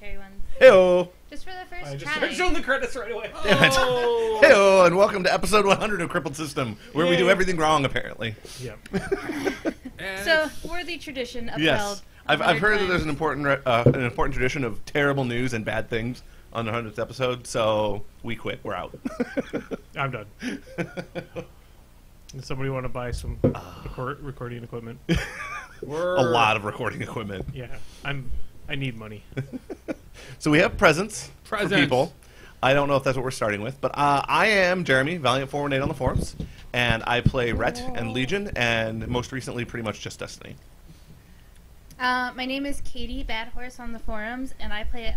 cherry ones. Heyo! Just for the first I just try. started showing the credits right away. Oh. Heyo! And welcome to episode 100 of Crippled System, where we do Yay. everything wrong, apparently. Yep. So, worthy tradition upheld. Yes. I've heard that there's an important tradition of terrible news and bad things on the 100th episode, so we quit. We're out. I'm done. Does somebody want to buy some recording equipment? A lot of recording equipment. Yeah, I need money. So we have presents for people. I don't know if that's what we're starting with, but I am Jeremy, Valiant418 on the forums, and I play Rhett and Legion, and most recently pretty much just Destiny. My name is Katie, Bad Horse on the forums, and I play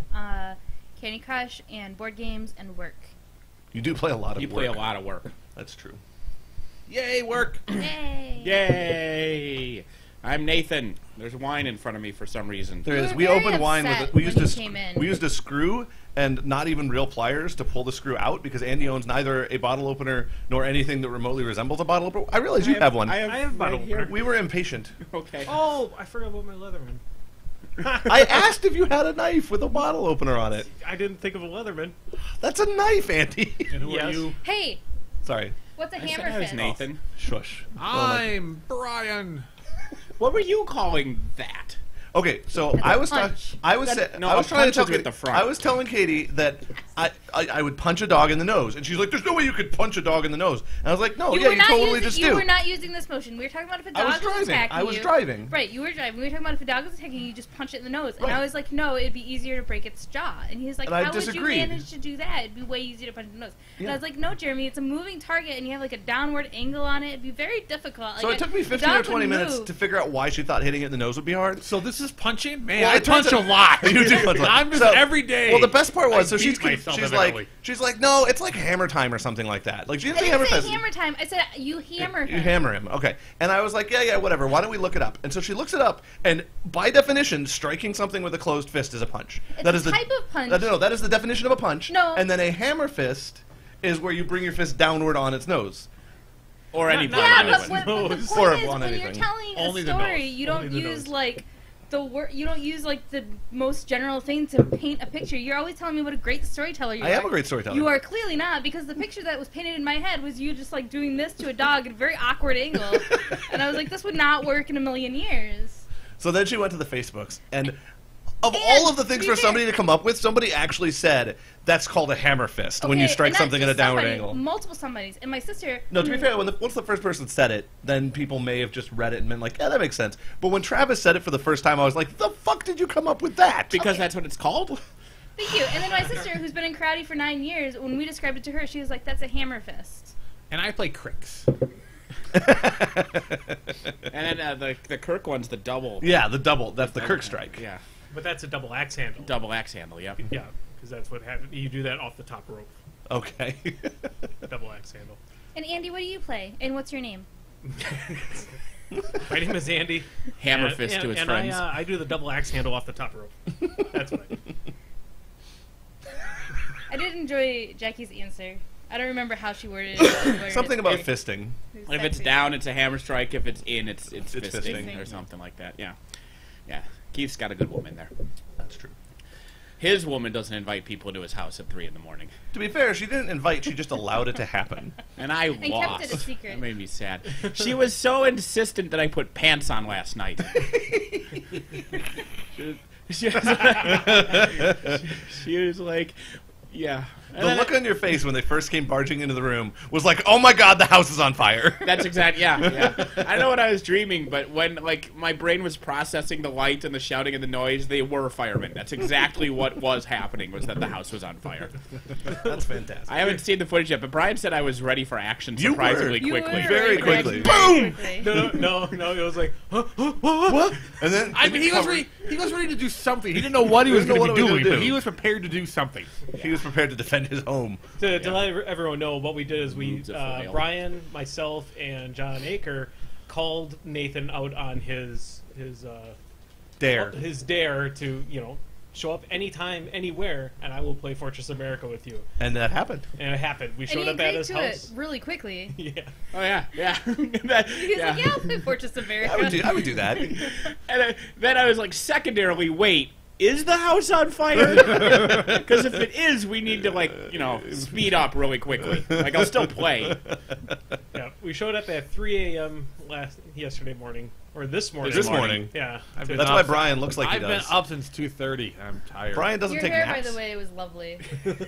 Candy Crush and board games and work. You do play a lot of work. You play a lot of work. That's true. Yay, work! Yay! Yay! I'm Nathan. There's wine in front of me for some reason. There is. were We very opened wine with upset we when used you a came in. we used a screw and not even real pliers to pull the screw out because Andy owns neither a bottle opener nor anything that remotely resembles a bottle opener. I realize you have one. I have a bottle opener. We were impatient. Okay. Oh, I forgot about my Leatherman. I asked if you had a knife with a bottle opener on it. I didn't think of a Leatherman. That's a knife, Andy. And who are you? Hey, Sorry. what's a I said hammer I was fist? Nathan. Shush. I'm Brian. What were you calling that? Okay, so I was punch. I was That- no, I was a trying to punch tell is with Katie, the front. I was telling Katie that I would punch a dog in the nose, and she's like, "There's no way you could punch a dog in the nose." And I was like, "No, You yeah, were you not totally using, just you do." were not using this motion. We were talking about if a I dog was driving. attacking I was you. driving. Right, you were driving. We were talking about if a dog was attacking you, you just punch it in the nose. Right. And I was like, no, it'd be easier to break its jaw. And he was like, And I how would disagreed. you manage to do that? It'd be way easier to punch it in the nose. And Yeah. I was like, no, Jeremy, it's a moving target, and you have like a downward angle on it. It'd be very difficult. So Like, it took me a 15 or dog 20 would minutes move. to figure out why she thought hitting it in the nose would be hard. So this is punching? Man, Well, I it turns punch a out- lot. You do punch a lot. I'm just So- every day. Well, the best part was, so I she's beat myself she's eventually. like, no, it's like hammer time or something like that. Like she didn't I say didn't hammer say fist. hammer time. I said you hammer him. You hammer him, okay. And I was like, yeah, whatever. Why don't we look it up? And so she looks it up, and by definition, striking something with a closed fist is a punch. It's That a is the type of punch. No, that is the definition of a punch. No. And then a hammer fist is where you bring your fist downward on its nose. Or any Not- part Yeah, of not but, anyone. what, but the nose. point Or is, on when you're anything. telling Only a the story, nose. you don't Only the use nose. like the word. You don't use like the most general thing to paint a picture. You're always telling me what a great storyteller you are. I am a great storyteller. You are clearly not, because the picture that was painted in my head was you just like doing this to a dog at a very awkward angle, and I was like, this would not work in a million years. So then she went to the Facebooks, and of all of the things to for be somebody fair- to come up with, somebody actually said that's called a hammer fist when you Okay, strike and not something at a just downward somebody, angle. Multiple somebodies, and my sister. No, to be who- fair, once the first person said it, then people may have just read it and been like, yeah, that makes sense. But when Travis said it for the first time, I was like, the fuck did you come up with that? Because Okay. that's what it's called? Thank you. And then my sister, who's been in karate for 9 years, when we described it to her, she was like, "That's a hammer fist." And I play Cricks. And then the Kirk one's the double. Yeah, the double. That's the Kirk strike. Yeah. But that's a double axe handle. Double axe handle, yep. Yeah, because that's what happened. You do that off the top rope. Okay. Double axe handle. And Andy, what do you play? And what's your name? My name is Andy. Hammer and- fist and- to his and friends. I do the double axe handle off the top rope. That's what I do. I did enjoy Jackie's answer. I don't remember how she worded it. Something about Very- fisting. If it's down, it's a hammer strike. If it's in, it's fisting, fisting. or something like that. Yeah. Yeah. Keith's got a good woman there. That's true. His woman doesn't invite people into his house at 3 in the morning. To be fair, she didn't invite, she just allowed it to happen. And I kept lost. it a secret. That made me sad. She was so insistent that I put pants on last night. she was like, yeah. And The then look on your face when they first came barging into the room was like, oh my god, the house is on fire. That's exact. Yeah. I know what I was dreaming, but when like my brain was processing the light and the shouting and the noise, they were firemen. That's exactly what was happening. Was that the house was on fire? That's fantastic. I haven't seen the footage yet, but Brian said I was ready for action You surprisingly You were quickly. Very ready for quickly. action very Boom! quickly. No, it was like, What? And then I mean, he was ready to do something. He didn't know what he was Didn't know going to be what he was doing, gonna but do. he was prepared to do something. he was prepared to defend his home. to let everyone know, what we did is we, Moods of travail. Brian, myself, and John Aker called Nathan out on his Dare. dare to, show up anytime, anywhere, and I will play Fortress America with you. And that happened. And it happened. We And showed he up at agreed his to house. it really quickly. Yeah. Oh yeah. He was like, "Yeah, I'll play Fortress America." I would do that. And then I was like, secondarily, wait, is the house on fire? Because if it is, we need to, like, you know, speed up really quickly. Like, I'll still play. Yeah, we showed up at 3 a.m. yesterday morning. Or this morning. This morning. Yeah. That's why Brian looks like he I've does. been up since 2:30. I'm tired. Brian doesn't Your take hair, naps. by the way, was lovely.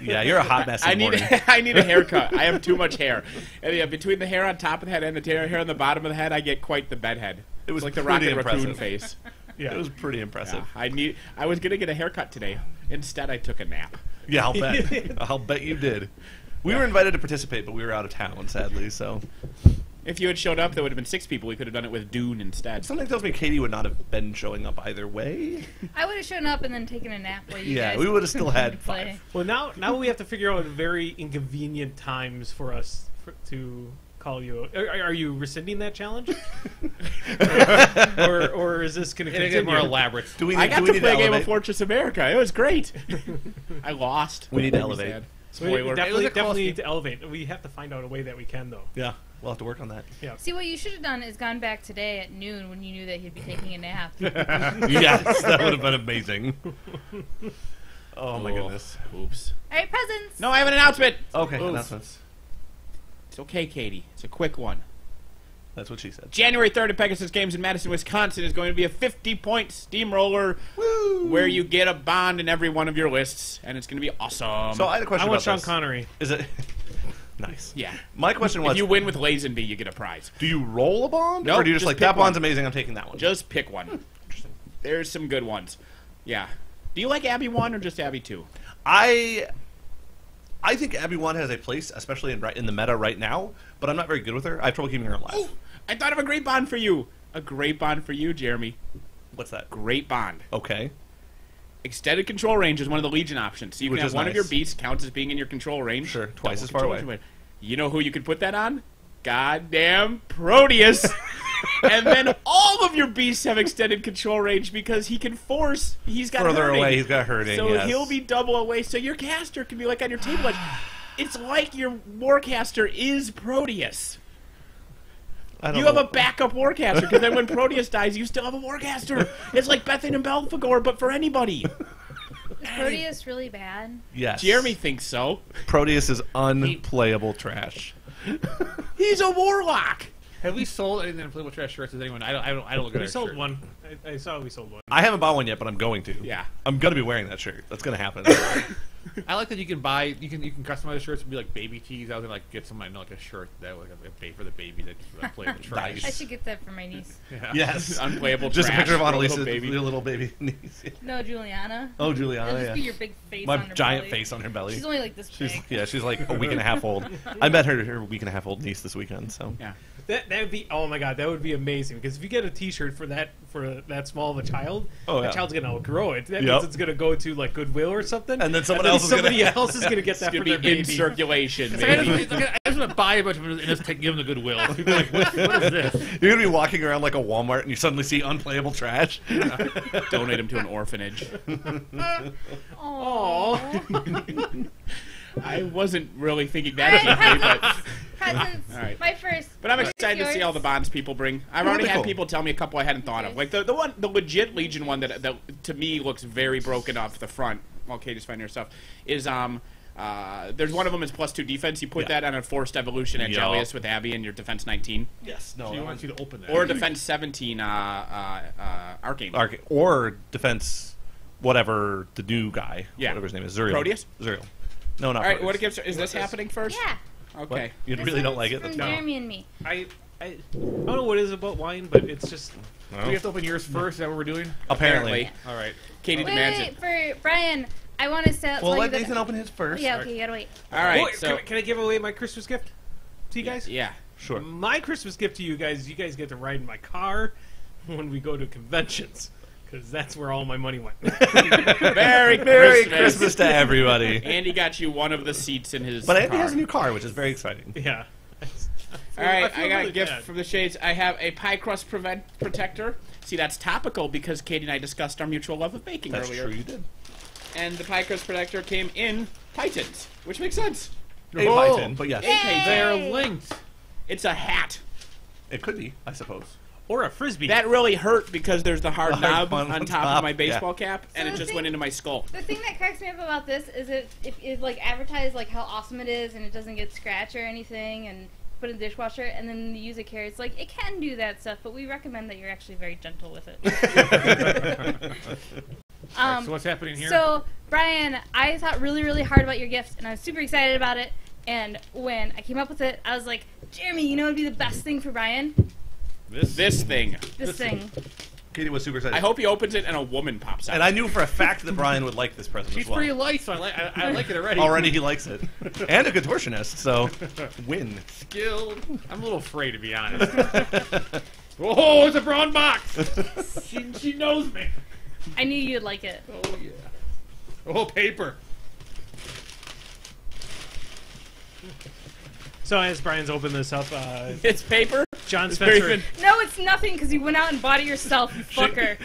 Yeah, you're a hot mess in I the need morning. I need a haircut. I have too much hair. And yeah, between the hair on top of the head and the hair on the bottom of the head, I get quite the bedhead. It was like the pretty Rocket Raccoon impressive. face. Yeah. It was pretty impressive. Yeah, I was gonna get a haircut today. Instead, I took a nap. Yeah, I'll bet. I'll bet you did. We were invited to participate, but we were out of town, sadly. So If you had showed up, there would have been 6 people. We could have done it with Dune instead. something tells me Katie would not have been showing up either way. I would have shown up and then taken a nap while you Yeah, guys we would have still had play. 5. Well, now we have to figure out very inconvenient times for us to call you. Are you rescinding that challenge? or is this going to It'll continue? get more elaborate. Do we? I Need, got do we to need play a to game of elevate? Fortress America. It was great. I lost. We need to Made me elevate. sad. We Spoiler. definitely, It was a close definitely game. need to elevate. We have to find out a way that we can, though. Yeah, we'll have to work on that. Yeah. See, what you should have done is gone back today at noon when you knew that he'd be taking a nap. Yes, that would have been amazing. Oh my goodness. Oops. All right, presents. No, I have an announcement. Okay, Oof. announcements. It's okay, Katie. It's a quick one. That's what she said. January 3rd at Pegasus Games in Madison, Wisconsin is going to be a 50-point steamroller where you get a bond in every one of your lists, and it's going to be awesome. So I had a I question want about Sean this. Connery. Is it nice? yeah. My question was: If you win with Lazenby, you get a prize. do you roll a bond, Nope, or do you just just like pick that bond's one. amazing? I'm taking that one. Just pick one. There's some good ones. Yeah. Do you like Abby 1 or just Abby 2? I think Abby 1 has a place, especially in the meta right now. But I'm not very good with her. I have trouble keeping her alive. Oh, I thought of a great bond for you. A great bond for you, Jeremy. What's that? Great bond. Okay. Extended control range is one of the Legion options. So you Which can is have one of nice. your beasts counts as being in your control range. Sure, twice Double as far control away. range. You know who you could put that on? Goddamn Proteus. And then all of your beasts have extended control range because he can force. He's got Further hurting. away, he's got hurting. So yes. he'll be double away. So your caster can be like on your table edge. It's like your warcaster is Proteus. I don't You have know. a backup warcaster because then when Proteus dies, you still have a warcaster. It's like Bethan and Belphegor, but for anybody. Is Proteus really bad? Yes. Jeremy thinks so. Proteus is unplayable trash. He's a warlock. Have we sold any inflatable trash shirts? Does anyone? I don't look at We our sold shirt. one. I saw we sold one. I haven't bought one yet, but I'm going to. Yeah. I'm gonna be wearing that shirt. That's gonna happen. I like that you can buy, you can customize the shirts and be like baby tees. I was gonna like get some, I know, like a shirt that was like for the baby that playable trash. Nice. I should get that for my niece. Yeah. Yes. Unplayable Just a trash picture of for a Annalisa, little baby. your little baby niece. No, Juliana. Oh, It'll Juliana, just yeah. be your big face My on her giant belly. face on her belly. She's only like this big. She's like a week and a half old. I met her week and a half old niece this weekend. So Yeah. That would be, oh my god, that would be amazing, because if you get a T-shirt for that small of a child, Oh, that yeah. child's gonna outgrow it. That Yep. means it's gonna go to like Goodwill or something, And then somebody else is somebody gonna- else is gonna get that It's for going to their be in baby. circulation, It's like, baby. I just want to buy a bunch of them and just give them to Goodwill. People are like, what is this? you're gonna be walking around like a Walmart and you suddenly see unplayable trash. Donate him to an orphanage. Aww. I wasn't really thinking that Alright, deeply, but Presents. All right. My first. but I'm Yours. excited to see all the bonds people bring. I've Oh, already they're had cool. people tell me a couple I hadn't thought of. Like the legit Legion one that to me looks very broken off the front. While Katie's finding her stuff is there's one of them is +2 defense. You put Yeah. that on a forced evolution at Yeah. Jelius with Abby and your defense 19 Yes. No. So you want you to open that. or defense 17 Arcane. Or defense, whatever the new guy. Yeah. Whatever his name is. Zuriel. Proteus? Zuriel. No, not All right, Proteus. what gives is this happening first? Yeah. What? Okay. You This really don't one's like it? From That's fine. Jeremy and me. I don't know what it is about wine, but it's just No. Do we have to open yours first? Is that what we're doing? Apparently. All right. Katie Wait, demands it. for Brian, I want to tell Well, you let that. Nathan open his first. Yeah, okay, you gotta wait. All right, Oh, so can I give away my Christmas gift to you guys? yeah. Sure. My Christmas gift to you guys get to ride in my car when we go to conventions, because that's where all my money went. Merry Merry Christmas. Christmas to everybody. Andy got you one of the seats in his But Andy car. has a new car, which is very exciting. Yeah. All right, feel I got really a gift bad. from the Shades. I have a pie crust protector. See, that's topical because Katie and I discussed our mutual love of baking That's earlier. true, you did. And the pie crust protector came in Titans, which makes sense. A Python, but yes. Yay! They're linked. It's a hat. It could be, I suppose. Or a frisbee. That really hurt because there's the hard The knob hard one on on top top, of my baseball yeah. cap, and So it the just thing- went into my skull. The thing that cracks me up about this is it like advertised like how awesome it is and it doesn't get scratch or anything and put in the dishwasher and then you use it here. It's like it can do that stuff, but we recommend that you're actually very gentle with it. Alright, so what's happening here? So Brian, I thought really, really hard about your gift and I was super excited about it. And when I came up with it, I was like, Jeremy, you know what would be the best thing for Brian? This thing. This thing. Katie was super excited. I hope he opens it and a woman pops out. And I knew for a fact that Brian would like this present She's as well. pretty light, so I like it already. Already he likes it. And a contortionist, so win. Skilled. I'm a little afraid, to be honest. Oh, it's a brown box. she knows me. I knew you'd like it. Oh yeah. Oh, paper. So as Brian's opened this up, It's paper. John It's very Spencer. good. No, it's nothing because you went out and bought it yourself, you fucker.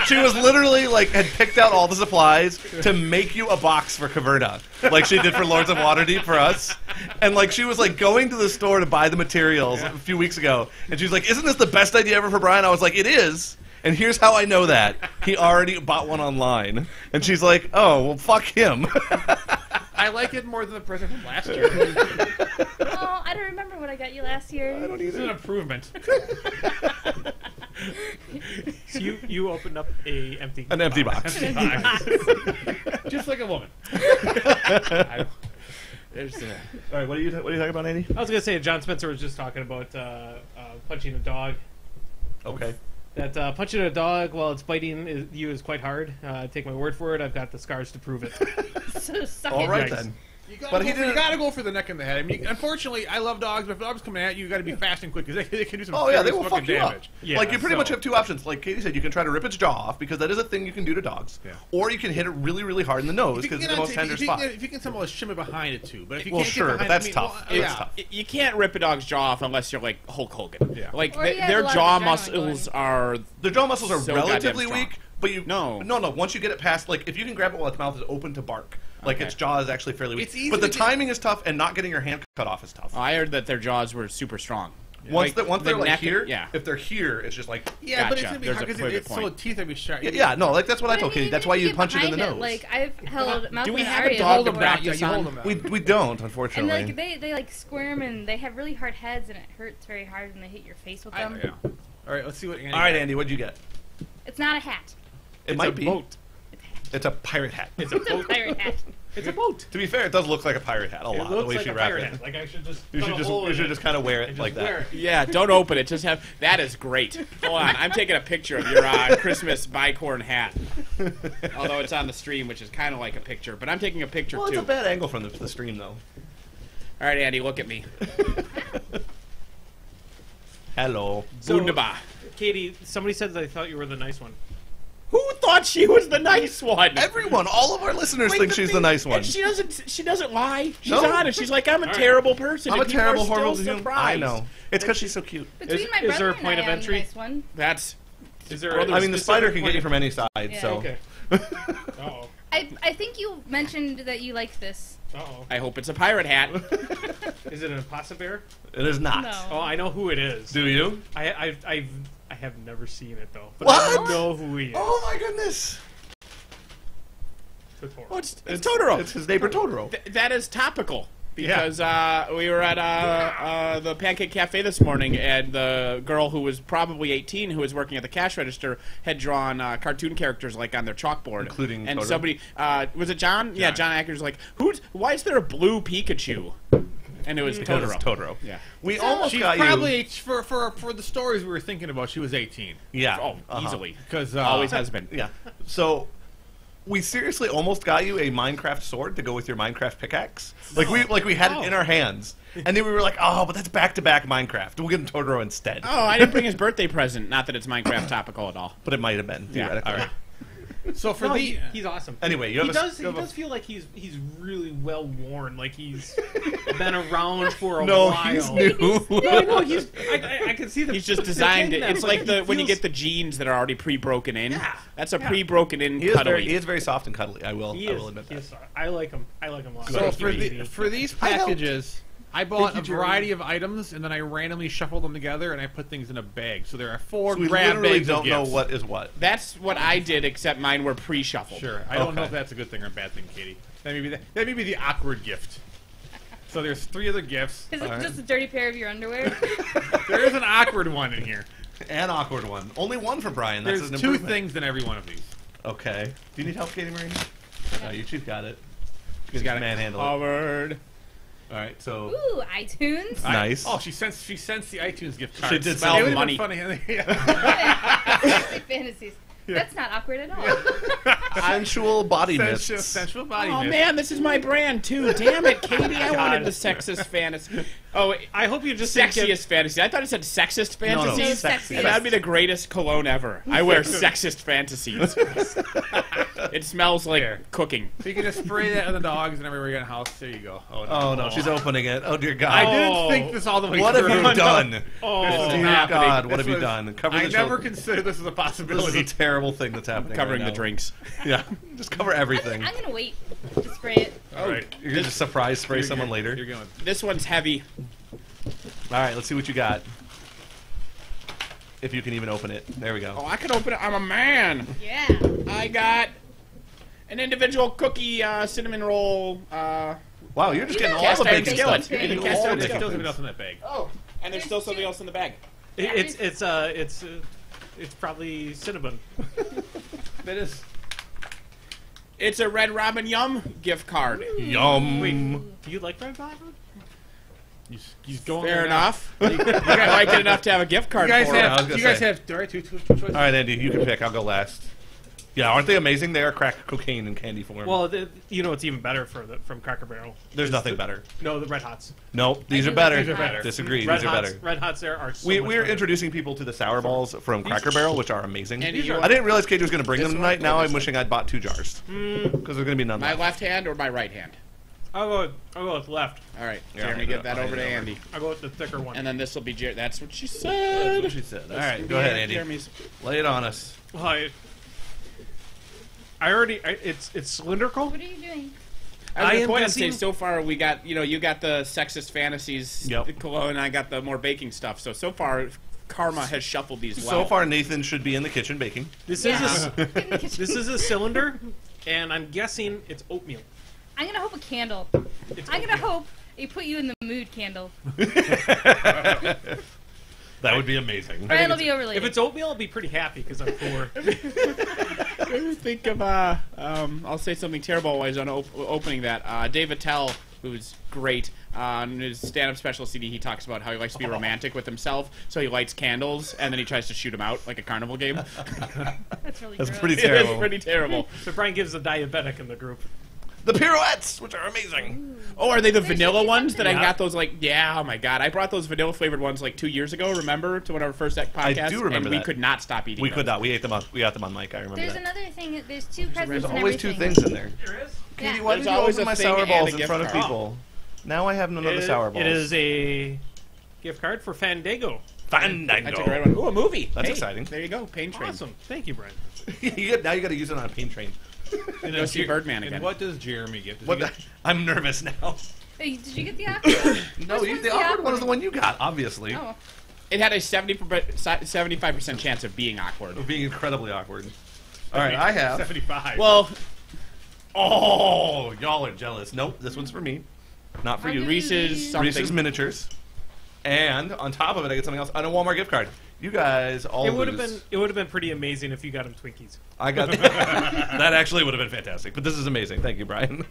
She was literally like had picked out all the supplies to make you a box for Caverna, like she did for Lords of Waterdeep for us. And like she was like going to the store to buy the materials a few weeks ago, and she was like, "Isn't this the best idea ever for Brian?" I was like, "It is." And here's how I know that. He already bought one online. And she's like, "Oh, well, fuck him." I like it more than the present from last year. Oh, I don't remember what I got you last year. It's an improvement. So you opened up An empty box. Just like a woman. All right, what are you talking about, Andy? I was gonna say John Spencer was just talking about punching a dog. Okay. That punching a dog while it's biting you is quite hard. Take my word for it. I've got the scars to prove it. So suck All it. right Yikes. then. But you gotta go for the neck and the head. I mean, unfortunately, I love dogs, but if a dog's coming at you, you gotta be fast and quick because they can do some Oh yeah, they serious will fucking fuck you damage. up. Yeah, like you pretty so- much have two options. Like Katie said, you can try to rip its jaw off because that is a thing you can do to dogs. Yeah. Or you can hit it really, really hard in the nose because it's the most tender spot. If you can somehow shim it behind it too, but if you Well, can't sure, get but behind that's it, tough. Well, That's yeah. tough. You can't rip a dog's jaw off unless you're like Hulk Hogan. Yeah. Like Or you have their a lot jaw of adrenaline muscles going. are. The jaw muscles are So goddamn relatively strong. weak, but you No. Once you get it past, like if you can grab it while its mouth is open to bark, like Okay. its jaw is actually fairly weak. It's easy But the to get- timing is tough, and not getting your hand cut off is tough. I heard that their jaws were super strong. Once Like, they're the like neck- here, yeah. if they're here, it's just like Yeah, but it's Gotcha. gonna be There's hard a because pivot it's so point. teeth are gonna be sharp. yeah, no, like that's what I But told Katie. mean, That's even why if you get punch it in the behind nose. Like I've held Malcolm Do we and have Arya a dog hold them to back. practice Yeah, you hold on? them back. We don't, and unfortunately. like they like squirm and they have really hard heads and it hurts very hard when they hit your face with them. Yeah. All right, let's see what. Andy All right, got. Andy, what'd you get? It's not a hat. It It's might a be. boat. It's a pirate hat. It's a It's a boat. pirate hat. It's a boat. To be fair, it does look like a pirate hat a It lot. The looks way like she a wrapped pirate it. hat. Like I should just. You cut should a just hole in it kind of wear and it just like wear that. it. Yeah, don't open it. Just have. That is great. Hold on, I'm taking a picture of your Christmas bicorn hat. Although it's on the stream, which is kind of like a picture, but I'm taking a picture Well, it's too. a bad angle from the stream, though. All right, Andy, look at me. Hello. So- Wunderbar. Katie, somebody said they thought you were the nice one. Who thought she was the nice one? Everyone, all of our listeners Wait, think the she's the thing- nice one. And she doesn't lie. She's No. honest. She's like, I'm a All right. terrible person. I'm a and people terrible, are still horrible human. surprised. I know. It's because she's so cute. Between my is there brother a point and of I, entry? I'm the nice one. That's Is there? Brother, I mean, the specific spider can point get you of- from any side, Yeah. so. Okay. Uh-oh. I think you mentioned that you like this. Uh-oh. I hope it's a pirate hat. Is it an Pasa Bear? It is not. No. Oh, I know who it is. Do you? I have never seen it though. But What? I know who he is. Oh my goodness! Totoro. Oh, it's Totoro. It's his neighbor Totoro. That is topical because we were at the Pancake Cafe this morning, and the girl who was probably 18, who was working at the cash register, had drawn cartoon characters like on their chalkboard, Including and Totoro? somebody was it John? Yeah, John Acker's like, why is there a blue Pikachu? And it was Because Totoro. it's Totoro. Yeah. We almost She's got probably for the stories we were thinking about. She was 18 you. Yeah. Oh, Uh-huh. easily. because Always has been. Yeah. So. We seriously almost got you a Minecraft sword to go with your Minecraft pickaxe. Like we had it in our hands, and then we were like, "Oh, but that's back-to-back Minecraft. We'll give him Totoro instead." Oh, I didn't bring his birthday present. Not that it's Minecraft topical at all. But it might have been. Yeah. Theoretically. All right. So for No, the he's awesome. Anyway, you he have a- does you have a- feel like he's really well worn. Like he's been around for a No, while. he's new. No, he's. I can see the. He's just designed it. thing It's that, like he when you feels- get the jeans that are already pre-broken in. Yeah. That's a Yeah. pre-broken in He is cuddly. very soft and cuddly. I will He I is. will admit he that. is- I like him. I like him a lot. so He's for easy. the for these I helped. packages, I bought a variety of items, and then I randomly shuffled them together, and I put things in a bag. So there are 4 So we grab literally bags of don't know gifts. what is what. That's what I did, except mine were pre-shuffled. Sure. I don't know Okay. if that's a good thing or a bad thing, Katie. That may be the awkward gift. So there's 3 other gifts. Is it Alright. just a dirty pair of your underwear? There is an awkward one in here. An awkward one. Only one for Brian. That's There's an 2 improvement. things in every one of these. Okay. Do you need help, Katie Marie? No, you two got it. You He's can got it manhandle it. covered. All right, so Ooh, iTunes. nice. Oh, she sent the iTunes gift card. She did Smell It would've money. been funny. Fantastic fantasies. That's not awkward at all. Sensual body mists. Sensual body Oh mist. man, this is my brand too. Damn it, Katie! I wanted the sexist fantasy. Oh, I hope you just didn't sexiest fantasy. I thought it said sexist No, no, fantasies. sexy. And that'd be the greatest cologne ever. I wear sexist fantasies. It smells like Here. cooking. So you can just spray that on the dogs and everywhere in the house. There you go. Oh no, Oh no, she's opening it. Oh dear God. I didn't think this all the way What through. have you done? Oh, This is Dear happening. God, what This have you was- done? Cover I the never children. considered this as a This is possibility. a terrible thing that's happening. Covering right the now. drinks. Yeah, just cover everything. I'm gonna wait to spray it. All right. You're gonna just surprise spray You're- someone you're- later. You're going. This one's heavy. All right, let's see what you got. If you can even open it. There we Oh, go. I can open it. I'm a man. Yeah. I got an individual cookie cinnamon roll. Wow, you're just You getting got all the cast baking iron stuff. skillet. You're getting Cast all iron the There's still things. something else in that bag. Oh, and there's still something else in the bag. It's probably cinnamon. That is. It's a Red Robin Yum gift card. Yum. Do you like Red Robin? He's going Fair there now. enough. You guys like it enough to have a gift card You guys for I was it. have. gonna You guys say. have. All right, two choices. All right, Andy, you can pick. I'll go last. Yeah, aren't they amazing? They are crack cocaine in candy form. Well, you know it's even better from Cracker Barrel. there's nope better. No, the Red Hots. Nope, these I are do better. like These are better. Disagree. Red these are Hots, better. Red Hots there are so We're much better. introducing people to the sour balls from Cracker Barrel, which are amazing. Andy, you- I didn't realize Kate was going to bring them This tonight. one? Now Or I'm this wishing I'd bought 2 jars because there's going to be none My left. left hand or my right hand? I'll go with left. All right, Yeah, Jeremy, I'll give go- that I'll over to hand it Andy. I'll go with the thicker one. And then this will be That's what she That's said. what she said. All right, go ahead, Andy. Jeremy's. Lay it on us. Well, it's cylindrical. What are you doing? I was I going am to say guessing- so far we got you got the sexist fantasies Yep. cologne, and I got the more baking stuff. So far, karma has shuffled these well. So far, Nathan should be in the kitchen baking. This Yeah. is a, Get in the kitchen. this is a cylinder, and I'm guessing it's oatmeal. I'm gonna hope a candle. It's I'm gonna oatmeal. hope they put you in the mood candle. That would be amazing. Brian will be overlaid. If it's oatmeal, I'll be pretty happy because I'm poor. Think of I'll say something terrible while he's on opening that. Dave Attell, who's great, on his stand-up special CD, he talks about how he likes to be romantic with himself, so he lights candles and then he tries to shoot them out like a carnival game. That's really That's gross. pretty It's terrible. pretty terrible. So Brian gives a diabetic in the group. The pirouettes, which are amazing. Oh, are they the There should vanilla be ones that I something. got those oh my god, I brought those vanilla flavored ones like 2 years ago, remember, to one of our first podcasts? do remember and we that. could not stop eating We them. could not. We ate them on. We got them on mic. I remember There's that. another thing. There's 2 presents There's and always 2 everything. things in there. There is. Katie, Yeah. why There's did you always open a my thing sour and balls a in gift front of card. people? Now I have none of the sour balls. It is a gift card for Fandango. Fandango. That's a great one. Ooh, a movie. That's Hey, exciting. There you go, Pain Train. Awesome. Thank you, Brian. Now you got to use it on a pain train. And Go see Birdman And again. what does Jeremy get? Does What? he get- I'm nervous now. Hey, did you get the awkward? No, Which one's the the awkward one is awkward? the one you got, obviously. Oh. It had a 75% chance of being awkward. Of being incredibly awkward. All right, I have. 75. Well, Oh, y'all are jealous. Nope, this one's for me. Not for I'll you. give Reese's something. Reese's miniatures. And on top of it, I get something else. And a Walmart gift card. You guys all It would have lose. been. It would have been pretty amazing if you got him Twinkies. I got that. Actually would have been fantastic. But this is amazing. Thank you, Brian.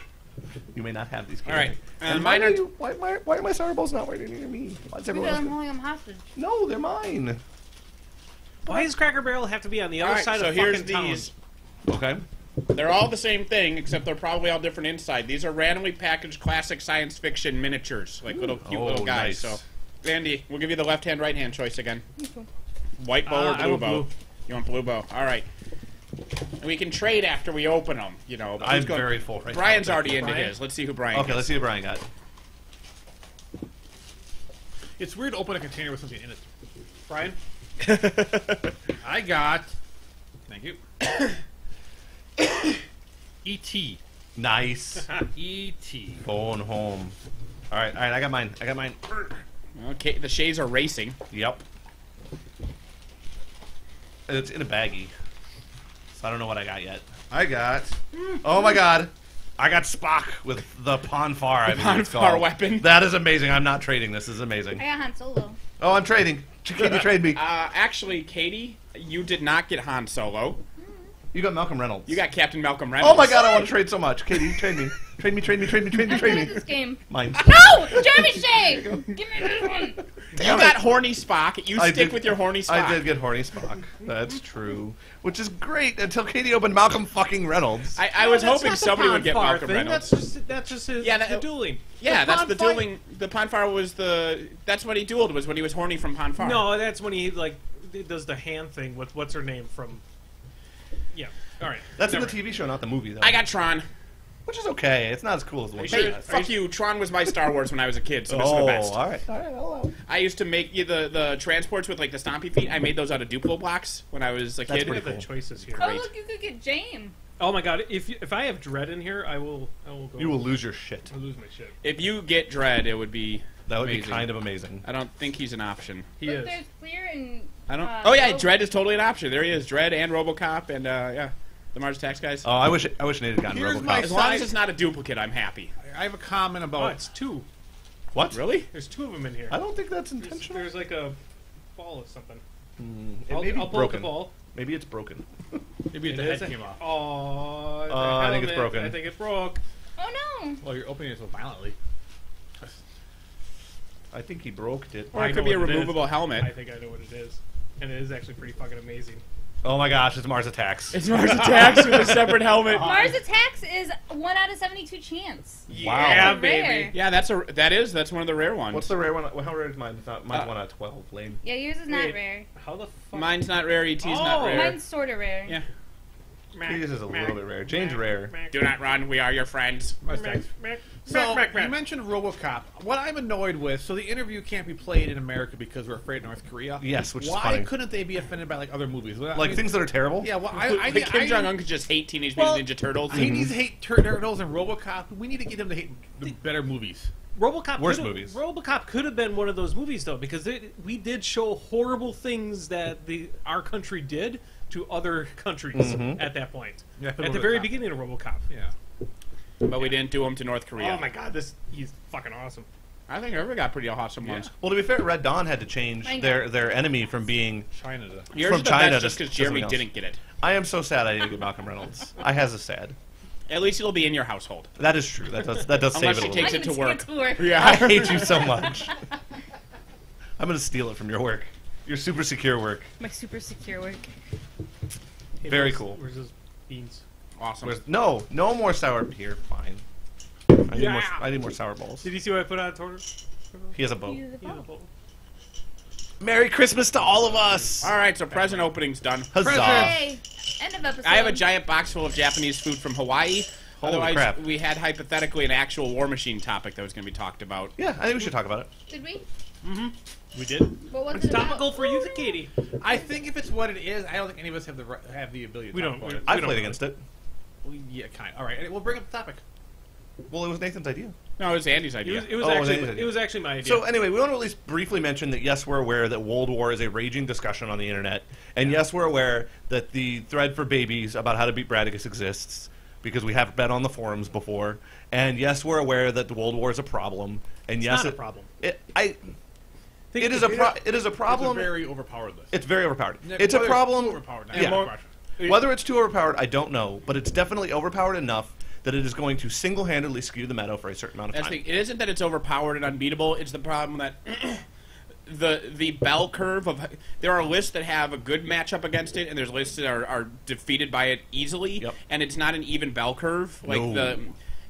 You may not have these. All right. And And mine mine are. are- Why are my sour balls not right near me? Why's everyone Because I'm else? holding them hostage. No, they're mine. Why does Cracker Barrel have to be on the all other right, side so of here's fucking town? these. Okay. They're all the same thing, except they're probably all different inside. These are randomly packaged classic science fiction miniatures, like little cute Oh, little guys. nice. So, Andy, we'll give you the left hand, right hand choice again. White bow or I blue want bow? blue. You want blue bow? All right. We can trade after we open them. You know. but I'm who's going- very full right now. Brian's already into Brian? his. Let's see who Brian. Okay, gets. let's see what Brian got. It's weird to open a container with something in it. Brian. I got. Thank you. E.T. Nice. E.T. Phone home. All right, I got mine. Okay, the shades are racing. Yep. It's in a baggie, so I don't know what I got yet. I got. Oh my god. I got Spock with the Ponfar. Ponfar weapon. That is amazing. I'm not trading. This is amazing. I got Han Solo. Oh, I'm trading. Can you trade me? Actually, Katie, you did not get Han Solo. You got Malcolm Reynolds. You got Captain Malcolm Reynolds. Oh my god, I want to trade so much. Katie, trade me. Trade me. I'm good at this game. Mine. No! Jeremy Shea! Give me this one. You got horny Spock. You I stick did- with your horny Spock. I did get horny Spock. That's true. Which is great until Katie opened Malcolm fucking Reynolds. I was hoping somebody would get Malcolm thing. Reynolds. That's just his Yeah, the dueling. Yeah, that's the Ponfar- dueling. The Ponfar was the. That's what he dueled, was when he was horny from Ponfar. No, that's when he like does the hand thing with what's her name from. Yeah. All right. That's in the Never. TV show, not the movie, though. I got Tron. Which is okay. It's not as cool as the one. Hey, she has. fuck you. Tron was my Star Wars when I was a kid, so this is the Oh, best. all right. Hello. I used to make the transports with like the stompy feet. I made those out of Duplo blocks when I was a That's kid. Look pretty at the cool. choices here. Oh, look, you could get James. Oh my god! If I have Dread in here, I will go. You will lose your shit. I'll lose my shit. If you get Dread, it would be. That would amazing. be kind of amazing. I don't think he's an option. He Look, is. there's Clear and... I don't. Oh yeah, Robo- Dread is totally an option. There he is, Dread and RoboCop, and yeah, the Mars Attacks guys. Oh, I wish Nate had gotten Here's RoboCop. my- As long as it's not a duplicate, I'm happy. I have a comment Oh, about. it's two. What? Really? There's two of them in here. I don't think that's There's, intentional. there's like a ball or something. It may be I'll pull up the broken. ball. Maybe it's broken. Maybe the It is head a- came off. Oh, the I think it's helmet. broken. I think it broke. Oh, no. Well, you're opening it so violently. I think he broke it. Or I it know could be a what it is. removable helmet. I think I know what it is. And it is actually pretty fucking amazing. Oh my gosh, it's Mars Attacks. It's Mars Attacks with a separate helmet. Mars Attacks is 1 out of 72 chance. Yeah, It's rare. baby. Yeah, that's one of the rare ones. What's the rare one? How rare is mine? It's not, mine's 1 out of 12. Lame. Yeah, yours is not Wait. rare. How the fuck? Mine's not rare. ET's not Oh, rare. Mine's sort of rare. Yeah. His is a little bit rare. Jane's rare. Do not run. We are your friends. So, you mentioned RoboCop. What I'm annoyed with, so the interview can't be played in America because we're afraid of North Korea. Yes, which is Why funny. couldn't they be offended by like other movies? Well, I Like mean, things that are terrible? Yeah, well, I think Kim Jong Un could just hate Teenage Well, Mutant Ninja Turtles. He needs to hate Turtles and RoboCop. We need to get him to hate the better movies. RoboCop Worst could've- movies. RoboCop could have been one of those movies though, because we did show horrible things that our country did to other countries at that point. Yeah, at the very beginning of RoboCop. Yeah. But we didn't do them to North Korea. Oh my god, he's fucking awesome. I think everybody got pretty awesome ones. Well, to be fair, Red Dawn had to change Thank their enemy from being... China. Yours From is the China best to just because something Jeremy else. didn't get it. I am so sad I didn't get Malcolm Reynolds. I has a sad. At least it'll be in your household. That is true. That does save Unless it a she little takes bit. it to work. I Yeah. hate you so much. I'm going to steal it from your work. Your super secure work. My super secure work. Hey, Very where's- cool. Where's his beans? Awesome. No more sour beer. Fine. I need more sour balls. Did you see what I put on Twitter? He has a bow. Use the phone. Merry Christmas to all of us. All right, so present opening's done. Huzzah. Yay! End of episode. I have a giant box full of Japanese food from Hawaii. Holy Otherwise, crap. we had hypothetically an actual War Machine topic that was going to be talked about. Yeah, I think we should talk about it. Did we? We did. What was It's it about? topical for you, Katie. I think if it's what it is, I don't think any of us have the ability to We talk don't- about we- it. I don't played know. against it. Well, yeah, kind of. All right, we'll bring up the topic. Well, it was Nathan's idea. No, it was Andy's It idea. was, it was Oh, actually Andy's it was actually my idea. So anyway, we want to at least briefly mention that yes, we're aware that World War is a raging discussion on the internet, and yes, we're aware that the thread for babies about how to beat Bradicus exists because we have been on the forums before, and yes, we're aware that the World War is a problem, and yes, not a problem. It Think is of a it is a problem. It's a very overpowered list. It's very overpowered. It's a Whether problem. too overpowered. Yeah. More question. Whether it's too overpowered, I don't know, but it's definitely overpowered enough that it is going to single-handedly skew the meta for a certain amount of That's time. the thing. It isn't that it's overpowered and unbeatable. It's the problem that the bell curve of there are lists that have a good matchup against it, and there's lists that are defeated by it easily. Yep. And it's not an even bell curve. Like No.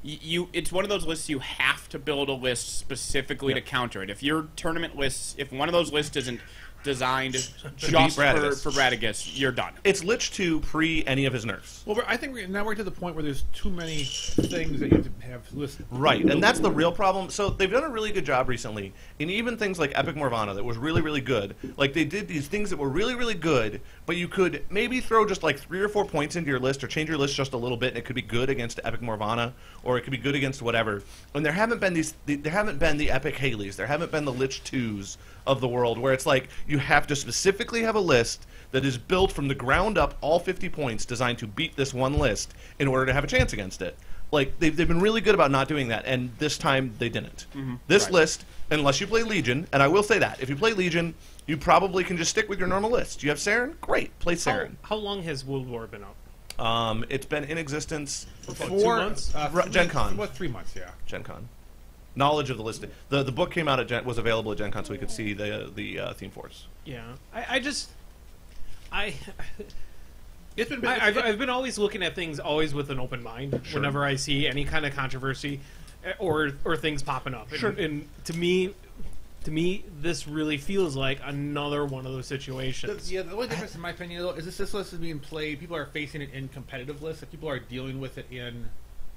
it's one of those lists you have to build a list specifically to counter it. If your tournament lists, if one of those lists isn't designed just beat Radagast. for Radagast, you're done. It's Lich 2 pre any of his nerfs. Well, I think now we're to the point where there's too many things that you have to have listed. Right, and that's the real problem. So they've done a really good job recently, and even things like Epic Morvana that was really, really good. Like, they did these things that were really, really good, but you could maybe throw just like 3 or 4 points into your list, or change your list just a little bit, and it could be good against Epic Morvana, or it could be good against whatever. And there haven't been there haven't been the Epic Haleys, there haven't been the Lich 2s of the world, where it's like you have to specifically have a list that is built from the ground up, all 50 points, designed to beat this one list in order to have a chance against it. Like, they've been really good about not doing that, and this time they didn't. This list, unless you play Legion, and I will say that, if you play Legion, you probably can just stick with your normal list. You have Saren? Great, play Saren. How long has World War been out? It's been in existence for 2 months? Gen Con. What, 3 months, yeah. Gen Con. Knowledge of the list. The book came out at was available at Gen Con, so we could see the theme force. Yeah. It's been. I've I've been always looking at things always with an open mind. Sure. Whenever I see any kind of controversy or things popping up, Sure. and to me, this really feels like another one of those situations. The only difference, in my opinion, though, is this list is being played. People are facing it in competitive lists. Like, people are dealing with it in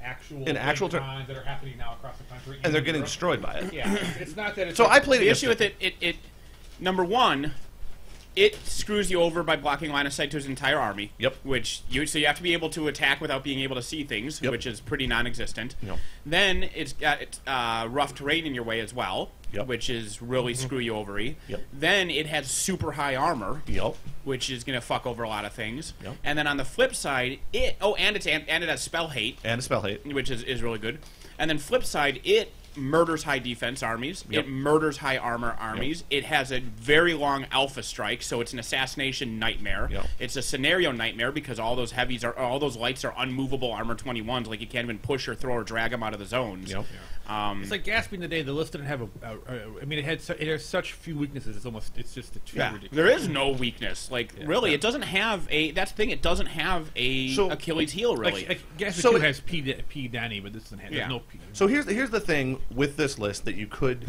actual cons that are happening now across the country, And they're getting destroyed by it. Yeah, it's not that. It's So like, I played The against issue with it, number one, it screws you over by blocking line of sight to his entire army. Yep. So you have to be able to attack without being able to see things, Yep. which is pretty non-existent. Yep. Then it's got rough terrain in your way as well, Yep. which is really screw you overy. Yep. Then it has super high armor, Yep. which is going to fuck over a lot of things. Yep. And then on the flip side, it has spell hate, And a spell hate. which is really good. And then flip side, it murders high defense armies. Yep. It murders high armor armies. It has a very long alpha strike, so it's an assassination nightmare. Yep. It's a scenario nightmare because all those lights are unmovable armor 21s. Like, you can't even push or throw or drag them out of the zones. Yep. It's like Gasping today. The list didn't have I mean, it has such few weaknesses. It's just too ridiculous. There is no weakness. Like, really, it doesn't have a. That's the thing. It doesn't have a Achilles heel, really. Like Gasping So 2 it- has P Danny, but this doesn't have. Yeah. There's no P. So here's the thing with this list that you could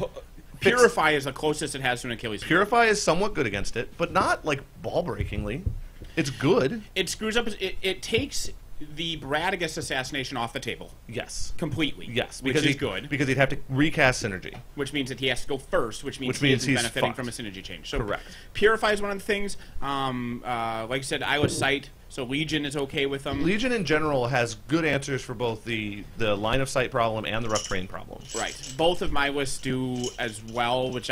fix. Purify is the closest it has to an Achilles heel. Purify is somewhat good against it, but not like ball-breakingly. It's good. It screws up. It takes the Radagast assassination off the table Yes. completely. Yes. which Because is he's good. Because he'd have to recast synergy. Which means that he has to go first, which means he's he's benefiting fucked. from a synergy change. So Correct. Purify is one of the things. Like I said, I was Sight, so Legion is okay with them. Legion in general has good answers for both the line of sight problem and the rough terrain problem. Right. Both of my lists do as well, which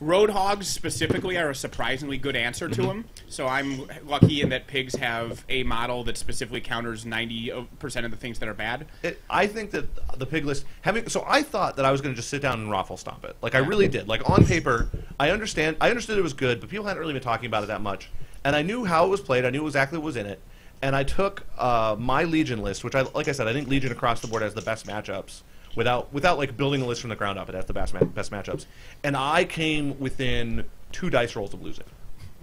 Roadhogs specifically are a surprisingly good answer to them. So I'm lucky in that pigs have a model that specifically counters 90% of the things that are bad. I think that the pig list so I thought that I was going to just sit down and raffle stomp it. Like, I really did. Like, on paper, I understood it was good, but people hadn't really been talking about it that much. And I knew how it was played. I knew exactly what was in it. And I took my Legion list, which like I said, I think Legion across the board has the best matchups. Without like building a list from the ground up, it has the best matchups. And I came within 2 dice rolls of losing.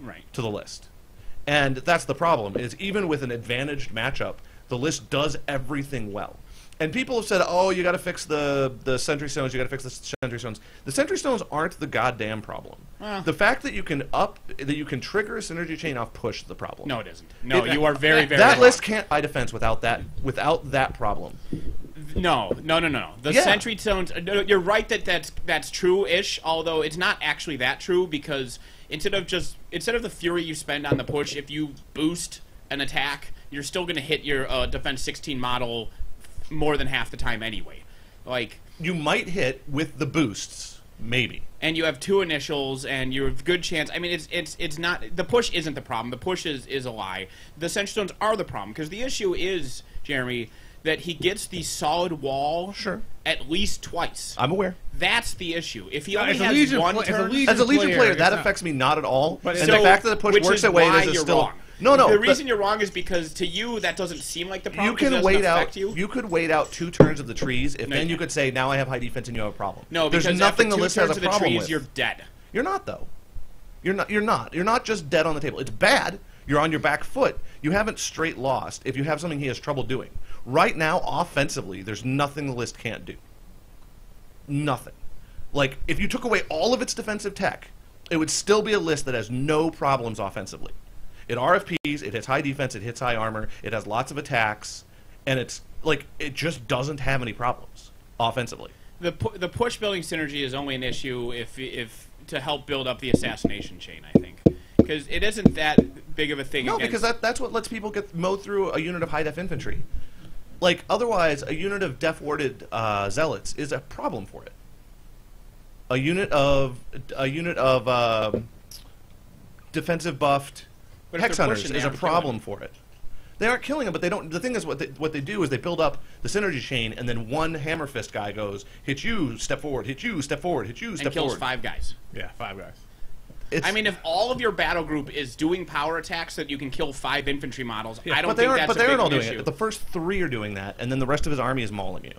Right. To the list. And that's the problem, is even with an advantaged matchup, the list does everything well. And people have said, oh, you got to fix the Sentry Stones, you got to fix the Sentry Stones. The Sentry Stones aren't the goddamn problem. The fact that you can trigger a synergy chain off push the problem. No, it isn't. No, you are very, very That wrong. list can't buy defense without that problem. No. The Sentry Stones. No, you're right that's true-ish. Although it's not actually that true, because instead of the fury you spend on the push, if you boost an attack, you're still going to hit your defense 16 model more than half the time anyway. Like, you might hit with the boosts, maybe. And you have 2 initials, and you have good chance. I mean, it's not, the push isn't the problem. The push is a lie. The Sentry Stones are the problem, because the issue is, Jeremy, that he gets the solid wall at least twice. I'm aware. That's the issue. If he As only a has Legion one as a turn, Legion As a Legion player, it's that not. affects me not at all. But And so- the fact that the push which works is that way why is you're still wrong. no. The reason you're wrong is because to you that doesn't seem like the problem. You 'cause it can doesn't wait affect out. you. You could wait out 2 turns of the trees. If No, then you you could say, now I have high defense and you have a problem. No, there's because nothing after the 2 list has turns a of the problem trees, with. you're dead. You're not though. You're not. You're not just dead on the table. It's bad. You're on your back foot. You haven't straight lost if you have something he has trouble doing. Right now, offensively, there's nothing the list can't do. Nothing. Like, if you took away all of its defensive tech, it would still be a list that has no problems offensively. It RFPs, it hits high defense, it hits high armor, it has lots of attacks, and it's like it just doesn't have any problems offensively. The push building synergy is only an issue if to help build up the assassination chain, I think. Because it isn't that big of a thing. No, because that's what lets people get mowed through a unit of high-def infantry. Like, otherwise, a unit of def-warded zealots is a problem for it. A unit of defensive buffed hex hunters is a problem for it. They aren't killing them, but they don't. The thing is, what they do is they build up the synergy chain, and then one hammer fist guy goes, hit you, step forward, hit you, step forward, hit you, step forward. And kills 5 guys. Yeah, 5 guys. I mean, if all of your battle group is doing power attacks so that you can kill 5 infantry models, I don't think that's a big issue. But they aren't all doing it. The first 3 are doing that, and then the rest of his army is mauling you.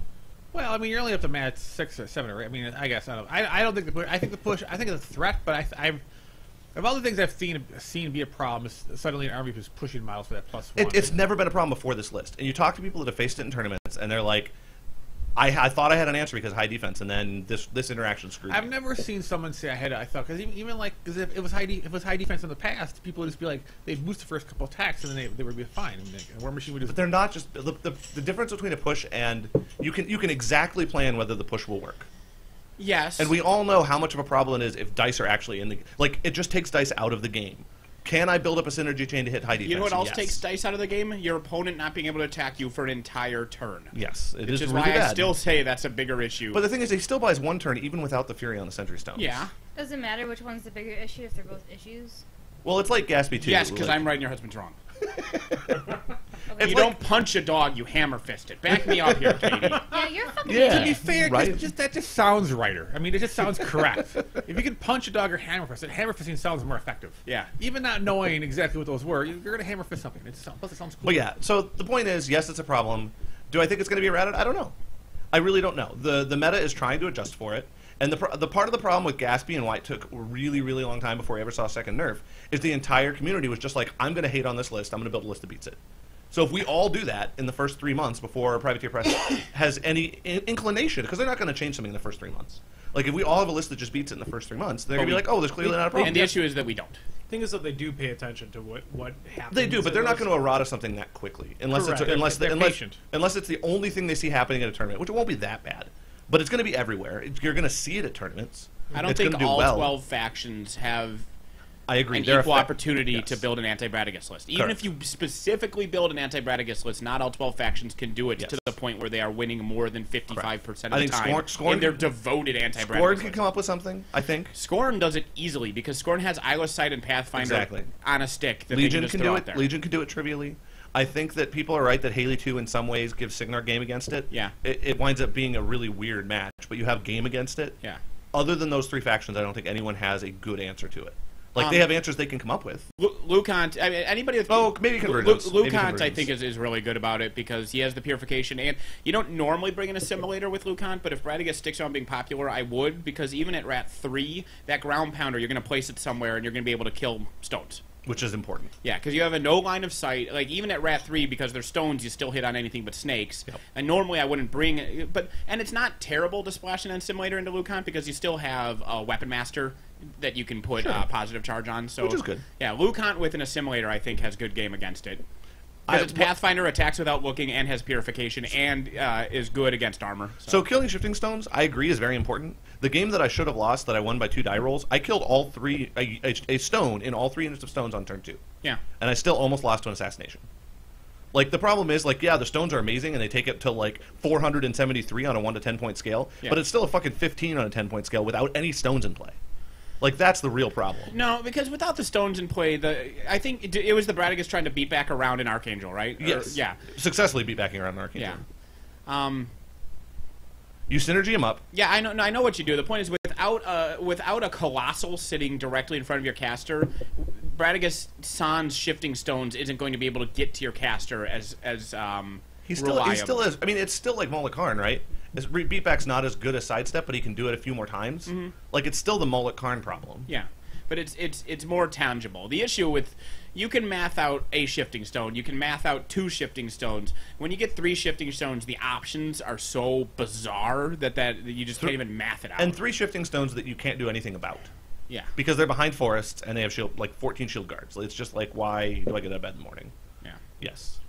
Well, I mean, you're only up to match 6 or 7 or 8. I mean, I guess I don't think the push. I think the push. I think it's a threat, but I've of all the things I've seen be a problem is suddenly an army is pushing models for that +1. It's never been a problem before this list. And you talk to people that have faced it in tournaments, and they're like, I thought I had an answer because high defense, and then this interaction screwed me. I've never seen someone say I thought, because even like, because if it was high defense in the past, people would just be like, they'd boost the first couple attacks, and then they would be fine. I mean, War Machine would just. But they're not just the difference between a push and you can exactly plan whether the push will work. Yes. And we all know how much of a problem it is if dice are actually in the like. It just takes dice out of the game. Can I build up a synergy chain to hit high defense? You know what else yes. takes dice out of the game? Your opponent not being able to attack you for an entire turn. Yes, it is Which is really why bad. I still say that's a bigger issue. But the thing is, he still buys 1 turn even without the Fury on the Sentry Stone. Yeah. Does it matter which one's the bigger issue if they're both issues? Well, it's like Gatsby too. Yes, because like, I'm right and your husband's wrong. Okay. You don't punch a dog, you hammer fist it. Back me up here, Katie. Yeah, you're fucking Yeah. idiot. To be fair, Right. that just sounds righter. I mean, it just sounds correct. If you can punch a dog or hammer fist it, hammer fisting sounds more effective. Yeah. Even not knowing exactly what those were, you're going to hammer fist something. Plus, it sounds cool. But yeah, so the point is, yes, it's a problem. Do I think it's going to be errated? I don't know. I really don't know. The meta is trying to adjust for it. And the part of the problem with Gatsby and why it took a really, really long time before we ever saw a second nerf is the entire community was just like, I'm going to hate on this list. I'm going to build a list that beats it. So if we all do that in the first 3 months before Privateer Press has any inclination, because they're not going to change something in the first 3 months. Like, if we all have a list that just beats it in the first 3 months, they're going to be like, oh, there's clearly not a problem. And the issue is that we don't. The thing is that they do pay attention to what happens. They do, but they're not going to errata something that quickly, unless Correct. it's They're patient. unless it's the only thing they see happening at a tournament, which it won't be that bad. But it's going to be everywhere. You're going to see it at tournaments. I don't It's think gonna do all well. 12 factions have I agree. an They're equal effect- opportunity yes. to build an anti-Bradigus list. Even Correct. if you specifically build an anti-Bradigus list, not all 12 factions can do it Yes. to the point where they are winning more than 55% of I the think time Scorn- in their devoted anti-Bradigus Scorn list. can come up with something, I think. Scorn does it easily because Scorn has Eyeless Sight and Pathfinder Exactly. on a stick that Legion they can just throw do out it. there. Legion can do it trivially. I think that people are right that Haley 2 in some ways gives Signar game against it. Yeah. It winds up being a really weird match, but you have game against it. Yeah. Other than those 3 factions, I don't think anyone has a good answer to it. Like, they have answers they can come up with. Lucant, I mean, anybody that's... Oh, maybe Convergence. Maybe Lucant, I Convergence. think, is really good about it because he has the purification, and you don't normally bring an assimilator with Lucant, but if Bradigus sticks on being popular, I would, because even at Rat 3, that ground pounder, you're going to place it somewhere, and you're going to be able to kill stones. Which is important. Yeah, because you have a no line of sight. Like, even at Rat 3, because they're stones, you still hit on anything but snakes. Yep. And normally I wouldn't bring... And it's not terrible to splash an assimilator into Lucant because you still have a Weapon Master that you can put positive charge on. So, Which is good. Yeah, Lucant with an assimilator, I think, has good game against it. Because it's Pathfinder, attacks without looking, and has purification, and is good against armor. So killing shifting stones, I agree, is very important. The game that I should have lost that I won by 2 die rolls, I killed all 3 a stone in all 3 units of stones on turn 2. Yeah. And I still almost lost to an assassination. Like, the problem is, like, yeah, the stones are amazing, and they take it to, like, 473 on a 1 to 10 point scale, Yeah. but it's still a fucking 15 on a 10 point scale without any stones in play. Like, that's the real problem. No, because without the stones in play, I think it was the Bradigus trying to beat back around an Archangel, right? Yes. Yeah. Successfully beat backing around an Archangel. Yeah. You synergy him up. Yeah, I know. No, I know what you do. The point is, without a colossal sitting directly in front of your caster, Bradigus Sans shifting stones isn't going to be able to get to your caster as He reliable. still is. I mean, it's still like Mullikarn, right? His beatback's not as good as sidestep, but he can do it a few more times. Mm-hmm. Like, it's still the Mullikarn problem. Yeah. but it's more tangible. The issue with you can math out a shifting stone, you can math out 2 shifting stones. When you get 3 shifting stones, the options are so bizarre that you just can't even math it out. And 3 shifting stones that you can't do anything about. Yeah, because they're behind forests and they have 14 shield guards. It's just like, why do I get out of bed in the morning? Yeah. Yes.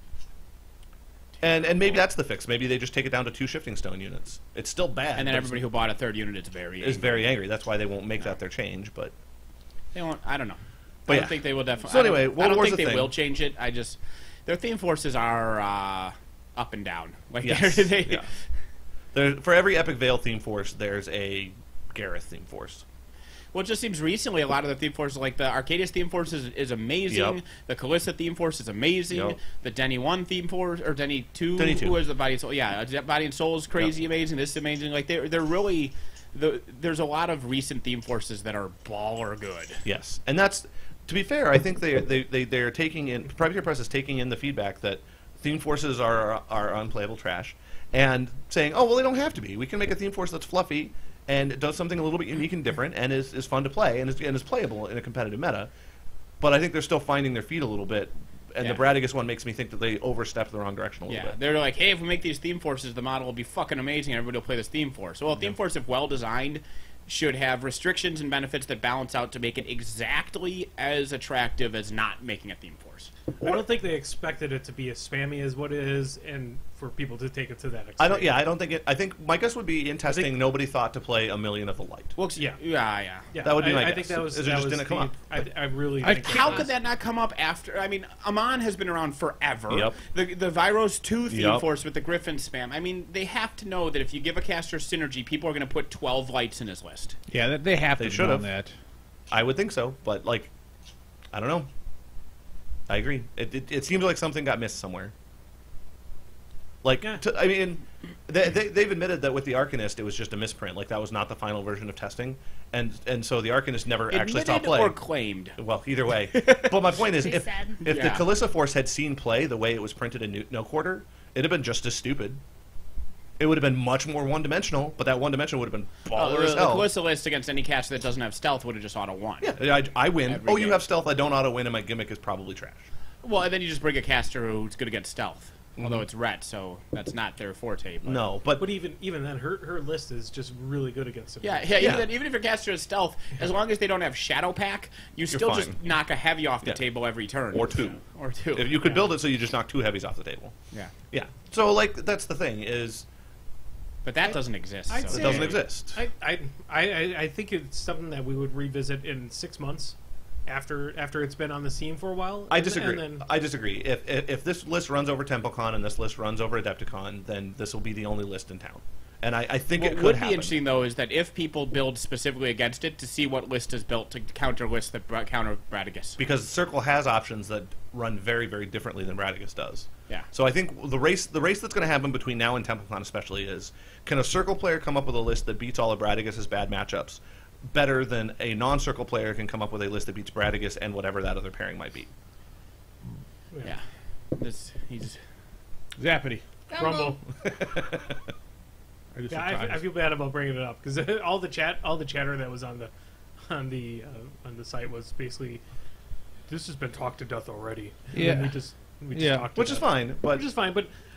And maybe that's the fix. Maybe they just take it down to 2 shifting stone units. It's still bad. And then everybody who bought a 3rd unit is very angry. That's why they won't make that their change. But they won't. I don't know. But I don't think they will definitely. So anyway, I don't think they will change it. Their theme forces are up and down. Like yes. For every Epic Veil theme force, there's a Gareth theme force. Well, it just seems recently a lot of the theme forces, like the Arcadius theme force is amazing. Yep. The Calissa theme force is amazing. Yep. The Denny 1 theme force, or Denny 2, Denny 2. who is the Body and Soul. Yeah, Body and Soul is crazy amazing. This is amazing. Like, they're really... there's a lot of recent theme forces that are baller good. Yes, and that's... To be fair, I think they're taking in... Privateer Press is taking in the feedback that theme forces are unplayable trash, and saying, oh, well, they don't have to be. We can make a theme force that's fluffy and does something a little bit unique and different, and is fun to play, and is playable in a competitive meta. But I think they're still finding their feet a little bit, and the Bradigus one makes me think that they overstepped the wrong direction a little bit. They're like, hey, if we make these theme forces, the model will be fucking amazing, and everybody will play this theme force. Well, theme force, if well-designed, should have restrictions and benefits that balance out to make it exactly as attractive as not making a theme force. I don't think they expected it to be as spammy as what it is, and for people to take it to that extent. I don't think it. I think my guess would be in testing. Nobody thought to play 1,000,000 of the light. Well, yeah. That would be my guess. I think that was. It just didn't come up. I really. Think how could that not come up after? I mean, Amon has been around forever. Yep. The Vyros 2 theme force with the Griffin spam. I mean, they have to know that if you give a caster synergy, people are going to put 12 lights in his list. Yeah, they have to should have that. I would think so, but like, I don't know. I agree. It seems like something got missed somewhere. Like, I mean, they've admitted that with the Arcanist, it was just a misprint. Like, that was not the final version of testing, and so the Arcanist never actually stopped playing. Or claimed. Well, either way. But my point is, if the Calissa Force had seen play the way it was printed in No Quarter, it'd have been just as stupid. It would have been much more one-dimensional, but that one-dimensional would have been baller as hell. The Calissa list against any caster that doesn't have stealth would have just auto-won. Yeah, I win. Oh, you have stealth, I don't auto-win, and my gimmick is probably trash. Well, and then you just bring a caster who's good against stealth. Although it's ret, so that's not their forte. But. No, but even then, her list is just really good against it. Even if your caster is stealth, as long as they don't have Shadow Pack, you're still fine. just knock a heavy off the table every turn. Or 2. If you could build it so you just knock 2 heavies off the table. Yeah. So, like, that's the thing, is... But that doesn't exist. It doesn't exist. I think it's something that we would revisit in 6 months. After it's been on the scene for a while. I disagree. I disagree. If this list runs over TempleCon and this list runs over Adepticon, then this will be the only list in town. And I think it could would happen. Be interesting, though, is that if people build specifically against it, to see what list is built to counter lists that counter Bradigus. Because Circle has options that run very, very differently than Bradigus does. Yeah. So I think the race that's going to happen between now and TempleCon especially is, can a Circle player come up with a list that beats all of Bradigus's bad matchups better than a non-Circle player can come up with a list that beats Bradigus and whatever that other pairing might be? Yeah. He's... Zappity. Rumble. I feel bad about bringing it up because all the chatter that was on the site was basically, this has been talked to death already. Yeah, and we just talked which is fine, but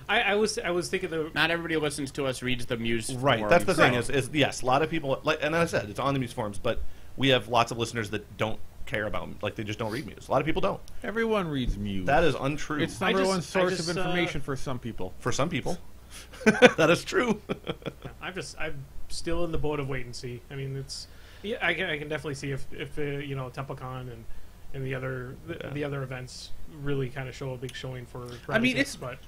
I was thinking that not everybody who listens to us reads the Muse right. forums. That's the thing is yes, a lot of people and I said it's on the Muse forums, but we have lots of listeners that don't care about, like, they just don't read Muse. A lot of people don't. Everyone reads Muse. That is untrue. It's number one source of information for some people. For some people. That is true. I'm still in the boat of wait and see. I mean, I can definitely see if TempleCon and the other events really kind of show a big showing for. I mean, but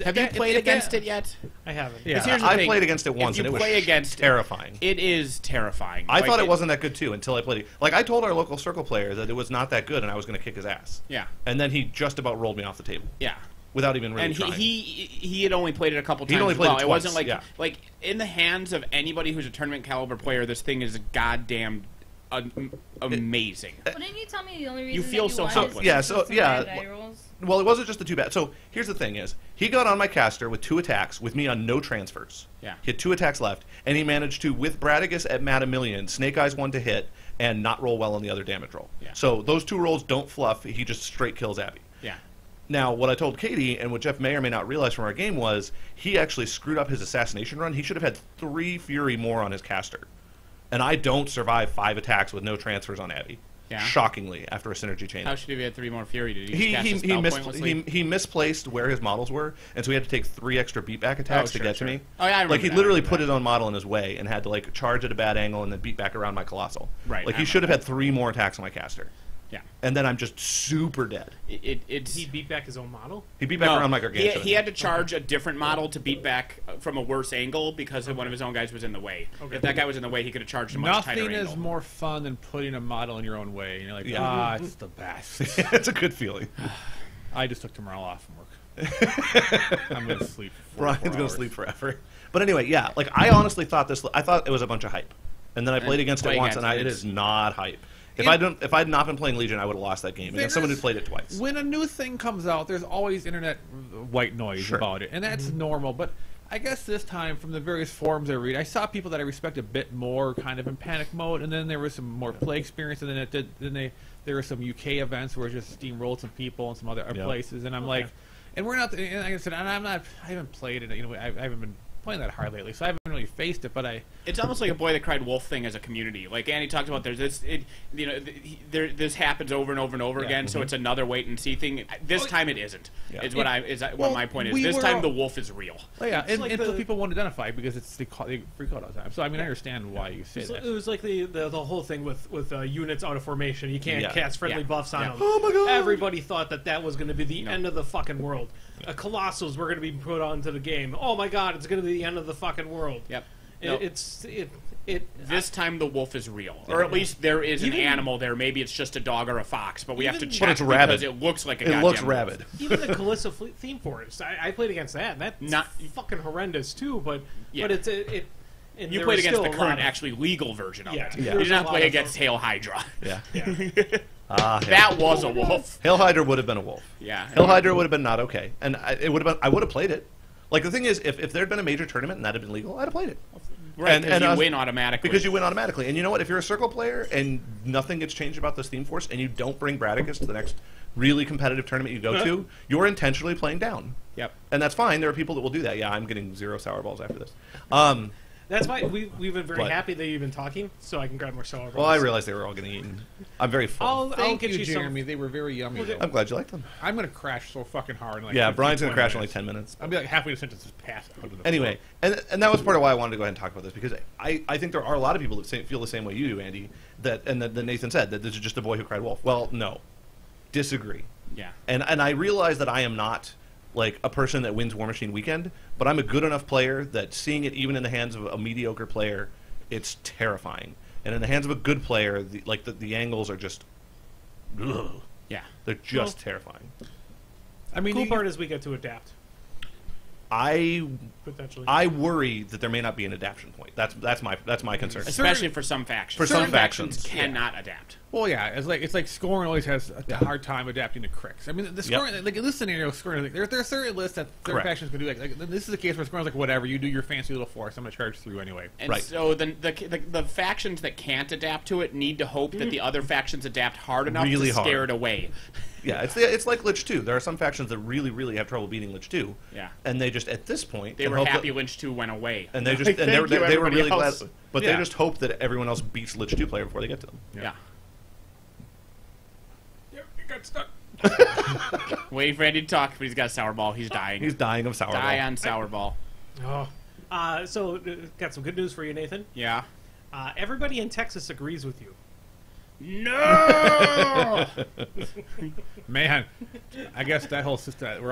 have you played against it yet? I haven't. Yeah, I played against it once, and it was terrifying. It is terrifying. I thought it wasn't that good too until I played it. Like, I told our local Circle player that it was not that good, and I was going to kick his ass. Yeah. And then he just about rolled me off the table. Yeah. Without even really trying. And he had only played it a couple times. He'd only played it twice. It wasn't like in the hands of anybody who's a tournament caliber player, this thing is goddamn amazing. Well, didn't you tell me the only reason you feel that you so won is die rolls? Well, it wasn't just the 2 bad. So here's the thing: is he got on my caster with 2 attacks with me on no transfers. Yeah. He had 2 attacks left, and he managed to, with Bradigus at Mad a Million, Snake Eyes 1 to hit, and not roll well on the other damage roll. Yeah. So those 2 rolls don't fluff. He just straight kills Abby. Yeah. Now, what I told Katie, and what Jeff may or may not realize from our game, was he actually screwed up his assassination run. He should have had 3 Fury more on his caster. And I don't survive 5 attacks with no transfers on Abby. Yeah. Shockingly, after a synergy chain. How should he have had 3 more Fury? Did he just cast a spell pointlessly? he misplaced where his models were, and so he had to take 3 extra beatback attacks to get to me. Oh, yeah, I remember Like, he that. literally put his own model in his way and had to, like, charge at a bad angle and then beat back around my Colossal. Right, Like, I he should have remember had 3 more attacks on my caster. Yeah. And then I'm just super dead. He beat back his own model? He beat back around my Gargantuan. He had to charge a different model to beat back from a worse angle because one of his own guys was in the way. Okay. If that guy was in the way, he could have charged a much tighter Nothing angle. is more fun than putting a model in your own way. You're like, it's the best. It's a good feeling. I just took tomorrow off from work. I'm going to sleep. Brian's going to sleep forever. But anyway, yeah, like, I honestly thought I thought it was a bunch of hype. And then I played against it once, and it is not hype. If I'd not been playing Legion, I would have lost that game against someone who played it twice. When a new thing comes out, there's always internet white noise about it, and that's normal. But I guess this time, from the various forums I read, I saw people that I respect a bit more kind of in panic mode, and then there was some more play experience, and then there were some UK events where it just steamrolled some people and some other places, and I'm like, and we're not, and like I said, and I haven't played it, I haven't been playing that hard lately, so I haven't really faced it, but It's almost like a Boy That Cried Wolf thing as a community. Like Andy talked about, there's this, this happens over and over and over again. So it's another wait and see thing. This time it isn't. Yeah. Is what my point is. This time the wolf is real. well, yeah, and like people won't identify because they freak out all the time. So I mean, I understand why you say that. It was like the whole thing with units out of formation. You can't cast friendly buffs on them. Oh my god! Everybody thought that was going to be the end of the fucking world. Colossals were going to be put onto the game. Oh my god, it's going to be the end of the fucking world. Yep. This time the wolf is real, or at least there is an animal there. Maybe it's just a dog or a fox, but we have to check it's rabid. because it looks like a It goddamn looks wolf. rabid. Even the Callisto theme forest, I played against that. That's Not- fucking horrendous too. But Yeah. but it. And You there played was against still the a lot current, of- actually legal version of Yeah. it. Yeah. You did not There's a play lot against of- Hail Hydra. Yeah. Yeah. That was a wolf. Hail Hydra would have been a wolf. Yeah. Hail Hydra would have been not okay, and I would have played it. Like, the thing is, if there had been a major tournament and that had been legal, I'd have played it. Right, because you win automatically. Because you win automatically. And you know what? If you're a circle player and nothing gets changed about this theme force, and you don't bring Bradicus to the next really competitive tournament you go to, you're intentionally playing down. Yep. And that's fine. There are people that will do that. Yeah, I'm getting 0 sour balls after this. That's why we've been very What? happy that you've been talking, so I can grab more sour balls. Well, I realized they were all getting eaten. I'm very full. I'll Thank get you, you Jeremy. some. They were very yummy. though. I'm glad you liked them. I'm going to crash so fucking hard. In like Yeah, 15, Brian's going to 20 crash in like minutes. 10 minutes. I'll be like halfway the sentence is passed out of the Anyway, and that was part of why I wanted to go ahead and talk about this, because I think there are a lot of people that feel the same way you do, Andy, that Nathan said, that this is just a boy who cried wolf. Well, no. Disagree. Yeah. And I realize that I am not like a person that wins War Machine Weekend, but I'm a good enough player that seeing it even in the hands of a mediocre player, it's terrifying. And in the hands of a good player, the angles are just, ugh. Yeah. They're just terrifying. I mean, Cool part is we get to adapt potentially. I worry that there may not be an adaptation point. That's my concern. Especially for some factions. For some Certain factions, cannot adapt. Well, yeah, it's like scoring always has a hard time adapting to cricks. I mean, the scoring, like in this scenario, scoring, like, there are certain lists that certain Correct. factions can do. Like this is a case where scoring's like, whatever, you do your fancy little force, I'm gonna charge through anyway. And Right. so the factions that can't adapt to it need to hope that the other factions adapt hard enough Really to scare hard. it away. Yeah, it's like Lich 2. There are some factions that really, really have trouble beating Lich 2. Yeah. And they just, at this point... They can were hope happy that, Lynch 2 went away. And they just Like, and thank you, they were everybody really glad... else. But Yeah. they just hope that everyone else beats Lich 2 player before they get to them. Yeah. Yeah, you got stuck. Waiting for Andy to talk, but he's got a sour ball. He's dying. He's dying of sour Die ball. on sour ball. So got some good news for you, Nathan. Yeah. Everybody in Texas agrees with you. No! Man, I guess that whole system,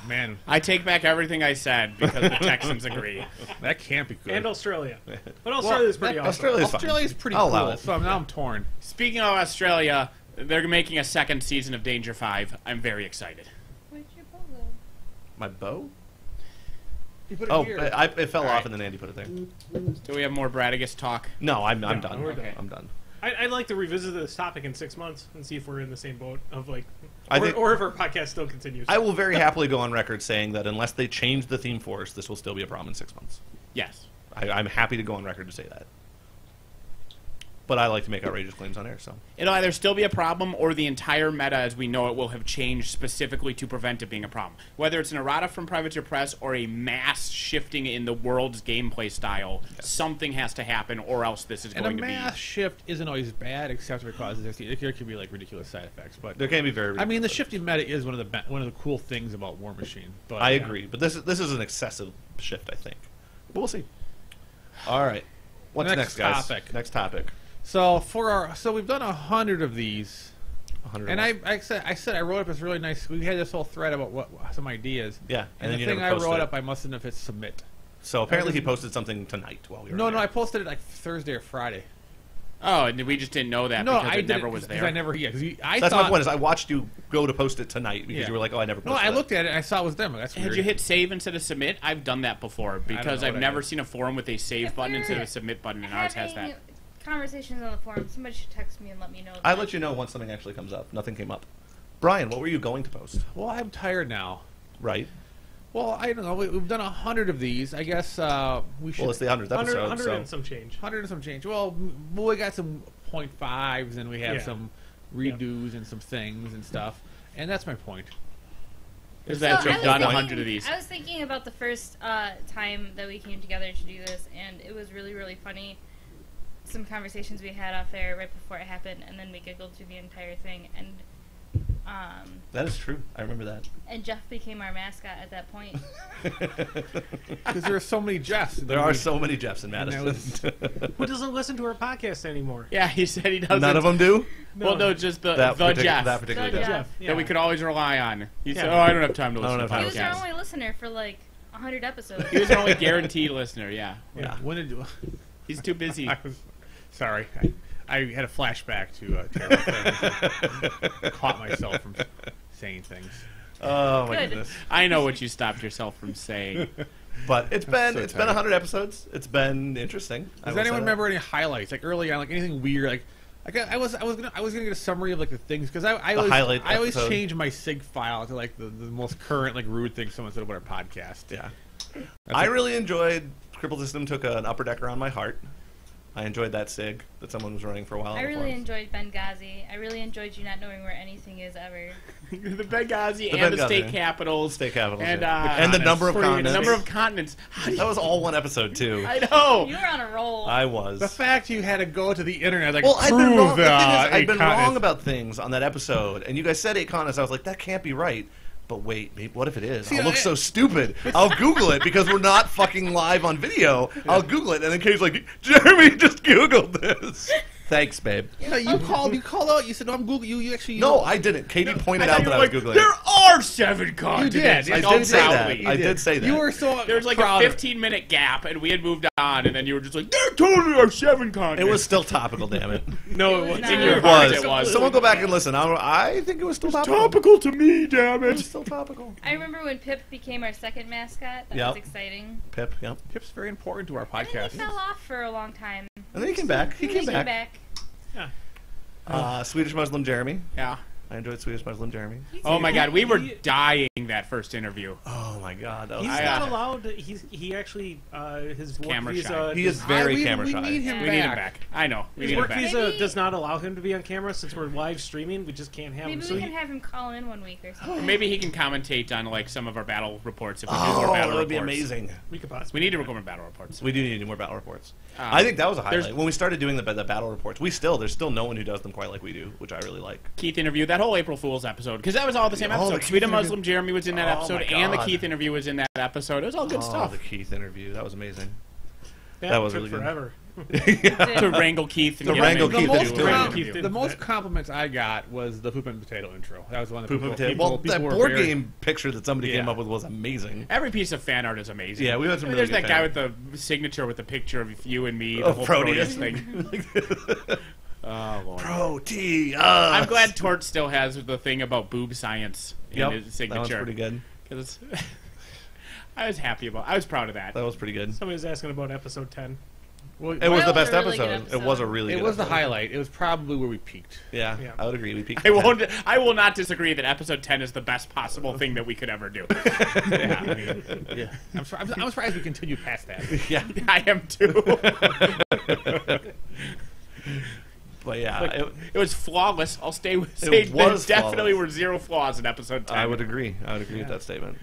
man, I take back everything I said because the Texans agree. that can't be good. And Australia. But Australia's pretty awesome. Australia's fine. Australia's pretty I'll cool, allow it. so now I'm torn. Speaking of Australia, they're making a second season of Danger 5. I'm very excited. Where's your polo? My bow? You put it Oh, here. it fell All off right. and then Andy put it there. Do we have more Bradigus talk? No, I'm done. we're done. I'm done. I'd like to revisit this topic in 6 months and see if we're in the same boat of like, I think- or if our podcast still continues. I will very happily go on record saying that unless they change the theme force, this will still be a problem in 6 months. Yes. I'm happy to go on record to say that. But I like to make outrageous claims on air, so. It'll either still be a problem or the entire meta as we know it will have changed specifically to prevent it being a problem. Whether it's an errata from Privateer Press or a mass shifting in the world's gameplay style, something has to happen or else this is going to be... And a mass shift isn't always bad, except because there can be like ridiculous side effects. But there can be very ridiculous. I mean, the shifting meta is one of the cool things about War Machine. But, I agree, but this is an excessive shift, I think. But we'll see. All right. What's next, guys? Next topic. So we've done 100 of these, 100 and I said I wrote up this really nice. We had this whole thread about some ideas. Yeah, and the thing I wrote up, I mustn't have hit submit. So apparently he posted something tonight while we were. No, I posted it like Thursday or Friday. Oh, and we just didn't know that because it never was there. I never, yeah. That's my point. Is I watched you go to post it tonight because you were like, "Oh, I never." No, I looked at it. and I saw it was them. That's weird. Had you hit save instead of submit? I've done that before because I've never seen a forum with a save button instead of a submit button, and ours has that. Conversations on the forum. Somebody should text me and let me know. I let you know once something actually comes up. Nothing came up. Brian, what were you going to post? Well, I'm tired now. Right. Well, I don't know. We've done 100 of these. I guess we should. Well, it's the 100th episode. 100 so. and some change. 100 and some change. Well, we got some 0.5s and we have some redos and some things and stuff. And that's my point. Is that you've done 100 of these? I was thinking about the first time that we came together to do this, and it was really, really funny. Some conversations we had off air right before it happened, and then we giggled through the entire thing. And that is true. I remember that. And Jeff became our mascot at that point. Because there are so many Jeffs. There are so many Jeffs in Madison. Who doesn't listen to our podcast anymore? Yeah, he said he doesn't. None of them do? No. Well, no, just the Jeff. That particular Jeff. that we could always rely on. He said, "Oh, I don't have time to listen to podcasts." He was our only listener for like 100 episodes. He was our only guaranteed listener. Yeah. When did He's too busy. Sorry, I had a flashback to terrible things. Caught myself from saying things. Oh my goodness! I know what you stopped yourself from saying. But it's been 100 episodes. It's been interesting. Does anyone remember any highlights, like early on, like anything weird? Like I was gonna get a summary of like the things because I always change my sig file to like the most current like rude thing someone said about our podcast. Yeah, I really enjoyed Crippled System took an upper decker on my heart. I enjoyed that SIG that someone was running for a while. I really enjoyed Benghazi. I really enjoyed you not knowing where anything is ever. The Benghazi and the state capitals. State capitals. And the number of continents. The number of continents. That was all one episode, too. I know. You were on a roll. I was. The fact you had to go to the internet, like, well, I've been wrong. I've been wrong about things on that episode, and you guys said 8 continents. I was like, that can't be right. But wait, maybe, what if it is? I'll look so stupid. I'll Google it because we're not fucking live on video. I'll Google it, and then Katie's like, Jeremy just Googled this. Thanks, babe. Yeah, you called out. You said, no, I'm Googling. You actually... No, I didn't. Katie pointed out that I was Googling. There are 7 continents. You did. I did say that. I did say that. You were so There was like a 15-minute gap, and we had moved on, and then you were just like, there totally are 7 continents. It was still topical, damn it. No, it was. was. Someone go back and listen. I think it was still topical. Topical to me, damn It it. was still topical. I remember when Pip became our second mascot. That was exciting. Pip, yep. Pip's very important to our And then podcast. he fell off for a long time. And then he came back. He came back. Yeah. Swedish Muslim Jeremy. Yeah. I enjoyed Swedish Muslim Jeremy. Oh my God, we were dying that first interview. Oh my God, that was He's not allowed. He actually his work Camera visa. shy. He is very camera shy. We need him We need him back. I know. We His need him work back. visa does not allow him to be on camera since we're live streaming. We just can't have him. Maybe So we can have him call in one week or something. Or maybe he can commentate on like some of our battle reports if we do more Oh, battle that would be reports. amazing. we could possibly. We need to record more battle reports. We do need to do more battle reports. I think that was a highlight. When we started doing the battle reports, there's still no one who does them quite like we do, which I really like. Keith interview, that whole April Fool's episode, because that was all the same episode. Keith Sweden interview. Muslim Jeremy was in that Oh, episode, my and the God. Keith interview was in that episode. It was all good stuff. The Keith interview, that was amazing. That was took really good. forever. To wrangle Keith and To get wrangle him in. Keith To wrangle Keith Keith. did The most compliments I got was the poop and potato intro. That was one of the Poop and people, potato. Well, that were board very- game picture that somebody came Yeah. up with was amazing. Every piece of fan art is amazing. Yeah, we had some really There's good that guy fan with the signature with the picture of you and me, the Oh, whole Proteus. Proteus thing. Oh, Lord. Proteus. I'm glad Tort still has the thing about boob science in his signature. That was pretty good. Because I was proud of that. That was pretty good. Somebody was asking about episode 10. Well, It was That the was best a really good episode. It was a really it good was the episode. highlight. It was probably where we peaked. Yeah, Yeah. I would agree. We peaked. I will not disagree that episode 10 is the best possible thing that we could ever do. Yeah, I mean, yeah. I'm surprised we continued past that. Yeah. I am too. But yeah, Like, it was flawless. I'll say was there definitely flawless. were zero flaws in episode 10. I would agree. With that statement.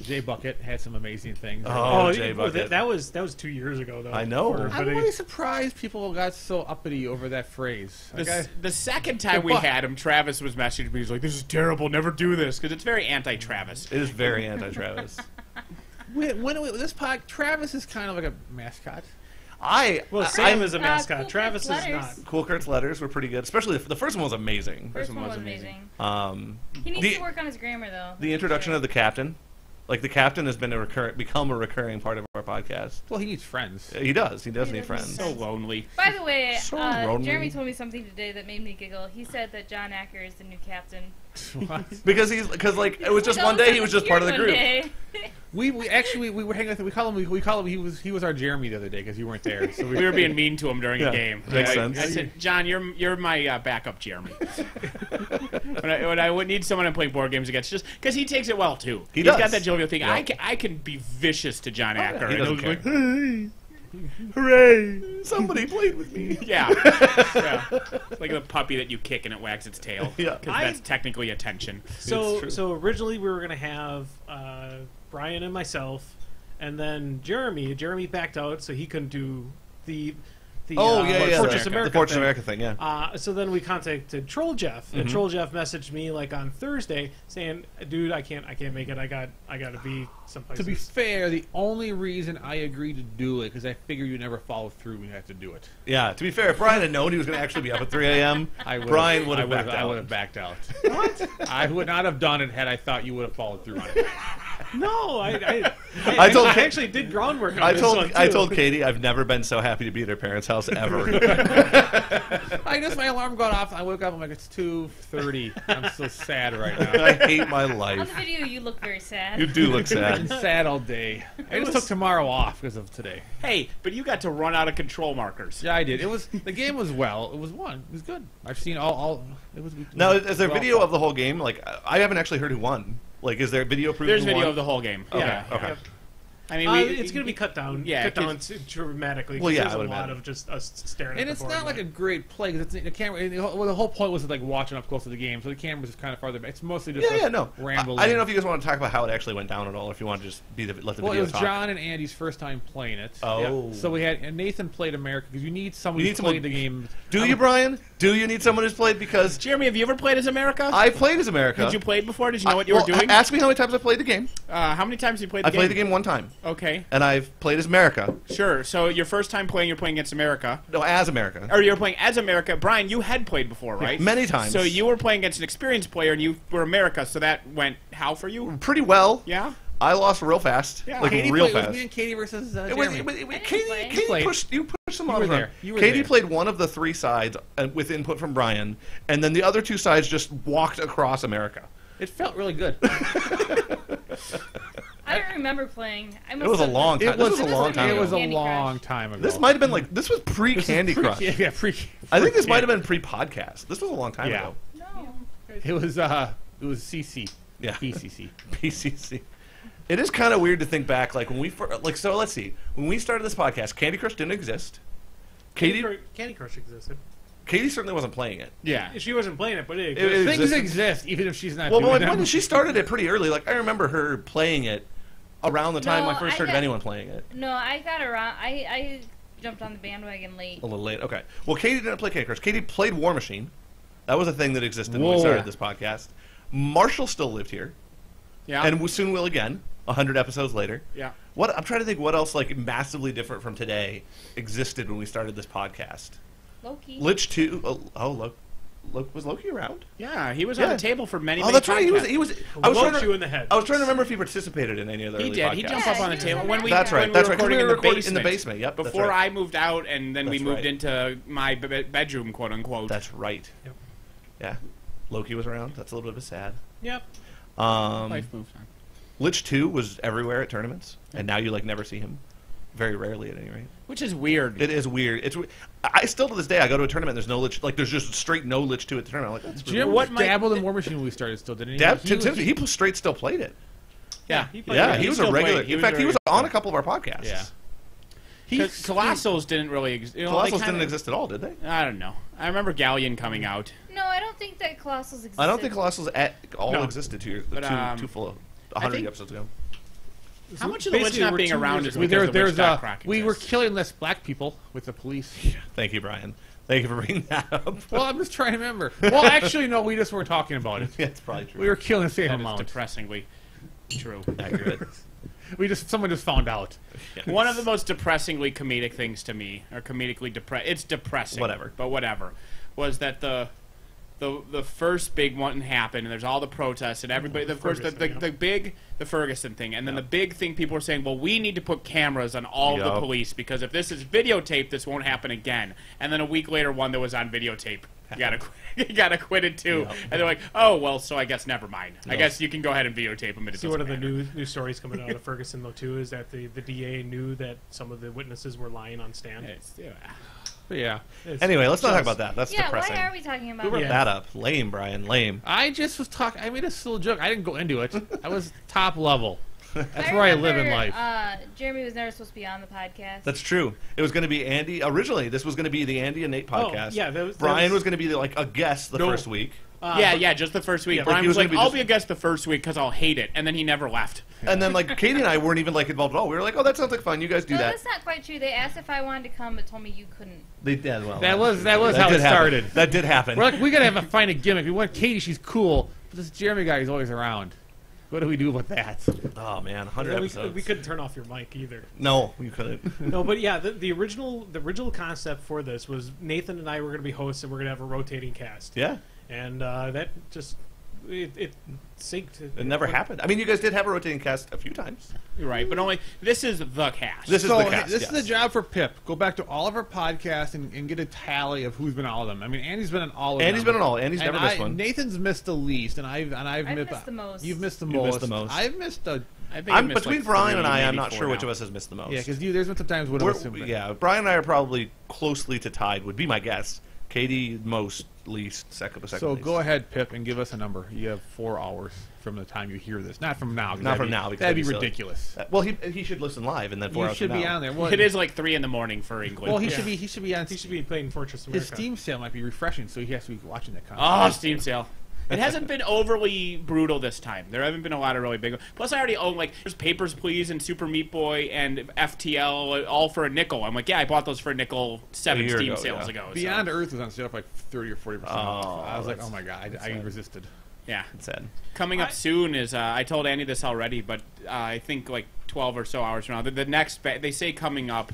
Jay Bucket had some amazing things. Oh, Jay Bucket. That was 2 years ago, though. I know. I'm really surprised people got so uppity over that phrase. The second time we had him, Travis was messaging me. He's like, "This is terrible. Never do this," because it's very anti-Travis. It is very anti-Travis. Travis is kind of like a mascot. Sam is a mascot. Cool Travis Kurt's is letters. not. Cool Kurt's letters were pretty good, especially the first one was amazing. First one was amazing. He needs The- to work on his grammar, though. The introduction of the captain, like the captain, has been become a recurring part of our podcast. Well, he needs friends. He does. He does He need does friends. So lonely. By the way, So lonely. Jeremy told me something today that made me giggle. He said that John Acker is the new captain. Because it was just one day he was just part of the group. We were hanging with him. We call him. He was our Jeremy the other day because you weren't there. So We were being mean to him during a game. Makes sense. I said, "John, you're my backup, Jeremy." when I would need someone I'm playing board games against, just because he takes it well too. He's does. got that jovial thing. Yeah. I can be vicious to John Acker. he and doesn't he'll be care. like, "Hooray! Somebody played with me. Yeah, like a puppy that you kick and it wags its tail. Yeah. because that's technically attention. So originally we were gonna have Brian and myself, and then Jeremy. Jeremy backed out, so he couldn't do the Fortress America the Fortress thing. America thing. Yeah. So then we contacted Troll Jeff, and Troll Jeff messaged me like on Thursday saying, "Dude, I can't make it. I got to be someplace." To be fair, the only reason I agreed to do it because I figured you never follow through when you have to do it. Yeah. To be fair, if Brian had known he was going to actually be up at 3 a.m., Brian would have backed out. I would have backed out. What? I would not have done it had I thought you would have followed through on it. No, I actually did groundwork on this one too. I told Katie I've never been so happy to be at her parents' house ever. I guess my alarm got off. I woke up. I'm like, it's 2:30. I'm so sad right now. I hate my On the life. video, you look very sad. You do look I'm sad. sad all day. I just took tomorrow off because of today. Hey, but you got to run out of control markers. Yeah, I did. The game was well. It was one. It was good. I've seen all. It was. Now, is there well video thought. of the whole game? Like, I haven't actually heard who won. Like, is there video proof? There's who video won? of the whole game. Okay. Yeah. Okay. I mean, it's going to be cut down. Yeah, cut down dramatically. 'cause Well, yeah, there's I a would lot imagine. of just us staring. And at it's the board not like a great play because the camera. Well, the whole point was like watching up close to the game, so the camera's just kind of farther back. It's mostly just rambling. I didn't know if you guys want to talk about how it actually went down at all, or if you want to just let the Well, video it was talk. John and Andy's first time playing it. Oh. So and Nathan played America because you need someone who's played the game. Do you, Brian? Do you need someone who's played? Because Jeremy, have you ever played as America? I played as America. Did you play it before? Did you know what you were doing? Ask me how many times I played the game. How many times have you played the I game? played the game one time. Okay. And I've played as America. Sure. So your first time playing, you're playing against America. No, as America. Or you're playing as America. Brian, you had played before, right? Many times. So you were playing against an experienced player, and you were America, so that went how for you? Pretty well. Yeah? I lost real fast. Yeah. Like, Katie real played, it was fast. me and Katie versus It was, Jeremy. Katie played. pushed some You were others there. around. You were Katie there. played one of the three sides with input from Brian, and then the other two sides just walked across America. It felt really good. I don't remember playing. It was a long time. This was a long time It ago. was a Candy long Crush. time ago. This might have been this was pre-Candy Crush. Yeah, I think this might have been pre-podcast. This was a long time ago. No. It was CC. Yeah. PCC. PCC. It is kind of weird to think back, like when we so let's see, when we started this podcast, Candy Crush didn't exist. Katie Crush existed. Katie certainly wasn't playing it. Yeah. She wasn't playing it, but it It- existed. Things existed. exist, even if she's not Well, doing when them. she started it pretty early, like I remember her playing it around the time No, I first heard of anyone playing it. No, I got around. I jumped on the bandwagon late. A little late. Okay. Well, Katie didn't play Candy Crush. Katie played War Machine. That was a thing that existed when we Whoa. started this podcast. Marshall still lived here, Yeah. and soon will again. 100 episodes later. Yeah. What I'm trying to think, what else like massively different from today existed when we started this podcast? Loki. Lich 2. Was Loki around? Yeah, he was on Yeah. the table for many, Oh, many that's right. He podcasts. was. I was trying Woked to, you in the head. I was trying to remember if he participated in any of the He early did. podcasts. He jumped Yeah, up on the he was table in when the we That's right. when That's we right. were 'cause recording, we were recording in the basement. Yep. that's Before right. I moved out, and then we That's moved right. into my bedroom, quote unquote. That's right. Yep. Yeah. Loki was around. That's a little bit of a sad. Yep. Life moves on. Lich 2 was everywhere at tournaments, and now you like never see him. Very rarely, at any rate. Which is weird. It is weird. I still to this day I go to a tournament. There's no Lich. Like there's just straight no Lich 2 at the tournament. I'm like, that's really Jim weird. dabbled in War Machine when we started still, didn't he? He straight still played it. Yeah. Yeah, he was a still regular. played. In fact, he was on a couple of our podcasts. Yeah. Colossals didn't really exist. Colossals didn't exist at all, did they? I don't know. I remember Galleon coming out. No, I don't think that Colossals existed. I don't think Colossals existed two full 100 episodes ago. How much of the Witch not being around is we were killing less black people with the police. Thank you, Brian. Thank you for bringing that up. Well, I'm just trying to remember. Well, actually, no, we just weren't talking about it. Yeah, it's probably true. We were killing the same That amount. is depressingly true. Accurate. Someone just found out. Yes. One of the most depressingly comedic things to me, or comedically it's depressing. Whatever. But whatever, was that the first big one happened, and there's all the protests and everybody. Of course, the Ferguson thing, and then the big thing people were saying, well, we need to put cameras on all of the police because if this is videotaped, this won't happen again. And then a week later, one that was on videotape. You got acquitted too, and they're like, "Oh well, so I guess never mind. I guess you can go ahead and videotape them." See, one of the new stories coming out of Ferguson though too is that the DA knew that some of the witnesses were lying on stand. Yeah. Anyway, let's not talk about that. That's depressing. Why are we talking about Who brought that up? Lame, Brian. Lame. I just was talking. I made a silly joke. I didn't go into it. I was top level. That's where I live in life. Jeremy was never supposed to be on the podcast. That's true. It was going to be Andy. Originally, this was going to be the Andy and Nate podcast. Brian was going to be like a guest the first week. Just the first week. Yeah, Brian was like, I'll be a guest the first week because I'll hate it, and then he never left. And then Katie and I weren't even involved at all. We were like, oh, that sounds like fun. You guys do that. That's not quite true. They asked if I wanted to come, but told me you couldn't. They did. Well, that was how it started. That did happen. We're like, we got to find a gimmick. We want Katie. She's cool. But this Jeremy guy is always around. What do we do with that? Oh man, 100 episodes. We couldn't turn off your mic either. No, we couldn't. No, but yeah, the original concept for this was Nathan and I were going to be hosts, and we're going to have a rotating cast. Yeah, and that just it synced. It never happened. I mean, you guys did have a rotating cast a few times. You're right, but only this is the cast. This is the cast. This is the job for Pip. Go back to all of our podcasts and get a tally of who's been on all of them. I mean, Andy's been on all of them. Andy's been on all. Andy's never missed one. Nathan's missed the least, and I've missed the most. You've missed the most. I've missed the. I'm between Brian and I'm not sure which of us has missed the most. Yeah, because there's been some times when Brian and I are probably closely to tied. Would be my guess. Katie most, least, second. So go ahead, Pip, and give us a number. You have 4 hours from the time you hear this. Not from now. Not from now. That'd be ridiculous. Well, he should listen live, and then 4 hours should from be now. on there. Well, it is like 3 in the morning for England. Well, he should be on. He should be playing Fortress America. His Steam sale might be refreshing, so he has to be watching that content. Oh, Steam sale. It hasn't been overly brutal this time. There haven't been a lot of really big. Plus, I already own there's Papers, Please, and Super Meat Boy, and FTL, all for a nickel. I'm like, yeah, I bought those for a nickel 7 Steam sales ago. Beyond Earth was on sale for 30 or 40%. Oh, I was like, oh my god, I resisted. Yeah, it's sad. Coming up soon is I told Andy this already, but I think 12 or so hours from now. The next they say coming up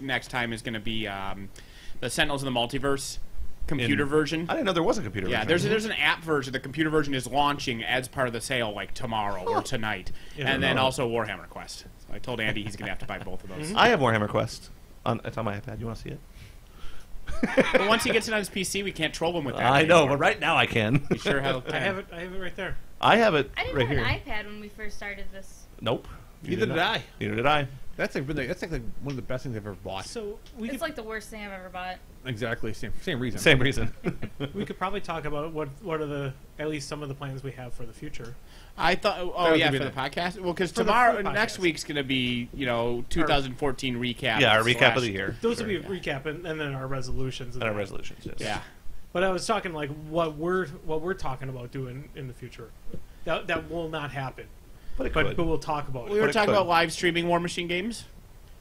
next time is going to be the Sentinels of the Multiverse. Computer version. I didn't know there was a computer version. Yeah, there's an app version. The computer version is launching as part of the sale tomorrow or tonight. And then also Warhammer Quest. So I told Andy he's going to have to buy both of those. I have Warhammer Quest. It's on my iPad. You want to see it? But once he gets it on his PC, we can't troll him with that I know, anymore. but right now I can. You sure have I have it right there. I have it I didn't right have here. an iPad when we first started this. Nope. Neither did I. Neither did I. That's one of the best things I've ever bought. So it's like the worst thing I've ever bought. Exactly, same reason. Same reason. We could probably talk about what are at least some of the plans we have for the future. I thought, for the podcast. Well, because tomorrow, next week's going to be 2014 recap. Yeah, our recap of the year. Those will be a recap, and then our resolutions. And our resolutions. Yes. Yeah. But I was talking what we're talking about doing in the future. That will not happen. But we'll talk about it. We were talking about live streaming War Machine games.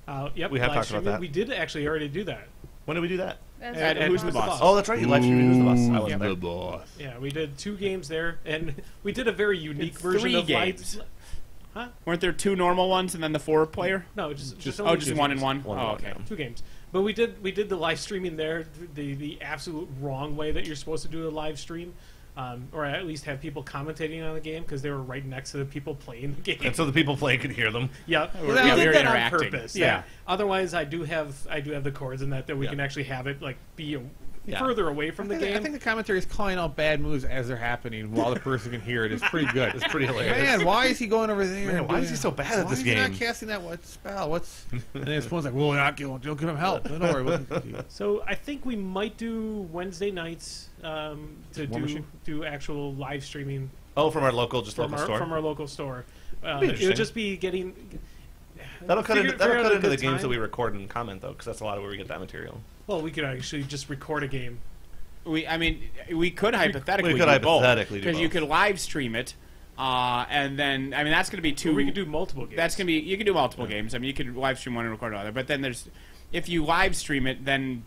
Yep, we have talked about that. We did actually already do that. When did we do that? At Who's the Boss? Oh, that's right. You live streamed Who's the Boss. I wasn't there. The Boss. Yeah, we did 2 games there, and we did a very unique version of games. Weren't there 2 normal ones and then the 4-player? No, just 1 and 1. Oh, okay. 2 games. But we did the live streaming there the absolute wrong way that you're supposed to do a live stream. Or at least have people commentating on the game because they were right next to the people playing the game. And so the people playing could hear them. Yeah, we did that on purpose. Yeah. Otherwise, I do have the chords in that we can actually have it be further away from the game. I think the commentary is calling out bad moves as they're happening while the person can hear it. It's pretty good. It's pretty hilarious. Man, why is he going over there? Man, why is he so bad at this game? Why is he not casting that spell? And then his phone's like, well, don't give him help. Don't worry. So I think we might do Wednesday nights to do actual live streaming. Oh, from our local store. From our local store. It would just be getting. That'll cut into Figure out a the good games that time. we record and comment though, because that's a lot of where we get that material. Well, we could actually just record a game. We could hypothetically We could do both, hypothetically do because you both. could live stream it, and then that's going to be two. Or we could do multiple games. That's going to be you can do multiple games. I mean, you could live stream one and record another. But then if you live stream it, then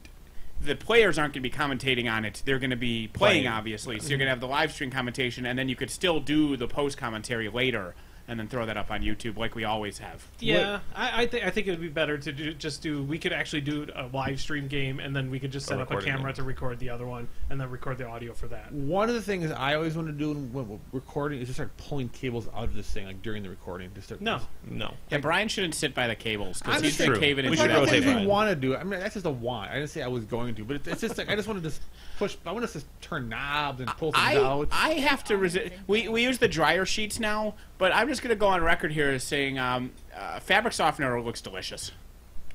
the players aren't going to be commentating on it. They're going to be playing, obviously. So you're going to have the live stream commentation, and then you could still do the post commentary later, and then throw that up on YouTube like we always have. Yeah, I think it would be better to do. We could actually do a live stream game, and then we could just set up a recording camera game. to record the other one, and then record the audio for that. One of the things I always want to do when we're recording is just start pulling cables out of this thing, like during the recording. Just start, No, Yeah, Brian shouldn't sit by the cables because I'm he's just been true. caving We into should that. rotate I Brian. want to do it. I mean, that's just a want. I didn't say I was going to, but it's just like I just want to just push. I want us to turn knobs and pull things out. I have to resist. We use the dryer sheets now, but I'm just going to go on record here as saying fabric softener looks delicious.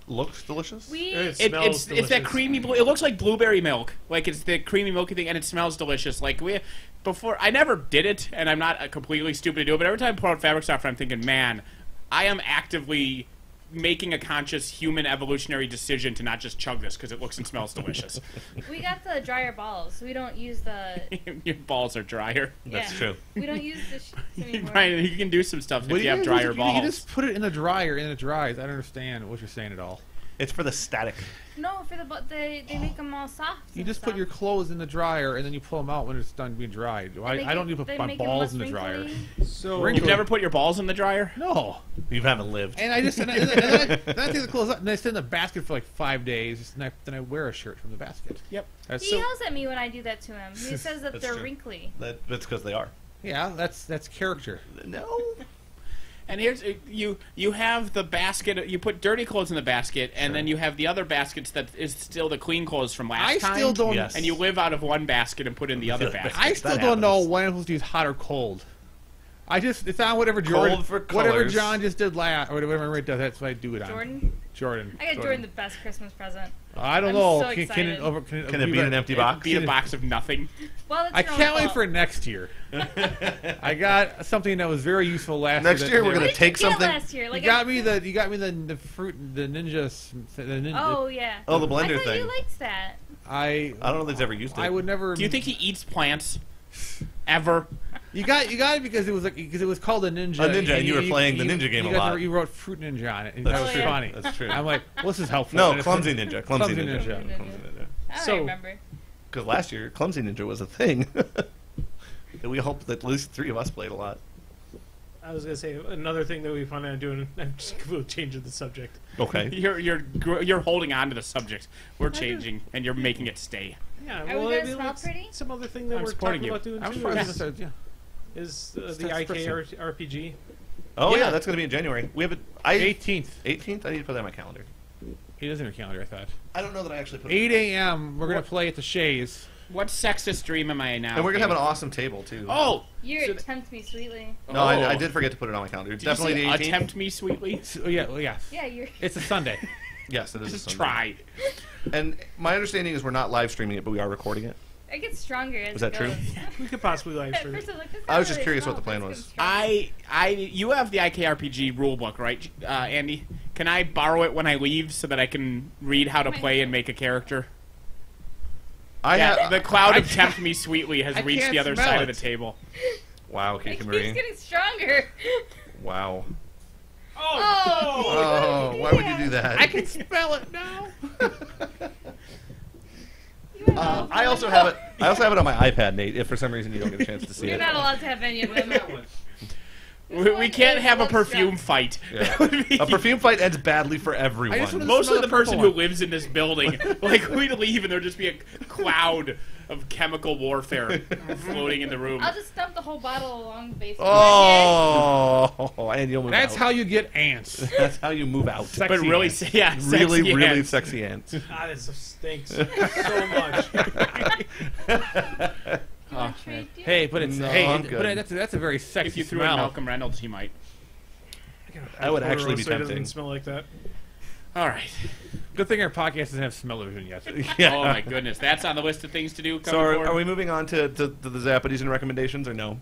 Looks delicious. it smells It's delicious. that creamy blue. It looks like blueberry milk. Like it's the creamy milky thing, and it smells delicious. Like before, I never did it, and I'm not completely stupid to do it. But every time I pour out fabric softener, I'm thinking, man, I am actively making a conscious human evolutionary decision to not just chug this because it looks and smells delicious. We got the dryer balls, so we don't use the. Your balls are drier. That's yeah. true. We don't use the sheets anymore. Brian, you can do some stuff What if do you have guys drier do? balls. You just put it in the dryer and it dries. I don't understand what you're saying at all. It's for the static. No, for they make them all soft. You and just put stuff. your clothes in the dryer and then you pull them out when it's done being dried. They I make don't it- need to they put my make 'em balls less in the dryer. wrinkly. So Wrinkly. You've never put your balls in the dryer? No. You haven't lived. And I just and then I take the clothes out and I sit in the basket for like 5 days. And then I wear a shirt from the basket. Yep. That's He yells at me when I do that to him. He says that That's they're true. wrinkly. That's because they are. yeah. That's character. No. And here's you have the basket. You put dirty clothes in the basket, and then you have the other baskets that is still the clean clothes from last I time. still don't. Yes. And you live out of one basket and put in the other basket. I That still don't know happens. when I'm supposed to use hot or cold. it's on whatever Jordan, Cold for whatever colors. John just did last, or whatever Ray does. That's what I do it on. Jordan? Jordan. I got Jordan the best Christmas present. I don't I'm know. so Can it excited. Can it be an empty box? Be a box of nothing. Well, that's I your own can't wait fault. for next year. I got something that was very useful last Next year. year we're What gonna did take you get something. last year? Like You got me the fruit, the ninja. Oh yeah. Oh, the I blender thought thing. you liked that. I I don't know if they've ever used it. I would never. Do you think he eats plants? Ever? You got it because it was called a ninja. A ninja, and you were playing the ninja game a lot. You wrote fruit ninja on it. And That's that was true. funny. That's true. I'm like, well, this is helpful. No, And it's- clumsy ninja. Clumsy Clumsy ninja. ninja. Clumsy ninja. I don't So- remember. Because last year, clumsy ninja was a thing. that we hope that at least 3 of us played a lot. I was gonna say another thing that we plan on doing. I'm just completely changing the subject. Okay. You're holding on to the subject. We're changing, and you're making it stay. Yeah, we well, gonna I mean, smell like, pretty? some other thing that I'm we're supporting talking you. about doing I'm too probably is, gonna start, yeah. is That's the IK Christmas. RPG. Oh yeah, Yeah. that's going to be in January. We have it. 18th. 18th. I need to put that on my calendar. It is in your calendar, I thought. I don't know that I actually put 8 a.m. We're gonna play at the Shays. What sexist dream am I now? And we're going to have an David? awesome table too. Oh! You So tempt me sweetly. No, Oh. I did forget to put it on my calendar. Did Definitely you the say 18th. attempt me sweetly? So, yeah. Yeah, you're. It's a Sunday. Yes, it is. Just a Sunday. try. And my understanding is we're not live streaming it, but we are recording it. It gets stronger as Is that it true? goes. We could possibly live At stream. first I was like, this I was not just really curious what small, the plan but was. it's getting stronger. You have the IKRPG rulebook, right, Andy? Can I borrow it when I leave so that I can read how to play and make a character? I have. The cloud of tempt me sweetly has I reached can't the other smell side of it. the table. Wow, It Kiki keeps Marie. getting stronger. Wow. Oh! Oh, why would you do that? I can spell it now. I also have it. I also have it on my iPad, Nate. If for some reason you don't get a chance to see You're it. not allowed to have any of them. We can't have a perfume fight. Yeah. That would be- A perfume fight ends badly for everyone. I just wanna- Mostly Smell the the person purple who one. lives in this building. Like, we'd leave and there'd just be a cloud of chemical warfare floating in the room. I'll just dump the whole bottle along the base. Oh, and you'll move That's out. how you get ants. That's how you move out. But really, ants. yeah, Really, sexy really ants. sexy ants. God, it stinks so much. Hey, but it's No, hey, I'm good. but that's a very sexy If you threw in smell. Malcolm Reynolds, he might. I would actually be So it tempting. doesn't smell like that. All right. Good thing our podcast doesn't have smell-o-vision yet. Yeah. Oh my goodness, that's on the list of things to do. So coming are forward. we moving on to the Zapadies and recommendations or no?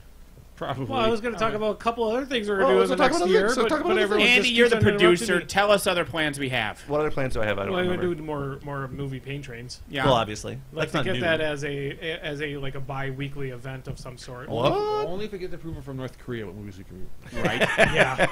Probably. Well, I was going to talk about a couple other things we're Well, going to do so in the talk next about year, other- so but, talk about but other everyone things. Andy, just you're keeps the on interrupting producer. me. Tell us other plans we have. What other plans do I have? I don't Well, I'm remember. going to do more movie paint trains. Yeah. Well, obviously. Like That's to not get new. that as a like a bi-weekly event of some sort. What? Only if we get the approval from North Korea what movies we can Right? Yeah.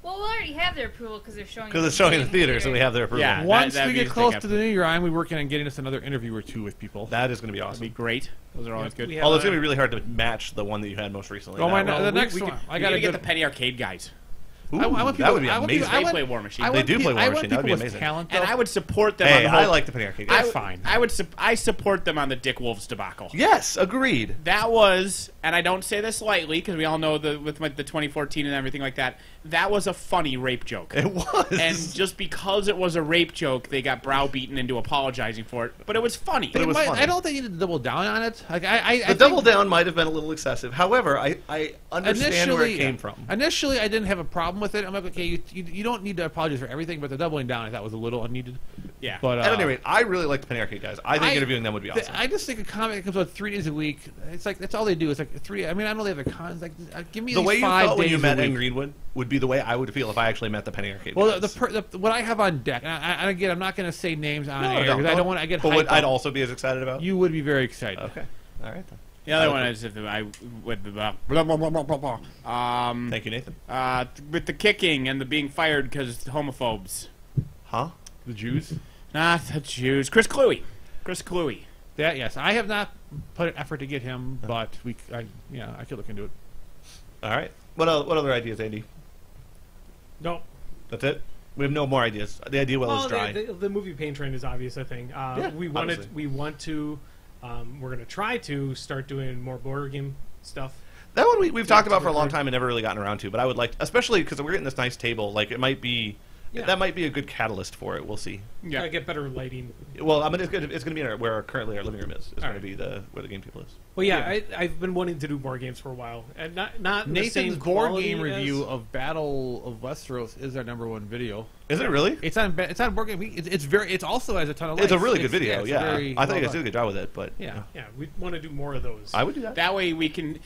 Well, we already have their approval because they're showing. Because it's showing in the theater, so we have their approval. Yeah. Once that'd we be get the close thing to the new year, I'm working on getting us another interview or two with people. That is going to be That'd be awesome. great. Those are always good. We have Although it's a- going to be really hard to match the one that you had most recently. Oh, That my! one. The next we one, could- I I got gotta to get get the Penny Arcade guys. Ooh, I want that people- would be I want amazing. people- They play War Machine. They do play War I want Machine. That would be people with amazing. talent, And though. I would support them. Hey, on the whole, I like the Penny Arcade. That's fine. I support them on the Dick Wolves debacle. Yes, agreed. That was, and I don't say this lightly because we all know with the 2014 and everything like that. That was a funny rape joke. It was. And just because it was a rape joke, they got browbeaten into apologizing for it. But it was funny. But it was funny. I don't think you need to double down on it. Like I the think double down might have been a little excessive. However, I understand where it initially- came from. Initially, I didn't have a problem with it. I'm like, okay, you don't need to apologize for everything, but the doubling down I thought was a little unneeded. Yeah. But At any rate, I really like the Penny Arcade guys. I think interviewing them would be awesome. I just think a comic that comes out 3 days a week. It's like that's all they do. It's like 3. I mean, I know they have the cons. Like, give me The these way you 5 felt when you days met a in week. Greenwood would be the way I would feel if I actually met the Penny Arcade Well, guys. what I have on deck, and again, I'm not going to say names on No, air because I don't want to get But hyped what I'd up. also be as excited about. You would be very excited. Okay. All right then. The other one is if I with the blah, blah, blah, blah, blah, blah. Thank you, Nathan. With the kicking and the being fired because homophobes. Huh? The Jews. Not the Jews. Chris Cluey. That yes, I have not put an effort to get him, but I could look into it. All right. What other ideas, Andy? No. That's it. We have no more ideas. The idea well is dry. The movie paint train is obvious. I think we obviously. want to. We're going to try to start doing more board game stuff. That one we've talked about for a long time and never really gotten around to. But I would like, especially because we're getting this nice table. Like it might be, that might be a good catalyst for it. We'll see. Yeah, gotta get better lighting. Well, I mean, it's going to be where currently our living room is. It's going to be where the game table is. Well, yeah, I've been wanting to do board games for a while, and not the Nathan's same board quality game as- review of Battle of Westeros is our #1 video. Is it really? It's on board game. It's also has a ton of likes. It's a really good video. it's Yeah, very I think you well guys did a done. good job with it. But Yeah. Yeah, we want to do more of those. I would do that. That way we can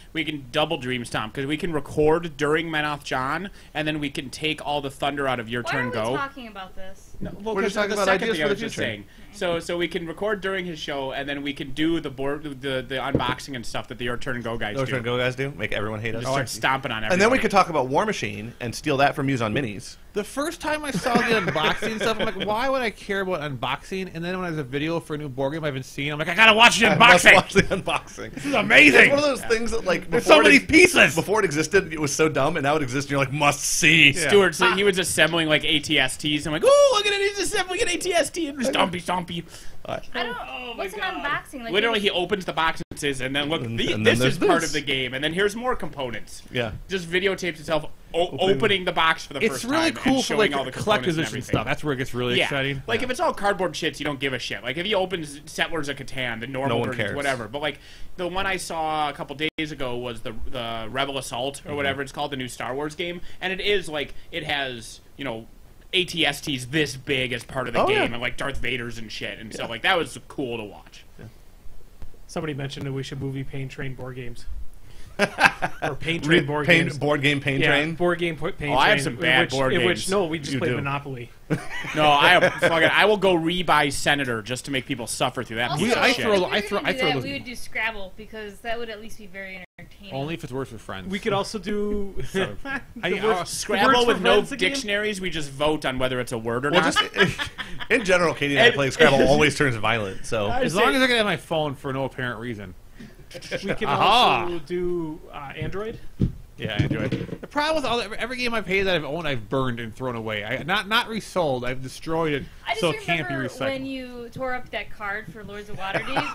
double dream stomp because we can record during Menoth John and then we can take all the thunder out of your Why turn are we go. talking about this? No, well, We're just 'cause talking the about second ideas thing for I the was just future. saying. So we can record during his show and then we can do the unboxing and stuff that the Your Turn Go guys Those do. Turn Go guys do make everyone hate us. Just start stomping on everybody. And then we could talk about War Machine and steal that from Muse on Minis. The first time I saw the unboxing stuff, I'm like, why would I care about unboxing? And then when there's a video for a new board game I haven't seen, I'm like, I gotta watch the I must unboxing. watch the unboxing. This is amazing. It's one of those things that like There's before so many it, pieces. before it existed, it was so dumb, and now it exists, and you're like, must see. Stuart, so he was assembling like ATSTs. I'm like, oh, look at it, he's assembling an ATST and stompy. I don't. Oh my what's an God. unboxing? Like, Literally, he opens the boxes and then look, And this then is there's part this. of the game, and then here's more components. Yeah. Just videotapes itself opening the box for the It's first really time cool and for showing like all the collector's components and edition everything. stuff. That's where it gets really exciting. Like if it's all cardboard shits, you don't give a shit. Like if he opens Settlers of Catan, the normal No one versions, cares. whatever. But like the one I saw a couple days ago was the Rebel Assault or whatever it's called, the new Star Wars game, and it is like it has ATSTs this big as part of the Oh, game, yeah. and like Darth Vader's and shit, and so like that was cool to watch. Somebody mentioned that we should movie paint train board games. Or paint train board games. Board game pain Yeah, train. board game paint train. I have some bad in which, board in which, games. no, we just You played do. Monopoly. No, I will go rebuy Senator just to make people suffer through that. Also, piece of I shit. throw- if we were I throw- gonna I do throw that, those- we would do Scrabble because that would at least be very entertaining. Only if it's worse with friends. We could also do Scrabble with no dictionary. dictionaries. We just vote on whether it's a word or Well, not. just in general, Katie and I playing Scrabble always turns violent. So as long as I can have my phone for no apparent reason. We can Aha. also do Android. Yeah, I enjoy it. The problem with every game I've played that I've owned, I've burned and thrown away. Not resold. I've destroyed it, I just so it can't be remember recycled. when you tore up that card for Lords of Waterdeep.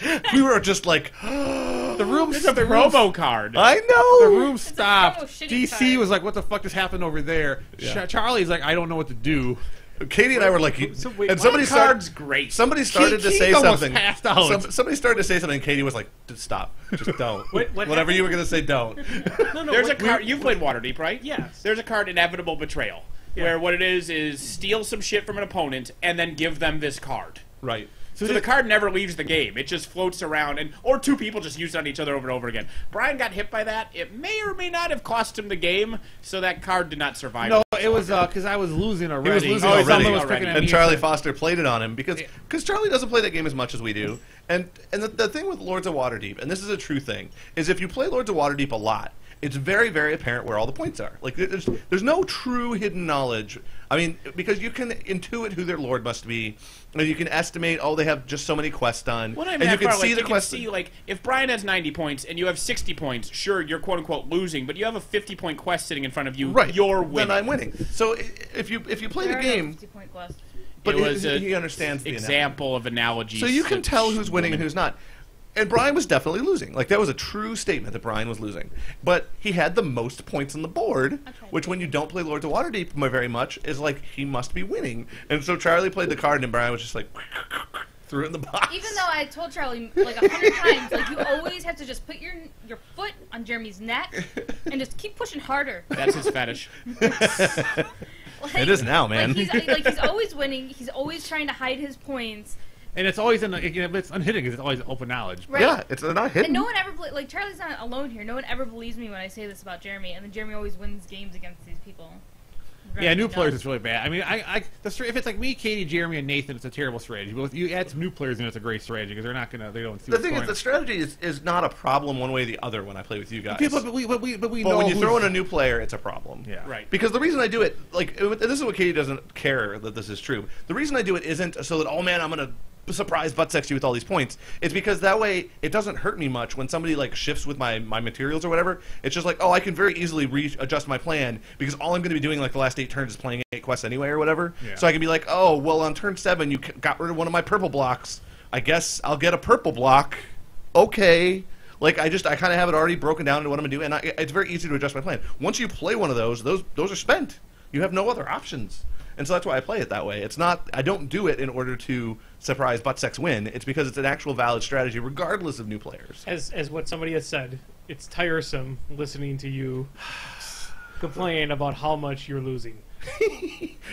Yeah. we were just like, The room. It's a the room- promo card. I The know. room promo stopped. shitty DC card. was like, "What the fuck just happened over there?" Yeah. Charlie's like, "I don't know what to do." Katie and I were like, So wait, and what somebody card's started. great. Somebody started to Keith say almost something. passed out. Somebody started to say something, and Katie was like, "Just stop. Just don't. What Whatever happened? you were gonna say, don't." No, There's a what- card. You've played Waterdeep, right? Yes. There's a card, Inevitable Betrayal, Yeah. where what it is steal some shit from an opponent and then give them this card. Right. So the card never leaves the game. It just floats around, or two people just use it on each other over and over again. Brian got hit by that. It may or may not have cost him the game, so that card did not survive. No, it was because I was losing already. He was losing already. And Charlie Foster played it on him because Charlie doesn't play that game as much as we do. And the thing with Lords of Waterdeep, and this is a true thing, is if you play Lords of Waterdeep a lot, it's very, very apparent where all the points are. Like, there's no true hidden knowledge. I mean, because you can intuit who their lord must be, and you can estimate, oh, they have just so many quests done. Well, and you can see the quests. You can see, like, if Brian has 90 points and you have 60 points, sure, you're quote-unquote losing, but you have a 50-point quest sitting in front of you, right. You're winning. Then I'm winning. So if you play the game... 50-point quest. But it was he understands the example of analogies. So you can tell who's winning and who's not. And Brian was definitely losing. Like, that was a true statement that Brian was losing. But he had the most points on the board, which when you don't play Lords of Waterdeep very much, is like, he must be winning. And so Charlie played the card, and Brian was just like, threw it in the box. Even though I told Charlie, like, 100 times, like, you always have to just put your foot on Jeremy's neck and just keep pushing harder. That's his fetish. Like, it is now, man. Like, he's always winning. He's always trying to hide his points. And it's always it's unhitting because it's always open knowledge. Right. Yeah, it's not hidden. And no one ever like Charlie's not alone here. No one ever believes me when I say this about Jeremy, and then Jeremy always wins games against these people. Yeah, new players is really bad. I mean, if it's like me, Katie, Jeremy, and Nathan, it's a terrible strategy. But if you add some new players in, it's a great strategy because they don't see. The thing is, the strategy is not a problem one way or the other when I play with you guys. But we know when you throw in a new player, it's a problem. Yeah, right. Because the reason I do it, like, and this is what Katie doesn't care that this is true. The reason I do it isn't so that, oh man, I'm gonna surprise butt sex you with all these points. It's because that way it doesn't hurt me much when somebody like shifts with my materials or whatever. It's just like, oh, I can very easily readjust my plan because all I'm going to be doing like the last 8 turns is playing 8 quests anyway or whatever. Yeah. So I can be like, oh, well, on turn 7 you got rid of one of my purple blocks. I guess I'll get a purple block. Okay. Like, I kind of have it already broken down into what I'm going to do, and it's very easy to adjust my plan. Once you play one of those are spent. You have no other options. And so that's why I play it that way. It's not, I don't do it in order to surprise butt sex win. It's because it's an actual valid strategy regardless of new players. As what somebody has said, it's tiresome listening to you complain about how much you're losing.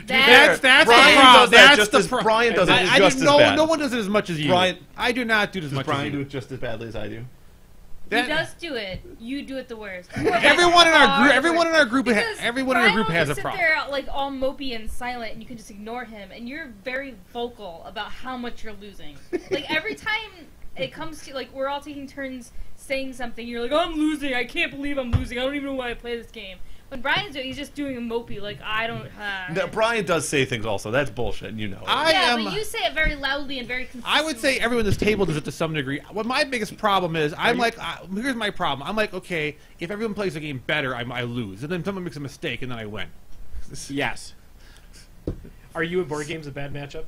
That's Brian does that just as Brian does it just as bad. No one does it as much as you. Brian, I do not do it as much as you. Brian do it just as badly as I do? He does do it. You do it the worst. Everyone in our group has a problem. Sit there like all mopey and silent, and you can just ignore him. And you're very vocal about how much you're losing. Like every time it comes to like we're all taking turns saying something, you're like, oh, I'm losing. I can't believe I'm losing. I don't even know why I play this game. When Brian's doing, he's just doing a mopey, like, I don't... No, Brian does say things also. That's bullshit, and you know it. But you say it very loudly and very consistently. I would say everyone at this table does it to some degree. What my biggest problem is, here's my problem. I'm like, okay, if everyone plays the game better, I lose. And then someone makes a mistake, and then I win. Yes. Are you at board games a bad matchup?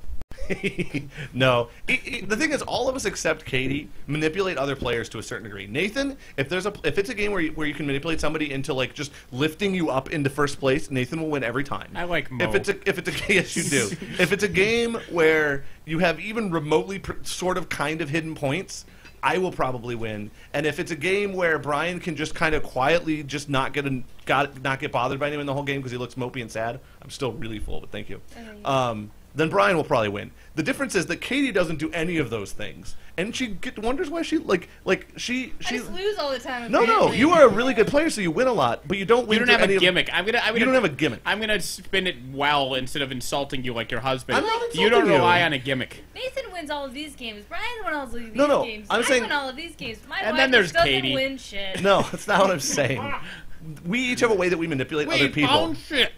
No. The thing is, all of us except Katie manipulate other players to a certain degree. Nathan, if it's a game where you can manipulate somebody into like just lifting you up into first place, Nathan will win every time. I like Mo. Yes, you do. If it's a game where you have even remotely sort of kind of hidden points, I will probably win. And if it's a game where Brian can just kind of quietly just not get bothered by anyone the whole game because he looks mopey and sad, I'm still really full, but thank you. Then Brian will probably win. The difference is that Katie doesn't do any of those things, and she wonders why she she. I just lose all the time. No, you are a really good player, so you win a lot, but you don't win. You don't have a gimmick. You don't have a gimmick. I'm gonna spin it well instead of insulting you like your husband. I'm not insulting you don't rely on a gimmick. Nathan wins all of these games. Brian won all of these games. I'm saying, I win all of these games. My and wife then there's doesn't Katie. win shit. No, that's not what I'm saying. We each have a way that we manipulate other people. Shit.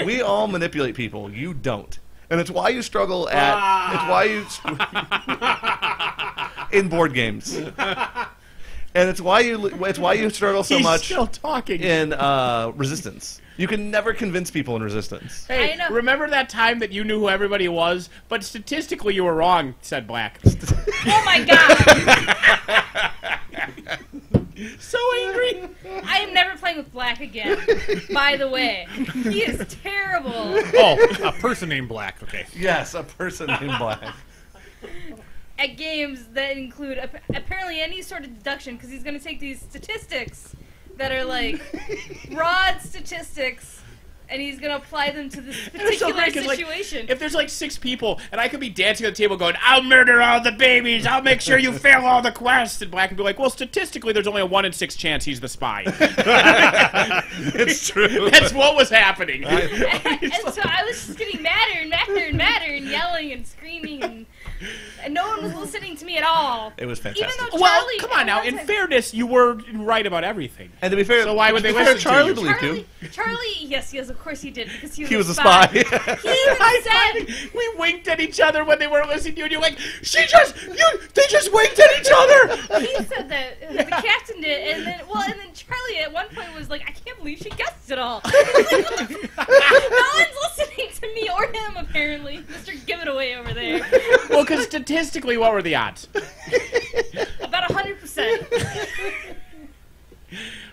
We all manipulate people. You don't. And it's why you struggle at... It's why you... in board games. And it's why you struggle so much... He's still talking. In Resistance. You can never convince people in Resistance. Hey, remember that time that you knew who everybody was, but statistically you were wrong, said Black. Oh my god! So angry. I am never playing with Black again, by the way. He is terrible. Oh, a person named Black, okay. Yes, a person named Black. At games that include apparently any sort of deduction, because he's going to take these statistics that are like broad statistics and he's gonna apply them to this It's so particular great 'cause, like, situation. if there's like 6 people, and I could be dancing at the table going, "I'll murder all the babies. I'll make sure you fail all the quests," and Black would be like, "Well, statistically, there's only a 1 in 6 chance he's the spy." It's true. That's what was happening. and so I was just getting madder and madder and madder and yelling and screaming and no one was listening to me at all. It was fantastic. Even though Well, Charlie, come on now. In fairness, you were right about everything. And to be fair, So why would they to be fair, listen to Charlie you? believed you. Charlie, yes, of course he did because He was a spy. He even said, We winked at each other when they weren't listening to you, and you're like, they just winked at each other. he said that the captain did, and then Charlie at one point was like, I can't believe she guessed it all. No one's listening to me or him apparently. Mr. Give It Away over there. Well, because statistically, what were the odds? About 100%.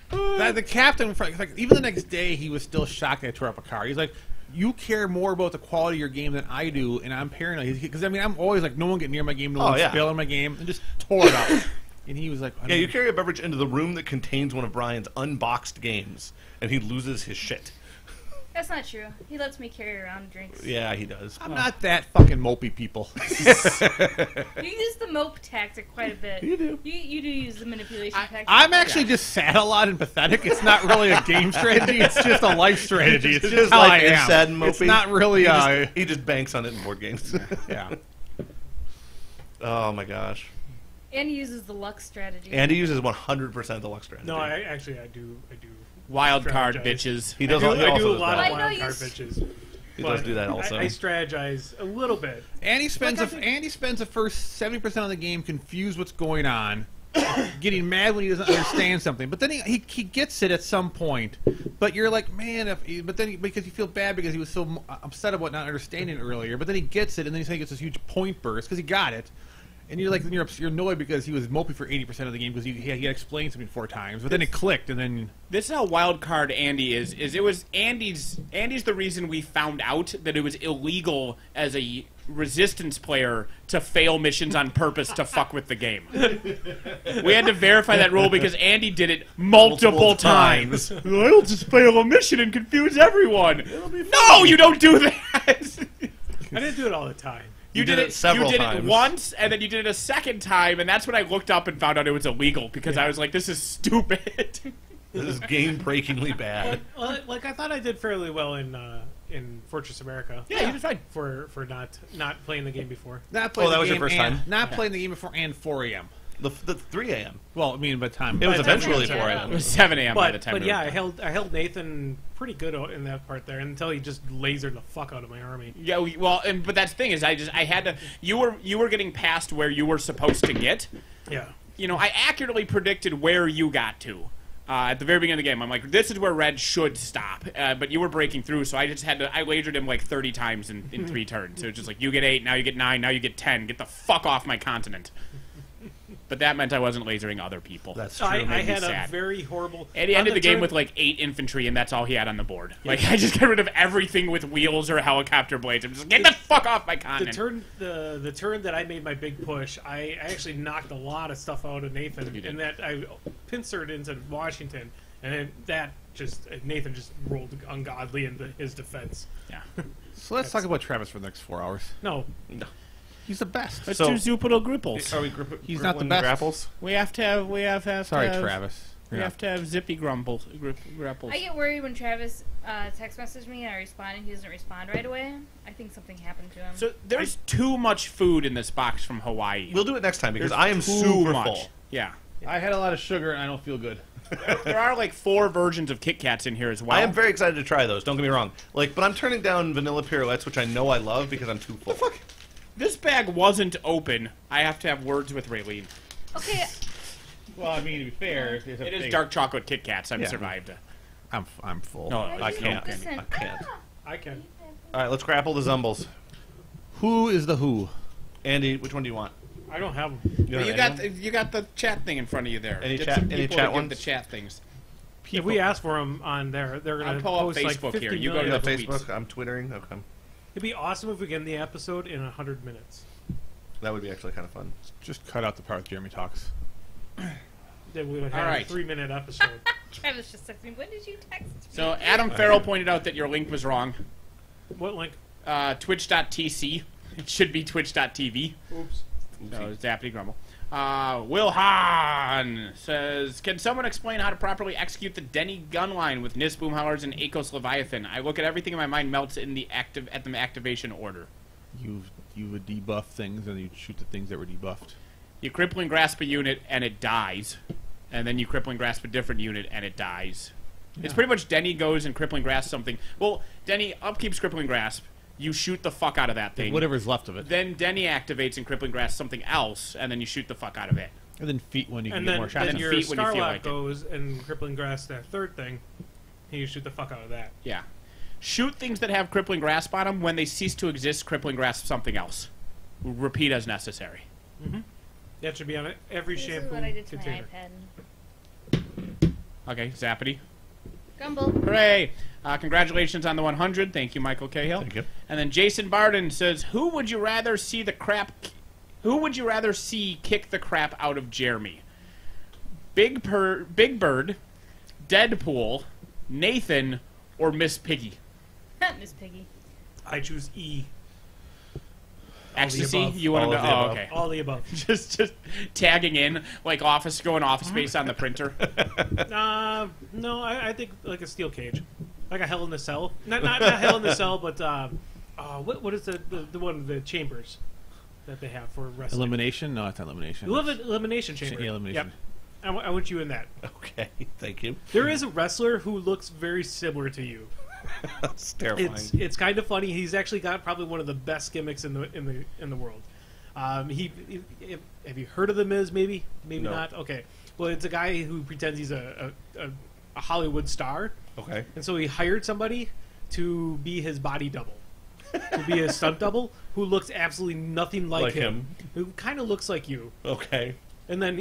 The captain, like, even the next day, he was still shocked that I tore up a car. He's like, "You care more about the quality of your game than I do," and I'm paranoid. Because I mean, I'm always like, "No one get near my game, no one spill on my game," and just tore it up. And he was like, Yeah, you carry a beverage into the room that contains one of Brian's unboxed games, and he loses his shit. That's not true. He lets me carry around drinks. Yeah, he does. I'm not that fucking mopey, people. You use the mope tactic quite a bit. You do. You do use the manipulation tactic. I'm actually just sad a lot and pathetic. It's not really a game strategy. It's just a life strategy. It's just how I life is am. sad and mopey. It's not really. He just banks on it in board games. Yeah. Oh my gosh. And he uses the luck strategy. And he uses 100% the luck strategy. No, I do. Wild card Strategize. bitches. He does. I he also do a does lot that. of Well, I wild know card you bitches. He does do that also. I strategize a little bit. And he spends Look, I think- and he spends the first 70% of the game confused what's going on, getting mad when he doesn't understand something. But then he gets it at some point. But you're like, man, because you feel bad because he was so upset about not understanding it earlier. But then he gets it, and then he gets this huge point burst because he got it. And you're like, you're annoyed because he was mopey for 80% of the game because he had explained something 4 times, but then it clicked, and then This is how wild card Andy is. It was Andy's the reason we found out that it was illegal as a resistance player to fail missions on purpose to fuck with the game. We had to verify that rule because Andy did it multiple times. I'll just fail a mission and confuse everyone. No, you don't do that. I didn't do it all the time. You did it several times. It once, and then you did it a second time, and that's when I looked up and found out it was illegal because I was like, "This is stupid." This is game-breakingly bad. Well, like I thought I did fairly well in Fortress America. Yeah, you did fine. For not playing the game before. not playing that the was your game first and, time? Not playing the game before and 4 a.m. The 3 a.m. Well, I mean, by the time It was By the time eventually we 4 got a.m. It was 7 a.m. by the time. But we yeah, were I held Nathan pretty good in that part there until he just lasered the fuck out of my army. Yeah, but that's the thing is, I had to. You were getting past where you were supposed to get. Yeah. You know, I accurately predicted where you got to. At the very beginning of the game, I'm like, this is where Red should stop. But you were breaking through, so I just had to. I lasered him like 30 times in 3 turns. So it's just like, you get 8, now you get 9, now you get 10. Get the fuck off my continent. But that meant I wasn't lasering other people. That's true. I made me had sad. a very horrible. And he on ended the game turn- with like 8 infantry, and that's all he had on the board. Like, I just got rid of everything with wheels or helicopter blades. I'm just like, get the fuck off my the continent. the turn that I made my big push. I actually knocked a lot of stuff out of Nathan, You did. and that I pincered into Washington, and then that just Nathan just rolled ungodly into his defense. Yeah. So let's talk about Travis for the next 4 hours. No, He's the best. Let's So- do Zupito Gripples. Are we He's not the grippling best. Grapples? We have to have Sorry, to have, Travis. We have to have zippy grapples. I get worried when Travis text messages me and I respond and he doesn't respond right away. I think something happened to him. So there's too much food in this box from Hawaii. We'll do it next time because There's I am too super much. full. Yeah. I had a lot of sugar and I don't feel good. There are like 4 versions of Kit Kats in here as well. I am very excited to try those. Don't get me wrong. Like, but I'm turning down vanilla pirouettes, which I know I love because I'm too full. This bag wasn't open. I have to have words with Raylene. Okay, Well, I mean, to be fair, It is dark chocolate Kit Kats. I've Yeah. survived. I'm full. No, I can't. listen. I can't. I can. All right, let's grapple the Zumbles. Who is the who? Andy, which one do you want? I don't have. You, don't You have got anyone? you got the chat thing in front of you there. Any Get chat- some any people chat to give ones? the chat things. If we ask for them on there, they're gonna I'll pull up post like Facebook 50 here. You go million You to got of Facebook? tweets. I'm twittering. Okay, It'd be awesome if we get in the episode in 100 minutes. that would be actually kind of fun. Just cut out the part Jeremy talks. Then we would All have right. a 3-minute episode. Travis just texted me. When did you text me? So Adam Farrell pointed out that your link was wrong. What link? Twitch.tc. It should be twitch.tv. Oops. So Zappity Grumble. Will Hahn says, can someone explain how to properly execute the Denny gun line with Nis Boomhowers and Akos Leviathan? I look at everything in my mind melts in the activation order. You would debuff things and you shoot the things that were debuffed. You crippling grasp a unit and it dies. And then you crippling grasp a different unit and it dies. Yeah. It's pretty much Denny goes and crippling grasp something. Well, Denny upkeeps crippling grasp. You shoot the fuck out of that thing. Whatever's left of it. Then Denny activates and crippling grasp something else, and then you shoot the fuck out of it. And then feet when you And get then, more shots. then in. your feet when you feel Starlock like it. goes and crippling grasp that third thing, and you shoot the fuck out of that. Yeah. Shoot things that have crippling grasp on them. When they cease to exist, crippling grasp something else. Repeat as necessary. Mm-hmm. That should be on every This is shampoo what I did to my container. iPad. Okay, Zappity. Gumble. Hooray! Congratulations on the 100. Thank you, Michael Cahill. Thank you. And then Jason Barden says, "Who would you rather see kick the crap out of Jeremy? Big Bird, Deadpool, Nathan, or Miss Piggy?" Miss Piggy. I choose E. Ecstasy? above. You want All to of go? the Oh, above. okay. All the above. just tagging in like going office space on the printer. No, I think like a steel cage, like a Hell in the Cell. Not Hell in the Cell, but what is the one, the chambers that they have for wrestling? Elimination? No, it's not elimination. Elimination chamber. Yeah, elimination. Yep. I want you in that. Okay, thank you. There is a wrestler who looks very similar to you. That's terrifying. It's kind of funny. He's actually got probably one of the best gimmicks in the world. Have you heard of the Miz? Maybe No. not. Okay. Well, it's a guy who pretends he's a Hollywood star, Okay. and so he hired somebody to be his body double, to be his stunt double, who looks absolutely nothing like him, who kind of looks like you. Okay. And then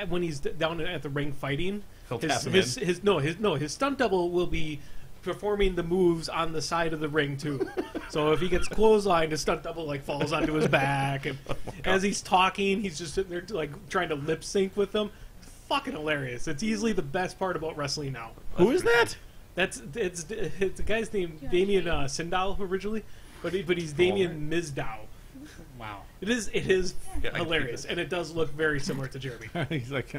when he's down at the ring fighting, He'll tap him his stunt double will be performing the moves on the side of the ring too. So if he gets clotheslined, his stunt double like falls onto his back, and as he's talking, he's just sitting there like trying to lip sync with them. Fucking hilarious! It's easily the best part about wrestling now. Who is that? It's the guy's name Damien Sindow originally, but he's Damien Mizdow. Wow. It is Yeah, hilarious, and it does look very similar to Jeremy. He's like,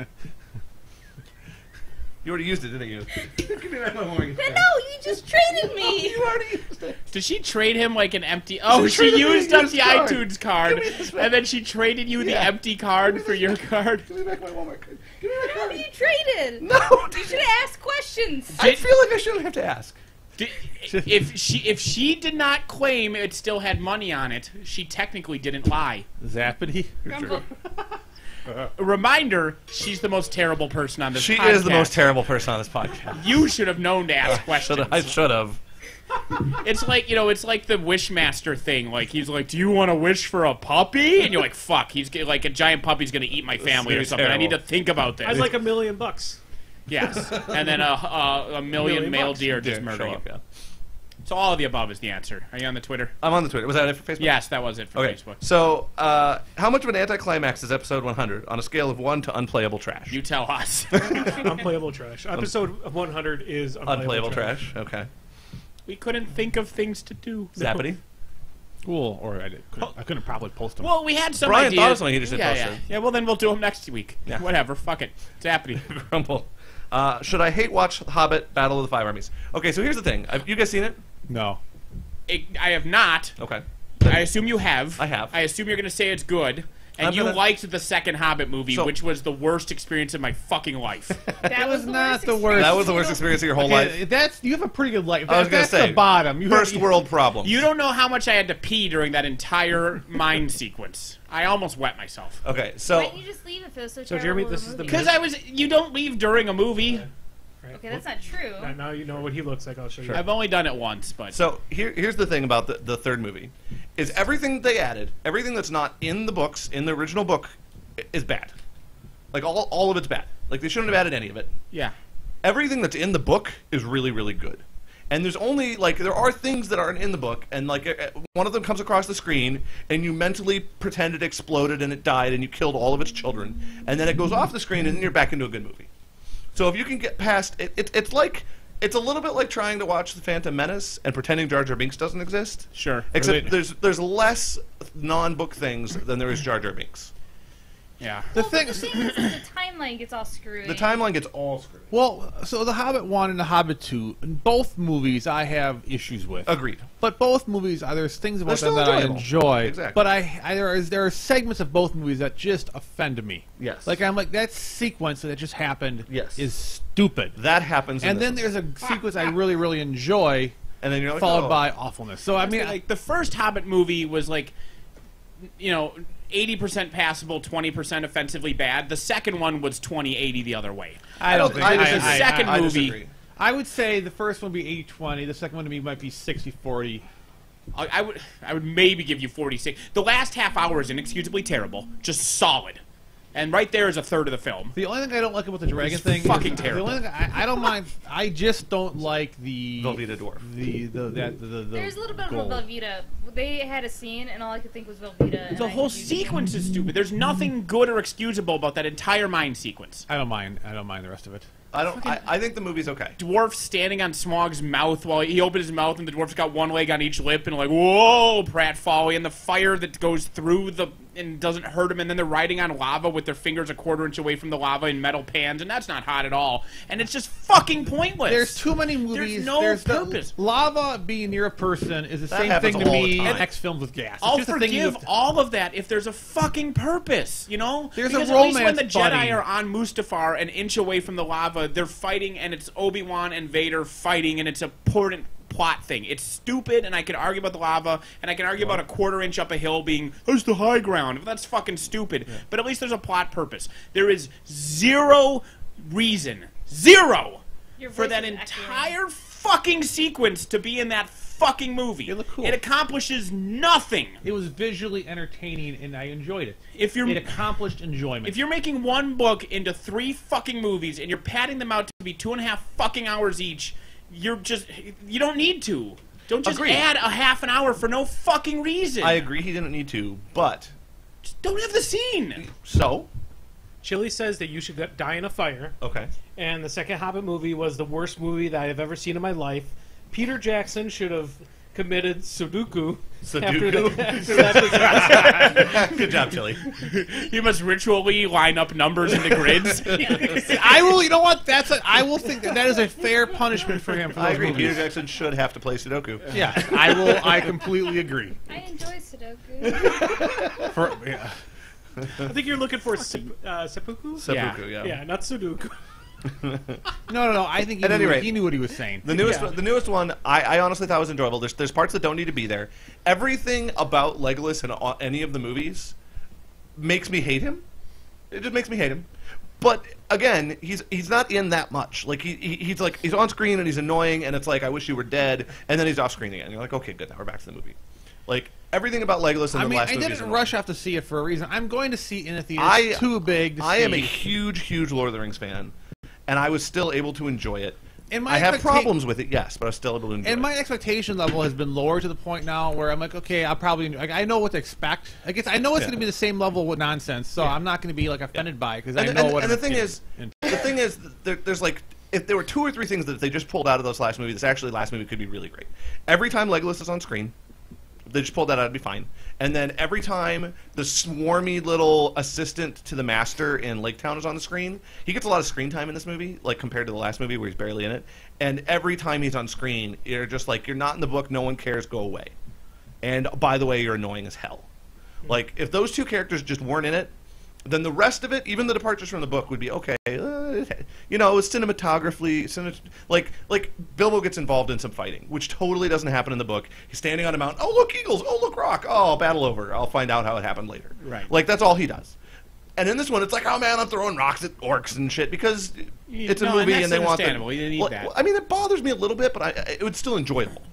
You already used it, didn't you? Give me back my warning. No, you just traded me. You already used it. Did she trade him like an empty? Oh, she traded me used a up used the card. iTunes card, Give me this back. and then she traded you the Yeah. empty card for your card. Give me back my Walmart card. Give me my No, card. you traded. No, You should have asked questions. I feel like I shouldn't have to ask. If she did not claim it still had money on it, she technically didn't lie. Zappity? Grumble. A reminder: she's the most terrible person on this. She podcast. is the most terrible person on this podcast. You should have known to ask questions. I should have. It's like it's like the Wishmaster thing. Like he's like, "Do you want to wish for a puppy?" And you're like, "Fuck, like a giant puppy's gonna eat my family or gonna be something. I need to terrible. think about this." I'd like $1 million. Yes, and then a million $1 million male bucks. deer just Yeah, murder show you. up, yeah. So all of the above is the answer. Are you on the Twitter? I'm on the Twitter. Was that it for Facebook? Yes, that was it for Okay. Facebook. So, how much of an anticlimax is episode 100 on a scale of 1 to unplayable trash? You tell us. Unplayable trash. Episode 100 is Unplayable trash. Okay. We couldn't think of things to do. Zappity. Cool. Or I couldn't probably post them. Well, we had some Brian ideas. thought of something, he just didn't yeah, post yeah. it. Yeah, well, then we'll do them next week. Yeah. Whatever. Fuck it. Zappity. Grumble. Should I hate watch Hobbit Battle of the Five Armies? Okay, so here's the thing. Have you guys seen it? No. I have not. Okay. I assume you have. I have. I assume you're going to say it's good. And I'm you gonna- liked the second Hobbit movie, So- which was the worst experience of my fucking life. That was not the experience. worst. That was the worst experience of your whole life. That's you have a pretty good life. I was gonna That's say the bottom. First world problem. You don't know how much I had to pee during that entire mind sequence. I almost wet myself. Okay, Why so didn't you just leave if it was so So, terrible? Jeremy, of a this is the movie? Because you don't leave during a movie. Right. Okay, that's not true. Now you know what he looks like. I'll show you. I've only done it once, but here's the thing about the third movie, is everything they added, everything that's not in the books, in the original book, is bad. Like all of it's bad. Like they shouldn't have added any of it. yeah. Everything that's in the book is really, really good. And there's only, like, there are things that aren't in the book, and, like, one of them comes across the screen, and you mentally pretend it exploded and it died, and you killed all of its children, and then it goes off the screen, and then you're back into a good movie. So if you can get past it, it's a little bit like trying to watch The Phantom Menace and pretending Jar Jar Binks doesn't exist. Sure. Except there's less non-book things than there is Jar Jar Binks. Yeah. The thing is, the timeline gets all screwy. The timeline gets all screwed. Well, so The Hobbit 1 and The Hobbit 2, both movies I have issues with. Agreed. But both movies, there's things about They're them still that I enjoyable. enjoy. Exactly. But there are segments of both movies that just offend me. Yes. Like, I'm like, that sequence that just happened Yes. is stupid. That happens. And then there's a sequence I really, really enjoy, and then you're like, followed oh. by awfulness. So, I mean, like the first Hobbit movie was like, 80% passable, 20% offensively bad. The second one was 20-80 the other way. I don't think The second I movie. disagree. I would say the first one would be 80-20. The second one to me might be 60-40. I would maybe give you 46. The last half hour is inexcusably terrible, just solid, and right there is a third of the film. The only thing I don't like about the dragon It's thing fucking is, terrible. The only thing I don't mind. I just don't like the Velveeta dwarf. The There's a little bit gold. of a Velveeta. They had a scene, and all I could think was Velveeta. The whole sequence is stupid. There's nothing good or excusable about that entire mine sequence. I don't mind the rest of it. I think the movie's okay. Dwarf standing on Smaug's mouth while he opened his mouth, and the dwarf's got one leg on each lip, and like, whoa, pratfall, and the fire that goes through and doesn't hurt him, and then they're riding on lava with their fingers a quarter inch away from the lava in metal pans, and that's not hot at all. And it's just fucking pointless. There's too many movies. There's no purpose. Lava being near a person is the That same happens thing to all me the in time. X films with gas. It's I'll just a thing you forgive have to- all of that if there's a fucking purpose, you know? There's a because at least when romance the Jedi buddy. are on Mustafar, an inch away from the lava, they're fighting, and it's Obi-Wan and Vader fighting, and it's a important plot thing. It's stupid, and I can argue about the lava, and I can argue about a quarter inch up a hill being, that's the high ground. That's fucking stupid. Yeah. But at least there's a plot purpose. There is zero reason, for that entire fucking sequence to be in that fucking movie. It looked cool. It accomplishes nothing. It was visually entertaining, and I enjoyed it. It accomplished enjoyment. If you're making one book into 3 fucking movies and you're padding them out to be 2.5 fucking hours each, you don't need to. Don't just add a half an hour for no fucking reason. I agree he didn't need to, but just don't have the scene. So Chili says that you should die in a fire. Okay. And the second Hobbit movie was the worst movie that I've ever seen in my life. Peter Jackson should have committed Sudoku. After that Good job, Chili. You must ritually line up numbers into grids. I will. You know what? I will think that is a fair punishment for him. For I those agree. movies. Peter Jackson should have to play Sudoku. Yeah, I will. I completely agree. I enjoy Sudoku. I think you're looking for seppuku? Seppuku, yeah. Yeah, not Sudoku. No. I think At any rate, he knew what he was saying. The newest one, I honestly thought was enjoyable. There's parts that don't need to be there. Everything about Legolas in any of the movies makes me hate him. It just makes me hate him. But again, he's not in that much. Like he's on screen and he's annoying, and it's like I wish you were dead, and then he's off screen again. And you're like, okay, good, now we're back to the movie. Like everything about Legolas in the last movie. I didn't rush off to see it for a reason. I'm going to see it in a theater. I- It's too big to see. I am a huge Lord of the Rings fan, and I was still able to enjoy it. And my I have expecta- problems with it, yes, but I was still able to enjoy it. And my expectation level has been lowered to the point now where I'm like, okay, I know what to expect. I guess I know it's going to be the same level with nonsense, so I'm not going to be like offended by it because I know what. And the thing is, there's like, if there were 2 or 3 things that if they just pulled out of those last movies, this actually last movie could be really great. Every time Legolas is on screen, they just pulled that out, it'd be fine. And then every time the swarmy little assistant to the master in Lake Town is on the screen, he gets a lot of screen time in this movie, like compared to the last movie where he's barely in it. And every time he's on screen, you're just like, you're not in the book, no one cares, go away. And by the way, you're annoying as hell. Like, if those 2 characters just weren't in it, then the rest of it, even the departures from the book, would be okay. Cinematography, like Bilbo gets involved in some fighting, which totally doesn't happen in the book. He's standing on a mountain. Oh, look, eagles. Oh, look, rock. Oh, battle over. I'll find out how it happened later. Right. Like, that's all he does. And in this one, it's like, oh man, I'm throwing rocks at orcs and shit because it's a movie and they want. You didn't need that. I mean, it bothers me a little bit, but it was still enjoyable.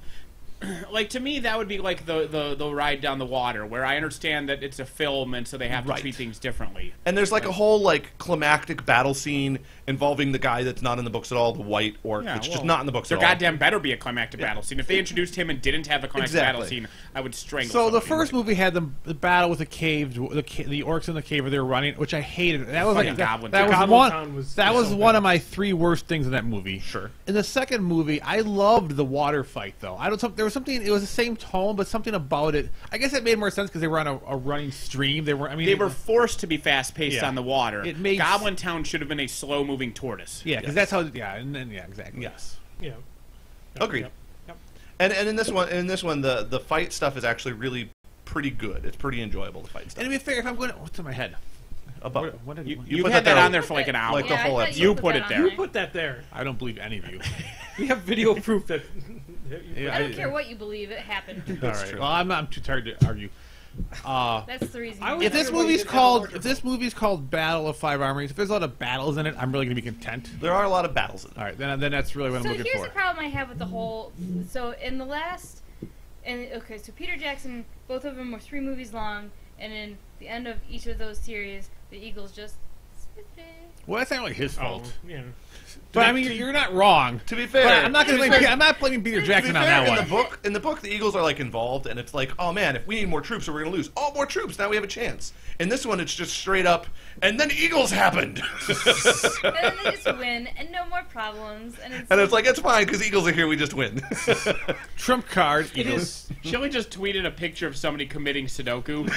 Like, to me, that would be like the ride down the water, where I understand that it's a film and so they have to treat things differently. And there's like a whole like climactic battle scene involving the guy that's not in the books at all, the white orc, that's just not in the books at all. There goddamn better be a climactic battle scene. If they introduced him and didn't have a climactic battle scene, I would strangle So the somebody. first movie had the battle with the cave, the orcs in the cave where they were running, which I hated. That was like Goblin that Town. was one of my 3 worst things in that movie. Sure. In the second movie, I loved the water fight though. There was something. It was the same tone, but something about it. I guess it made more sense because they were on a running stream. They were forced to be fast paced on the water. It made Goblin Town should have been a slow moving tortoise. Yeah, because that's how. Yeah, and then exactly. Yes. Yeah. Agreed. Yep. And in this one, the fight stuff is actually really pretty good. It's pretty enjoyable, the fight stuff. And to be fair, if I'm going, what's in my head? About You put had that there on there for like an hour. Like the whole episode. You put it there. You put that there. I don't believe any of you. We have video proof that. I don't care what you believe, it happened. All right. Well, I'm too tired to argue. That's the reason. If this movie's called Battle of Five Armies, if there's a lot of battles in it, I'm really going to be content. There are a lot of battles in it. All right, then that's really what I'm looking So here's for. the problem I have with the whole. So in the last, so Peter Jackson, both of them were 3 movies long, and in the end of each of those series, the Eagles just. Well, that's not really his fault. Yeah. But I mean, you're not wrong. To be fair, But I'm not blaming Peter Jackson on that one. In the book, the Eagles are like involved, and it's like, oh man, if we need more troops, we're going to lose. Oh, more troops! Now we have a chance. In this one, it's just straight up, and then Eagles happened. And then they just win, and no more problems. And it's like, it's fine because Eagles are here. We just win. Trump card. Eagles. Shelley just tweeted a picture of somebody committing Sudoku.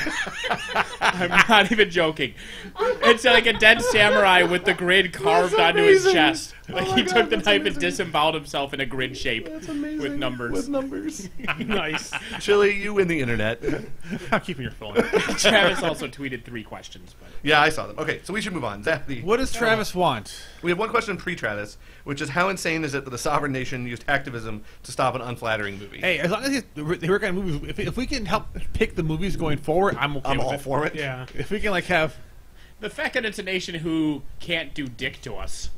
I'm not even joking. It's like a dead samurai with the grid carved onto his chest. Like he took the knife and disemboweled himself in a grid shape with numbers. With numbers. Nice. Chili, you win the internet. I'm keeping your phone. Travis also tweeted 3 questions. But. Yeah, I saw them. Okay, so we should move on. What does Travis want? We have one question pre-Travis, which is how insane is it that the sovereign nation used activism to stop an unflattering movie? Hey, as long as they work on movies, if we can help pick the movies going forward, I'm okay. I'm with all it. for it. Yeah. If we can have the fact that it's a nation who can't do dick to us.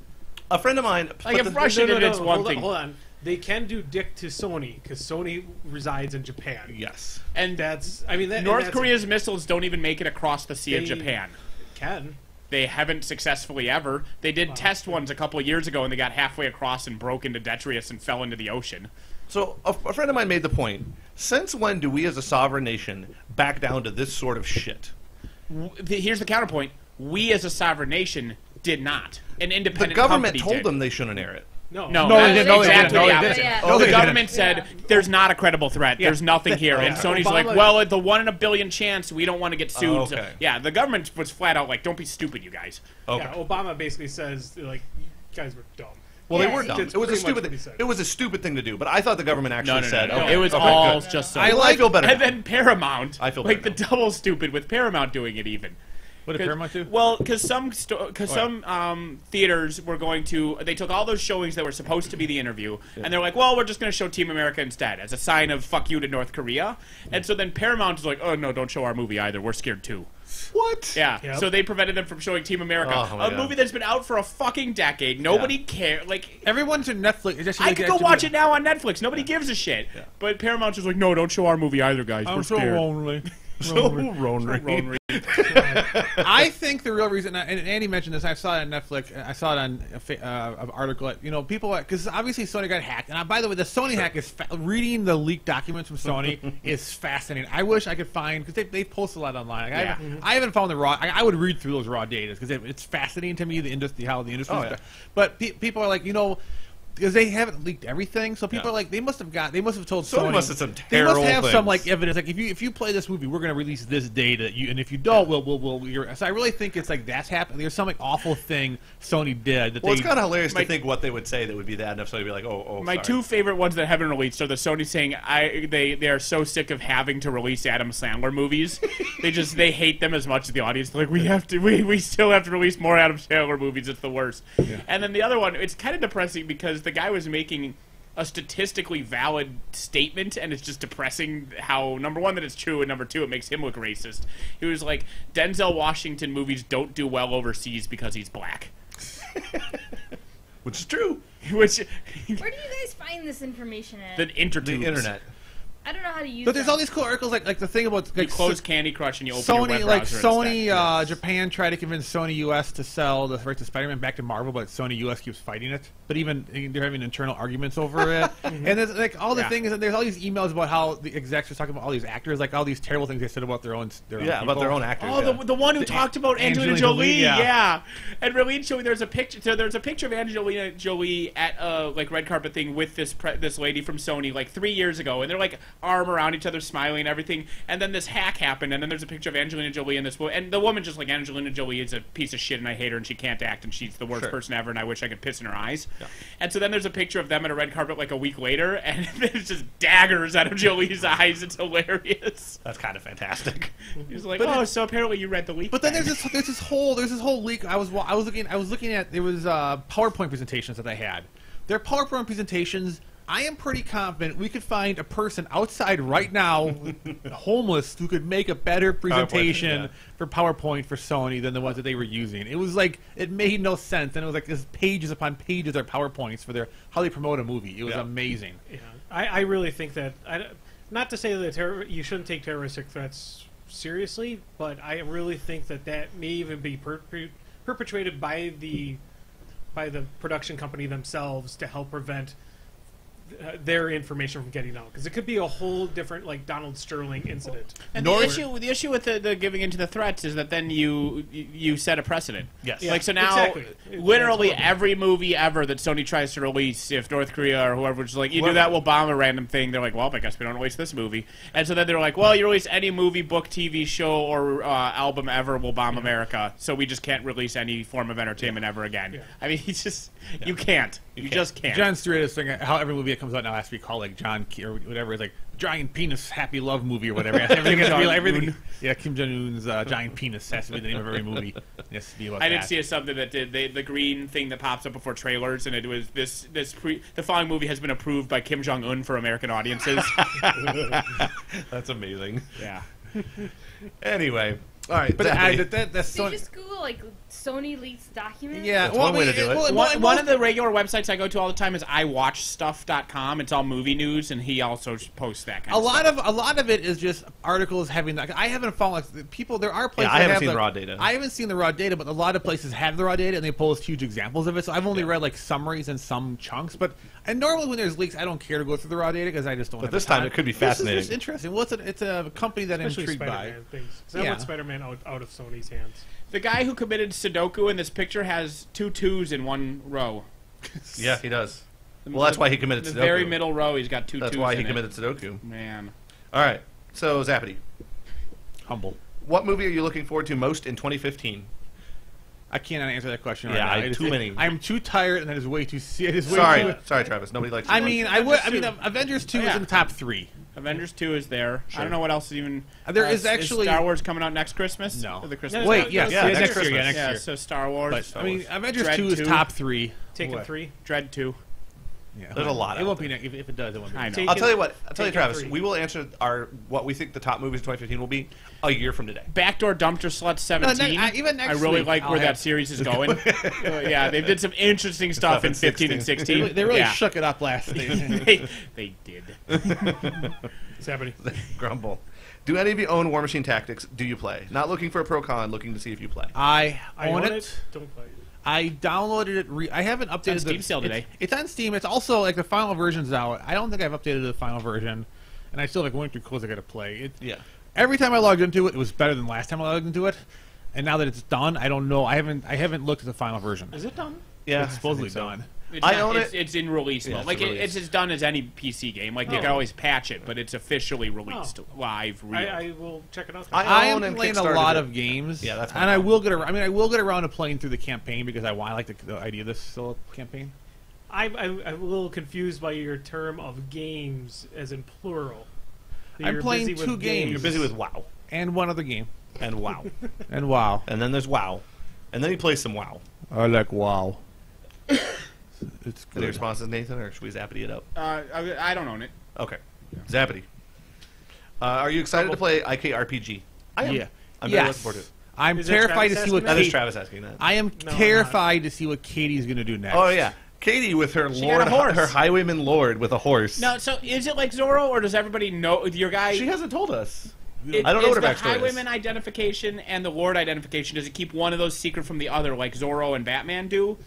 A friend of mine. Like if Russia did, it's one thing. Hold on. They can do dick to Sony because Sony resides in Japan. Yes. And that's. North Korea's missiles don't even make it across the Sea of Japan. Can. They haven't successfully ever. They did test ones a couple of years ago, and they got halfway across and broke into Detrius and fell into the ocean. So a friend of mine made the point: since when do we, as a sovereign nation, back down to this sort of shit? Here's the counterpoint: we, as a sovereign nation, did not. An independent The government company told them they shouldn't air it. No, they didn't. Exactly No, the they opposite. didn't. Oh, The government said there's not a credible threat. Yeah. There's nothing here, and Sony's like, well, the 1 in a billion chance we don't want to get sued. Oh, okay. Yeah, the government was flat out like, don't be stupid, you guys. Okay. Yeah, Obama basically says like, you guys were dumb. Well, Yeah, they were he dumb. did It was a pretty much stupid. what he said. It was a stupid thing to do. But I thought the government actually said, No. okay, It was okay, all good. just so. I feel better. And now. then Paramount, I feel like better the now. double stupid with Paramount doing it even. What did Paramount do? Well, because some theaters were going to, they took all those showings that were supposed to be the interview, and they're like, well, we're just going to show Team America instead as a sign of fuck you to North Korea. And so then Paramount is like, oh no, don't show our movie either. We're scared too. What? Yeah. Yep. So they prevented them from showing Team America, Oh, my a God. movie that's been out for a fucking decade. Nobody cares. Like. Everyone's in Netflix. It's I could go watch it now on Netflix. Nobody gives a shit. Yeah. But Paramount's just like, no, don't show our movie either, guys. I'm We're so scared. lonely. So Ronry. I think the real reason, and Andy mentioned this, I saw it on Netflix, I saw it on an article, people, because obviously Sony got hacked, and by the way, the Sony hack is, reading the leaked documents from Sony is fascinating. I wish I could find, because they post a lot online. Like, I haven't found the raw, I would read through those raw data, because it's fascinating to me, the industry, how the industry is. But people are like, because they haven't leaked everything, so people are like, they must have told Sony must have some they must terrible have some things. evidence, like if you play this movie, we're going to release this data, and if you don't, so I really think it's like that's happening. There's some awful thing Sony did that Well, it's kind of hilarious to think what they would say that would be bad enough so they'd be like, My sorry. 2 favorite ones that haven't released are the Sony saying they are so sick of having to release Adam Sandler movies. they hate them as much as the audience. They're like, we still have to release more Adam Sandler movies. It's the worst. Yeah. And then the other one, it's kind of depressing because the guy was making a statistically valid statement, and it's just depressing how, number one, that it's true, and number two, it makes him look racist. He was like, Denzel Washington movies don't do well overseas because he's black. Which is true. Which Where do you guys find this information at? the internet. The internet. I don't know how to use. But there's them. all these cool articles, like the thing about You close Candy Crush and you open Sony, your web like browser Sony, instead. Japan tried to convince Sony US to sell the rights to Spider-Man back to Marvel, but Sony US keeps fighting it. But even they're having internal arguments over it. And there's like all the things, and there's all these emails about how the execs are talking about all these actors, like all these terrible things they said about their own about their own actors. Oh, the one who talked about Angelina Jolie, yeah. And really, there's a picture. So there's a picture of Angelina Jolie at a like red carpet thing with this lady from Sony like 3 years ago, and they're like arm around each other, smiling and everything. And then this hack happened, and then there's a picture of Angelina Jolie and and the woman just like Angelina Jolie is a piece of shit, and I hate her, and she can't act, and she's the worst person ever, and I wish I could piss in her eyes. Yeah. And so then there's a picture of them at a red carpet like a week later, and there's just daggers out of Jolie's eyes. It's hilarious. That's kind of fantastic. He's like, oh, so apparently you read the leak. But then there's this whole leak. I was looking at there was PowerPoint presentations that they had. Their PowerPoint presentations. I am pretty confident we could find a person outside right now, homeless, who could make a better presentation for PowerPoint for Sony than the ones that they were using. It was like, it made no sense, and it was like this pages upon pages of PowerPoints for how they promote a movie. It was amazing. Yeah. I really think that, not to say that you shouldn't take terroristic threats seriously, but I really think that may even be perpetrated by the production company themselves to help prevent their information from getting out, because it could be a whole different like Donald Sterling incident. And the issue with the giving into the threats is that then you set a precedent. Yes. Yeah, like so now, literally That's every movie ever that Sony tries to release, if North Korea or whoever is like, you do that, we'll bomb a random thing. They're like, well, I guess we don't release this movie. And so then they're like, well, you release any movie, book, TV show, or album ever, we'll bomb America. So we just can't release any form of entertainment ever again. Yeah. I mean, you can't. You just can't. John Stewart's thing, how every movie that comes out now has to be called like John or whatever. It's like Giant Penis Happy Love Movie or whatever. Everything has to be like everything. Yeah, Kim Jong Un's Giant Penis has to be the name of every movie. It has to be about I did see something that did the green thing that pops up before trailers, and it was the following movie has been approved by Kim Jong Un for American audiences. That's amazing. Yeah. Anyway, all right, but that's so just Google like Sony leaks documents. Yeah, that's one way to do it. One of the regular websites I go to all the time is iWatchStuff.com. It's all movie news, and he also posts that kind of stuff. A lot of it is just articles having. I haven't found like people. There are places. I haven't that seen have, the raw data. I haven't seen the raw data, but a lot of places have the raw data, and they post huge examples of it. So I've only read like summaries and some chunks. And normally when there's leaks, I don't care to go through the raw data because I just don't. But this time it could be fascinating. This is interesting. Well, it's a company that I'm Especially intrigued Spider-Man by. things. I want Spider-Man out of Sony's hands. The guy who committed Sudoku in this picture has 2 2s in one row. Yeah, he does. Well, that's why he committed Sudoku. The very middle row, he's got 2 2s. That's why he committed Sudoku. Man. All right. So, Zappity. Humble. What movie are you looking forward to most in 2015? I cannot answer that question right now. I have too many. I'm too tired, and that is way too serious. Sorry, Travis. Nobody likes. I mean, Avengers 2 is in the top 3. Avengers 2 is there. Sure. I don't know what else is even. There is actually is Star Wars coming out next Christmas. No, the Christmas. Wait, yes, next year. Yeah, next year. So Star Wars. But, I mean, Avengers 2 is top 3. Taken 3. Dread 2. Yeah, there's a lot. It won't be if it does. It won't be. I know. I'll tell you what. I'll tell you, Travis. We will answer what we think the top movies of 2015 will be a year from today. Backdoor Dumpster Slut 17. Even next I really week, like where that series is going. Yeah, they did some interesting stuff in 15 and 16. They really shook it up last season. They did. It's happening. Grumble. Do any of you own War Machine Tactics? Do you play? Not looking for a pro con, looking to see if you play. I own it. Don't play it. I downloaded it. I haven't updated it's on Steam sale today. It's on Steam. It's also like the final version's out. I don't think I've updated the final version, and I still like going through codes I got to play. Every time I logged into it, it was better than last time I logged into it. And now that it's done, I don't know. I haven't looked at the final version. Is it done? Yeah, it's supposedly done. I own it. It's in release mode. Like it's as done as any PC game. Like they can always patch it, but it's officially released live. Real. I will check it out. I am playing a lot of games. Yeah, that's. And I will get around. I mean, I will get around to playing through the campaign because I like the idea of this solo campaign. I'm a little confused by your term of games as in plural. I'm playing 2 games. You're busy with WoW and one other game and WoW and WoW, and then there's WoW, and then he plays some WoW. I like WoW. It's good. Any responses, Nathan, or should we Zappity it up? I don't own it. Okay. Zappity. Are you excited to play IKRPG? I am. Yeah. I'm very looking forward to it. I'm terrified to see what that is Travis asking that. I am terrified to see what Katie's going to do next. Oh, yeah. Katie with her She got a horse. her highwayman lord with a horse. No, so is it like Zorro, or does everybody know your guy? She hasn't told us. I don't know what her backstory is. The highwayman identification and the lord identification, does it keep one of those secret from the other, like Zorro and Batman do?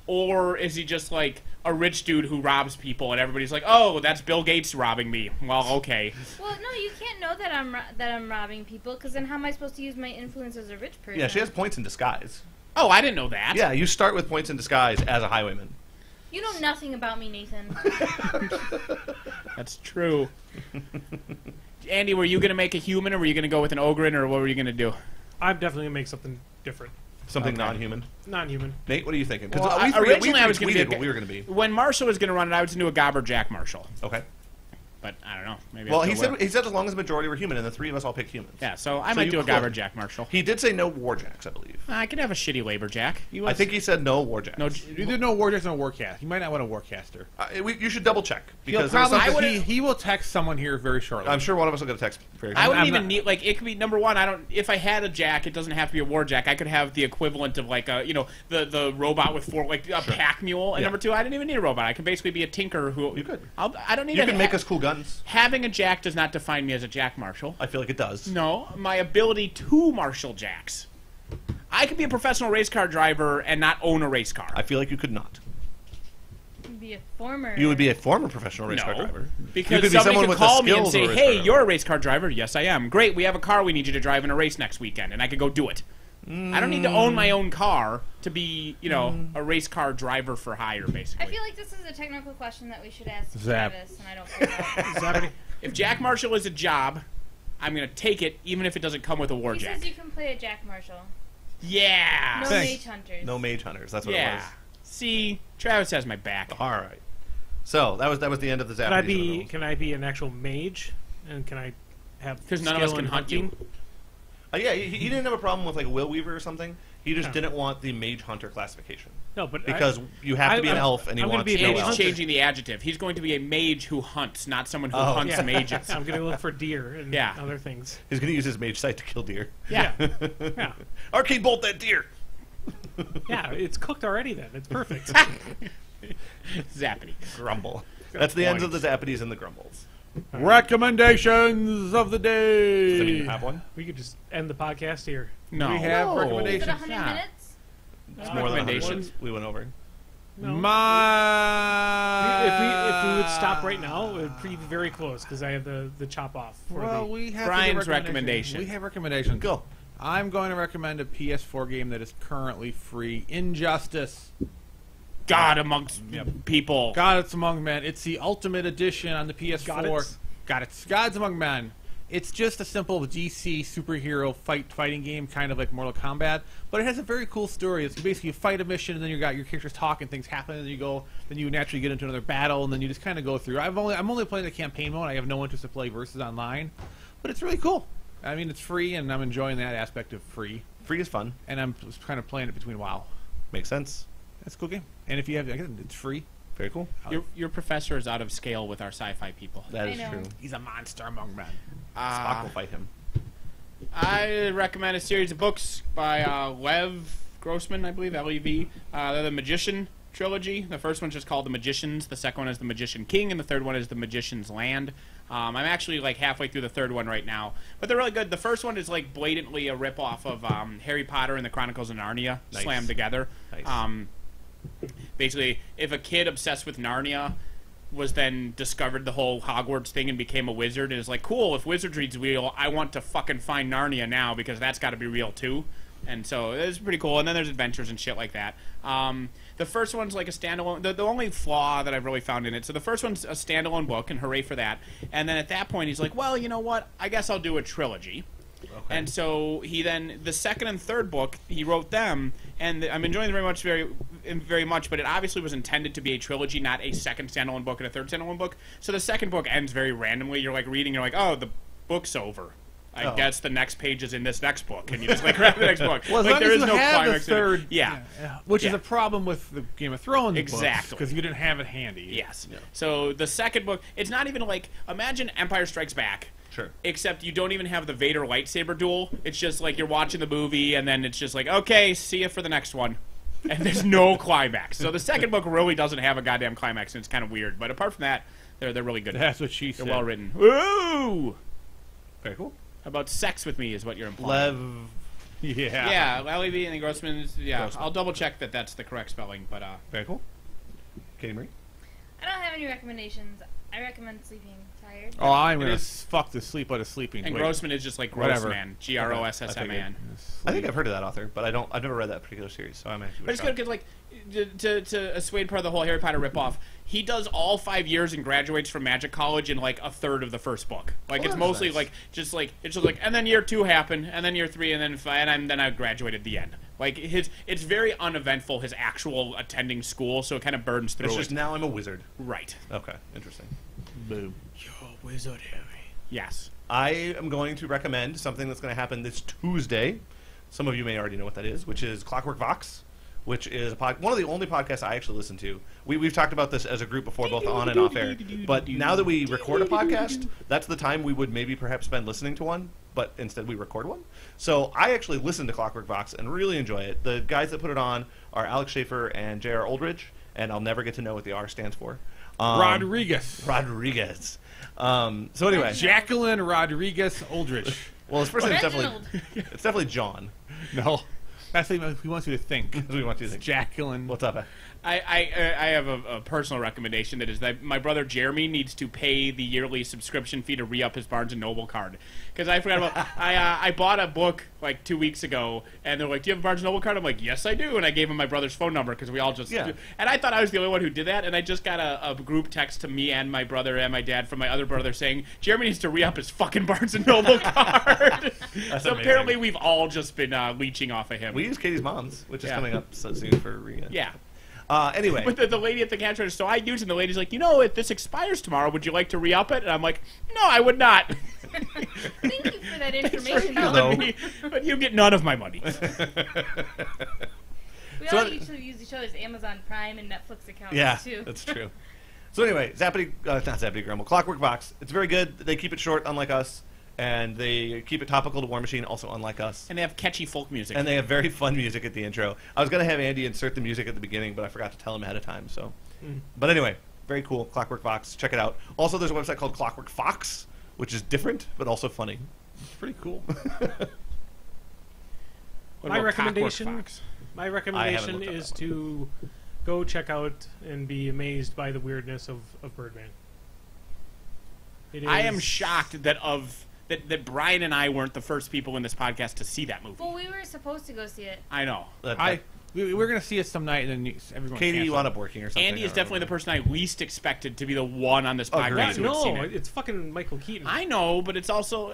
Or is he just like a rich dude who robs people and everybody's like, oh, that's Bill Gates robbing me? Well, okay. Well, no, you can't know that I'm robbing people, because then how am I supposed to use my influence as a rich person? Yeah, she has points in disguise. Oh, I didn't know that. Yeah, you start with points in disguise as a highwayman. You know nothing about me, Nathan. That's true. Andy, were you going to make a human, or were you going to go with an ogre, or what were you going to do? I'm definitely going to make something different. Something non-human. Non-human. Nate, what are you thinking? Well, originally I was going to be what we were going to be. When Marshall was going to run it, I was going to do a Gobber Jack Marshall. Okay. But I don't know. Maybe. Well, he said as long as the majority were human, and the three of us all picked humans. Yeah, so I might do a Gobber Jack Marshall. He did say no warjacks, I believe. I could have a shitty labor jack. I think he said no warjacks. No, Either no warjacks or no warcast. You might not want a warcaster. You should double check because he will text someone here very shortly. I'm sure one of us will get a text very I shortly. wouldn't even need, like, it could be, number one, if I had a jack, it doesn't have to be a war jack. I could have the equivalent of, like, the robot with four, like, a pack mule. And number two, I didn't even need a robot. I could basically be a tinker who... You could. I don't need You can make us cool guns. Having a jack does not define me as a jack marshal. I feel like it does. No, my ability to marshal jacks. I could be a professional race car driver and not own a race car. I feel like you could not. You'd be a former... You would be a former professional race car driver. Because somebody could call me and say, hey, you're a race car driver. Yes, I am. Great, we have a car we need you to drive in a race next weekend, and I could go do it. I don't need to own my own car to be, a race car driver for hire, basically. I feel like this is a technical question that we should ask Zap. Travis, and I don't care about. If Jack Marshall is a job, I'm going to take it, even if it doesn't come with a war He jack. says you can play a Jack Marshall. Yeah! No Thanks. mage hunters. No mage hunters. That's what it was. See, Travis has my back. All right. So that was the end of the Zap. Can I be an actual mage? And can I have Because none of us can hunt you. Yeah, he didn't have a problem with like a will weaver or something. He just didn't want the mage hunter classification. No, but because you have to be an elf, and he wants to be no And elf. he's changing the adjective. He's going to be a mage who hunts, not someone who hunts mages. I'm going to look for deer and other things. He's going to use his mage sight to kill deer. Yeah. Yeah. Arcade bolt that deer. Yeah, it's cooked already then. It's perfect. Zappity. Grumble. That's the ends of the Zappities and the Grumbles. Recommendations of the day. So you have one? We could just end the podcast here. No. We have Is it recommendations. 100 Yeah. minutes? It's more than Recommendations. 100 we went over. No. My If we would stop right now, it would be very close because I have the chop off. For we have Brian's the recommendation. We have recommendations. Go. I'm going to recommend a PS4 game that is currently free. Injustice. God amongst people. Gods Among Men. It's the Ultimate Edition on the PS4. Gods Among Men. It's just a simple DC superhero fighting game, kind of like Mortal Kombat, but it has a very cool story. It's basically you fight a mission, and then you got your characters talking, things happen, and then you naturally get into another battle, and then you just kind of go through. I'm only playing the campaign mode. I have no interest to play versus online, but it's really cool. I mean, it's free, and I'm enjoying that aspect of free. Free is fun. And I'm just kind of playing it between WoW. Makes sense. It's a cool game. And if you have, again, it's free. Very cool. Your professor is out of scale with our sci-fi people. That is I know. true. He's a monster among men. Spock will fight him. I recommend a series of books by Lev Grossman, I believe, L-E-V. They're the Magician trilogy. The first one's just called The Magicians. The second one is The Magician King, and the third one is The Magician's Land. I'm actually like halfway through the third one right now, but they're really good. The first one is like blatantly a ripoff of Harry Potter and the Chronicles of Narnia slammed together. Nice. Basically, if a kid obsessed with Narnia was then discovered the whole Hogwarts thing and became a wizard, and is like, cool, if wizardry's real, I want to fucking find Narnia now because that's got to be real too. And so it's pretty cool. And then there's adventures and shit like that. The first one's like a standalone. The only flaw that I've really found in it. So the first one's a standalone book, and hooray for that. And then at that point, he's like, well, you know what? I guess I'll do a trilogy. Okay. And so the second and third book, he wrote them, and I'm enjoying them very much. But it obviously was intended to be a trilogy, not a second standalone book and a third standalone book. So the second book ends very randomly. You're like reading, you're like, oh, the book's over. I guess the next page is in this next book, and you just like grab the next book. Well, like there is no have climax. the third, which is Yeah. a problem with the Game of Thrones Exactly. because you didn't have it handy. Yes. Yeah. So the second book, it's not even like, imagine Empire Strikes Back. Sure. Except you don't even have the Vader lightsaber duel. It's just like you're watching the movie, and then it's just like, okay, see you for the next one. and there's no climax. So the second book really doesn't have a goddamn climax, and it's kind of weird. But apart from that, they're really good. That's what she said. They're well written. Ooh! Very cool. How about sex with me is what you're implying. Yeah, Levy and Grossman. Yeah, Grossman. I'll double check that that's the correct spelling. But Very cool. Katie Marie? I don't have any recommendations. I recommend sleeping tired. Oh, I'm It gonna is- fuck the sleep out of sleeping. and Wait. Grossman is just like Whatever. Grossman, Grossman. I think I've heard of that author, but I've never read that particular series, so I'm actually. But it's good because, like, to assuage part of the whole Harry Potter ripoff, he does all 5 years and graduates from Magic College in like a third of the first book. Like, Oh, it's that's mostly nice. like just like it's just like, and then year 2 happened, and then year 3, and then 5, and then I graduated. The end. Like it's very uneventful. His actual attending school, so it kind of burns through. It's just it. now I'm a wizard. Right. Okay, interesting. Boom. You're a wizard, Harry. Yes. I am going to recommend something that's going to happen this Tuesday. Some of you may already know what that is, which is Clockwork Vox, which is one of the only podcasts I actually listen to. We've talked about this as a group before, both on and off air. But now that we record a podcast, that's the time we would maybe perhaps spend listening to one, but instead we record one. So I actually listen to Clockwork Vox and really enjoy it. The guys that put it on are Alex Schaefer and J.R. Oldridge, and I'll never get to know what the R stands for. Rodriguez. Rodriguez. So anyway, Jacqueline Rodriguez Oldridge. well, his first name is Reginald. definitely John. No, that's what he wants you to think. That's what we want you to think. Jacqueline. What's up? I have a personal recommendation that is that my brother Jeremy needs to pay the yearly subscription fee to re-up his Barnes & Noble card. Because I forgot about I bought a book like 2 weeks ago, and they're like, "Do you have a Barnes & Noble card?" I'm like, "Yes, I do." And I gave him my brother's phone number because we all just Yeah. and I thought I was the only one who did that. And I just got a group text to me and my brother and my dad from my other brother saying Jeremy needs to re-up his fucking Barnes & Noble card. That's So amazing. apparently we've all just been leeching off of him. We use Katie's mom's, which is Yeah. coming up so soon for Rita. Yeah. Anyway, But the lady at the cash register, so I use it, and the lady's like, if this expires tomorrow, would you like to re-up it? And I'm like, no, I would not. Thank you for that information. you, though. though. But you get none of my money. We So all it- usually use each other's Amazon Prime and Netflix accounts yeah, too. that's true. So anyway, not Zappity Grumble, Clockwork Vox. It's very good. They keep it short, unlike us, and they keep it topical to War Machine, also unlike us. And they have catchy folk music. And they have very fun music at the intro. I was going to have Andy insert the music at the beginning, but I forgot to tell him ahead of time. So, But anyway, very cool. Clockwork Vox. Check it out. Also, there's a website called Clockwork Fox, which is different, but also funny. It's pretty cool. What My about recommendation- Clockwork Fox? My I haven't recommendation looked that is up. to go check out and be amazed by the weirdness of Birdman. It I am is- shocked that that Brian and I weren't the first people in this podcast to see that movie. Well, we were supposed to go see it. I know. We're gonna see it some night, and then everyone. Katie, you cancel. wound up working or something. Andy I is don't definitely the remember. person I least expected to be the one on this Agreed. podcast who had seen No, it. it's fucking Michael Keaton. I know, but it's also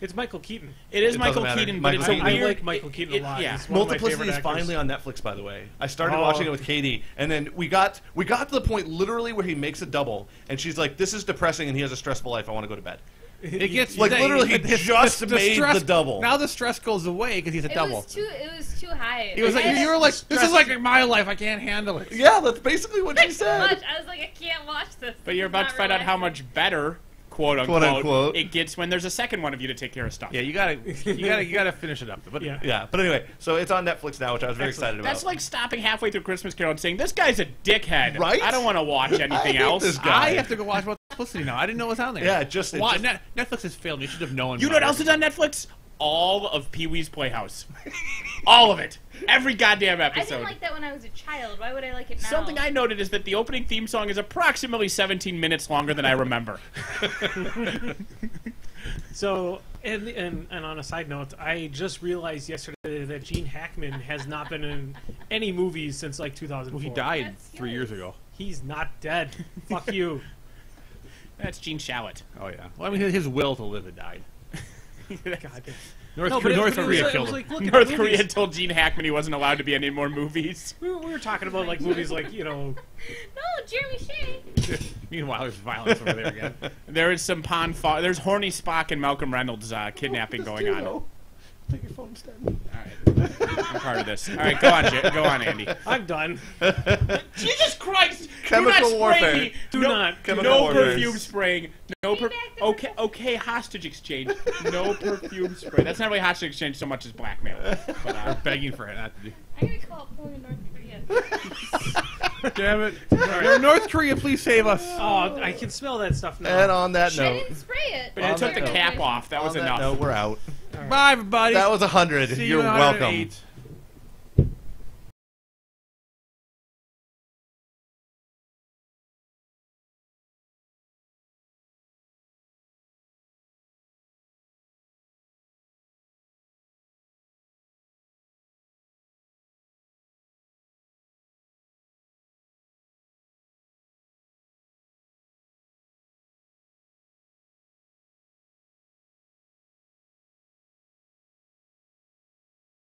It's Michael Keaton. it is It Michael doesn't matter. Keaton, but Michael it's a Keaton. I weird. like Michael Keaton a lot. Yeah. He's one of my Multiplicity favorite is actors. finally on Netflix, by the way. I started Oh. watching it with Katie, and then we got to the point literally where he makes a double, and she's like, "This is depressing, and he has a stressful life. I want to go to bed." It gets Like, literally, he just made stress, the double. Now the stress goes away because he's a It double. was too high. He was like, I- you were like, this is like my life. I can't handle it. Yeah, that's basically what she too said. much. I was like, I can't watch this. But you're This about is to find not out how relaxing. much better, quote unquote, unquote. it gets when there's a second one of you to take care of stuff. Yeah, you gotta finish it up. But Yeah. Yeah, but anyway, so it's on Netflix now, which I was very excited about. That's like stopping halfway through Christmas Carol and saying, "This guy's a dickhead. Right? I don't want to watch anything I hate else." this guy. I have to go watch Multiplicity now. I didn't know it was on there. Yeah, it just- Netflix has failed. You should have known. You know what else is on Netflix? All of Pee-wee's Playhouse. All of it. Every goddamn I episode. didn't like that when I was a child. Why would I like it now? Something I noted is that the opening theme song is approximately 17 minutes longer than I remember. So, and on a side note, I just realized yesterday that Gene Hackman has not been in any movies since like 2004. Well, he died That's 3 years ago. He's not dead. Fuck you. That's Gene Shalit. Oh yeah. Well, I mean, his will to live had died. God. North No, but it- North but it was Korea like- killed it was him. like, look at North the Korea movies. told Gene Hackman he wasn't allowed to be in any more movies. We were talking about like movies like No, Jeremy Shea. Meanwhile, there's violence over there again. There is some there's horny Spock and Malcolm Reynolds kidnapping going on. All Take your phone instead. right, I'm part of this. All right, go on, Andy. I'm done. Jesus Christ! Chemical do not warfare. Spray me. Do no, not. Chemical no warfare. perfume spraying. No Bring back the okay, perfume. okay, hostage exchange. No perfume spray. That's not really hostage exchange so much as blackmail. But, Begging for it not to do. I'm gonna call up North Korea. Damn it. North Korea, please save us. Oh, I can smell that stuff now. And on that I note, didn't spray it. But it took the cap off. That was on that enough. note, we're out. Bye, everybody. That was 100. See You're you in welcome. 108.